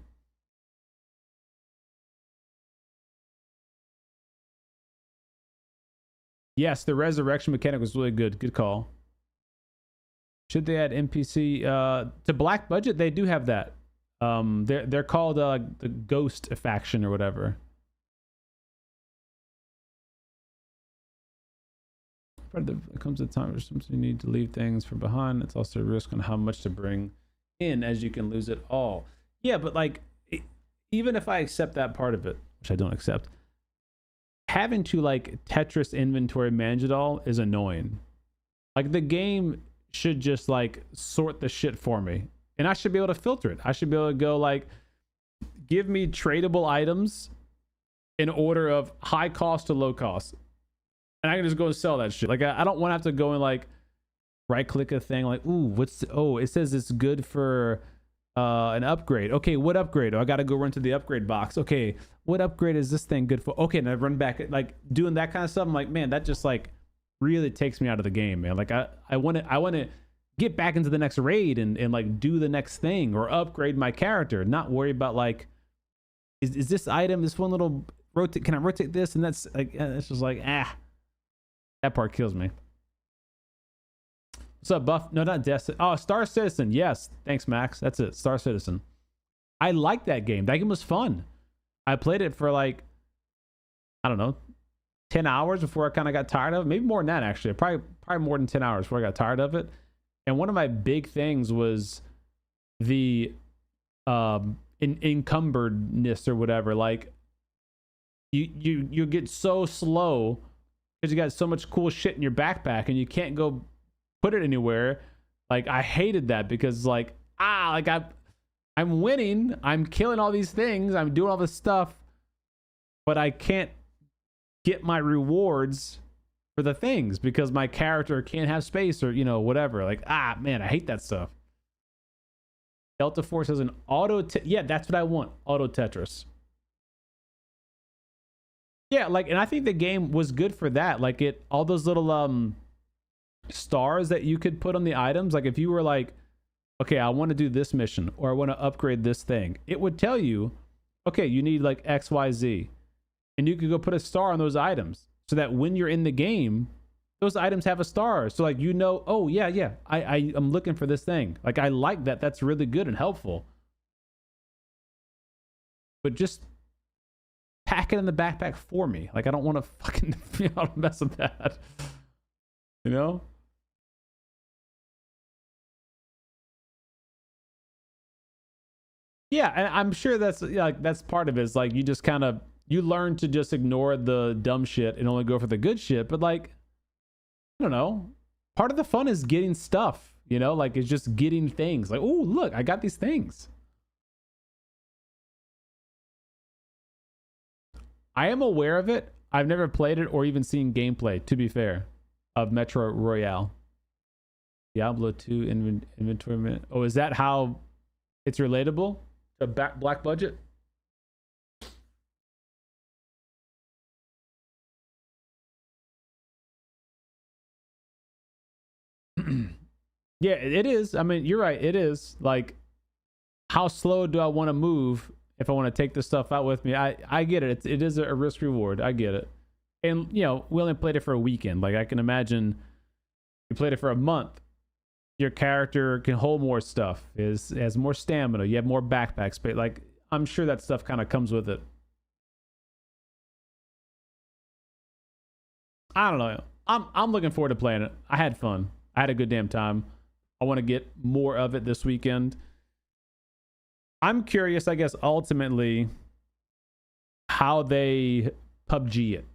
Yes, the resurrection mechanic was really good. Good call. Should they add NPC to Black Budget? They do have that. They're called the Ghost faction or whatever. But there comes a time where sometimes you need to leave things for behind. It's also a risk on how much to bring in, as you can lose it all. Yeah, but like even if I accept that part of it, which I don't accept, having to like Tetris inventory manage it all is annoying. Like the game should just like sort the shit for me, and I should be able to filter it. I should be able to go like, give me tradable items in order of high cost to low cost, and I can just go and sell that shit. Like I don't want to have to go and like right click a thing like, ooh, it says it's good for an upgrade. Okay, what upgrade? Oh, I gotta go run to the upgrade box. Okay, what upgrade is this thing good for? Okay, and I run back, like doing that kind of stuff. I'm like, man, that just like really takes me out of the game, man. Like I want to get back into the next raid and like do the next thing or upgrade my character, not worry about like, is this item, this one little rotate, can I rotate this? And that's like, it's just like, that part kills me. What's up, Buff? No, not Destiny. Oh, Star Citizen. Yes. Thanks, Max. That's it. Star Citizen. I like that game. That game was fun. I played it for like, I don't know, 10 hours before I kind of got tired of it. Maybe more than that, actually. Probably more than 10 hours before I got tired of it. And one of my big things was the encumberdness or whatever. Like, you get so slow because you got so much cool shit in your backpack and you can't go put it anywhere. Like I hated that because like I'm winning, I'm killing all these things, I'm doing all this stuff, but I can't get my rewards for the things because my character can't have space or, you know, whatever. Like man, I hate that stuff. Delta Force has an yeah, that's what I want. Auto Tetris. Yeah, like, and I think the game was good for that. Like all those little stars that you could put on the items, like if you were like, okay, I want to do this mission or I want to upgrade this thing, it would tell you, okay, you need like XYZ, and you could go put a star on those items so that when you're in the game those items have a star, so like, you know, oh yeah, I'm looking for this thing. Like I like that. That's really good and helpful, but just pack it in the backpack for me. Like I don't want to fucking mess with that, you know. Yeah, and I'm sure that's like that's part of it. Is like you just kind of you learn to just ignore the dumb shit and only go for the good shit. But like, I don't know, part of the fun is getting stuff, you know, like it's just getting things. Like, oh look, I got these things. I am aware of it. I've never played it or even seen gameplay, to be fair, of Metro Royale. Diablo 2 inventory. Oh, is that how it's relatable to Black Budget? Yeah, it is. I mean, you're right. It is. Like, how slow do I want to move if I want to take this stuff out with me? I get it. It is a risk reward. I get it. And, you know, we only played it for a weekend. Like, I can imagine you played it for a month. Your character can hold more stuff, has more stamina, you have more backpack space. Like, I'm sure that stuff kind of comes with it. I don't know. I'm looking forward to playing it. I had fun. I had a good damn time. I want to get more of it this weekend. I'm curious, I guess, ultimately, how they PUBG it.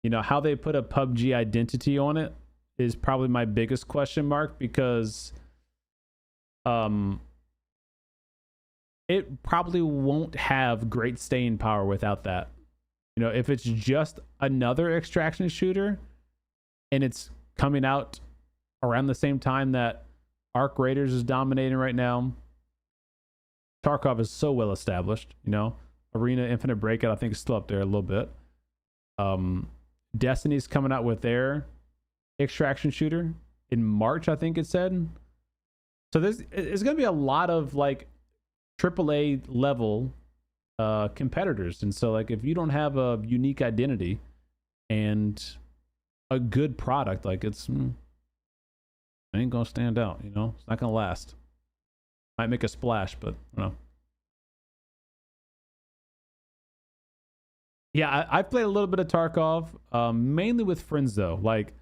You know, how they put a PUBG identity on it is probably my biggest question mark, because it probably won't have great staying power without that. You know, if it's just another extraction shooter and it's coming out around the same time that Arc Raiders is dominating right now. Tarkov is so well established, you know. Arena Infinite Breakout, I think, is still up there a little bit. Destiny's coming out with their extraction shooter in March, I think it said. So there's going to be a lot of like AAA level competitors. And so like if you don't have a unique identity and a good product, like it ain't going to stand out, you know. It's not going to last. Might make a splash, but I don't know. Yeah, I've played a little bit of Tarkov, mainly with friends though. Like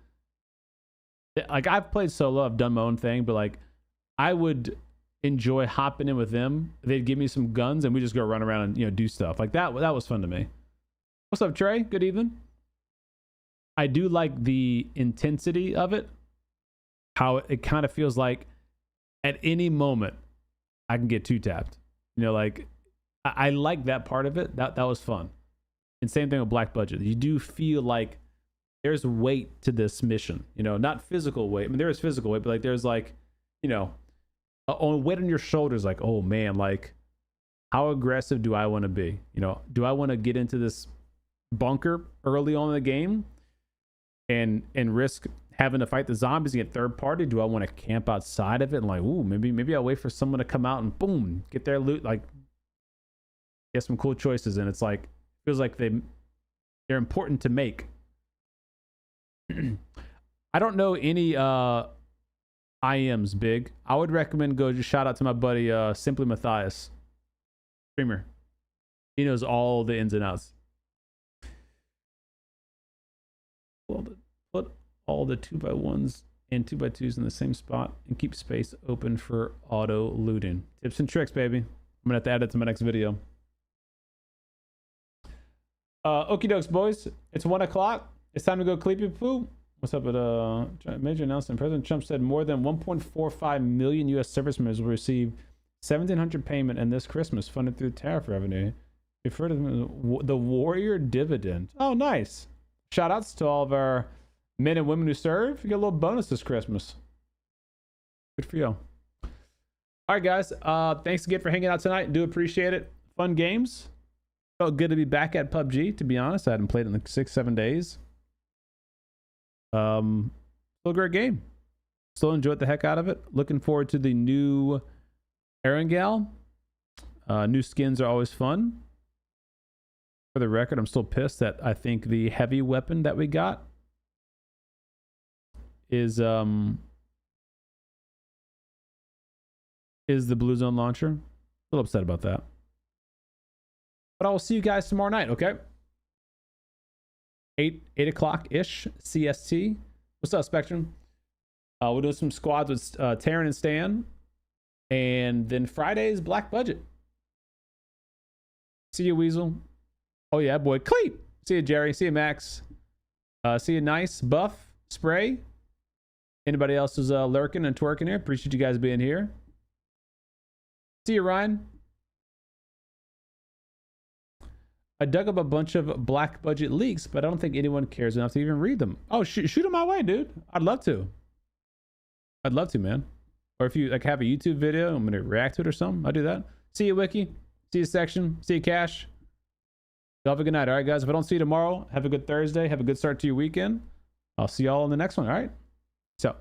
I've played solo, I've done my own thing, but like I would enjoy hopping in with them. They'd give me some guns and we just go run around and, you know, do stuff like that. That was fun to me. What's up, Trey? Good evening. I do like the intensity of it. How it kind of feels like at any moment I can get two tapped. You know, like I like that part of it. That was fun. And same thing with Black Budget. You do feel like there's weight to this mission. You know, not physical weight. I mean, there is physical weight, but like there's like, you know, a weight on your shoulders. Like, oh man, like how aggressive do I want to be? You know, do I want to get into this bunker early on in the game and risk having to fight the zombies and get third party? Do I want to camp outside of it and like, ooh, maybe I'll wait for someone to come out and boom, get their loot, like get some cool choices. And it's like, feels like they're important to make. I don't know any IMs big. I would recommend go just shout out to my buddy Simply Matthias, streamer. He knows all the ins and outs. Put all the 2x1s and 2x2s in the same spot and keep space open for auto looting. Tips and tricks, baby. I'm gonna have to add it to my next video. Okie dokes, boys. It's 1 o'clock. It's time to go Cleepy Poo. What's up at major announcement? President Trump said more than 1.45 million U.S. service members will receive $1,700 payment in this Christmas, funded through tariff revenue. Refer to them as the Warrior Dividend. Oh, nice. Shout outs to all of our men and women who serve. You get a little bonus this Christmas. Good for you. All right, guys. Thanks again for hanging out tonight. Do appreciate it. Fun games. Felt good to be back at PUBG, to be honest. I hadn't played it in like 6-7 days. Still a great game. Still enjoyed the heck out of it. Looking forward to the new Erangel. New skins are always fun. For the record, I'm still pissed that I think the heavy weapon that we got is the Blue Zone launcher. A little upset about that. But I will see you guys tomorrow night, okay? 8 o'clock-ish CST. What's up, Spectrum? We'll do some squads with Taryn and Stan. And then Friday's Black Budget. See you, Weasel. Oh, yeah, boy. Cleep. See you, Jerry. See you, Max. See you, Nice. Buff. Spray. Anybody else who's lurking and twerking here? Appreciate you guys being here. See you, Ryan. I dug up a bunch of Black Budget leaks, but I don't think anyone cares enough to even read them. Oh, shoot them my way, dude. I'd love to. I'd love to, man. Or if you like have a YouTube video, I'm gonna react to it or something. I'll do that. See you, Wiki. See you, Section. See you, Cash. Y'all have a good night. All right, guys. If I don't see you tomorrow, have a good Thursday. Have a good start to your weekend. I'll see y'all on the next one. All right. So.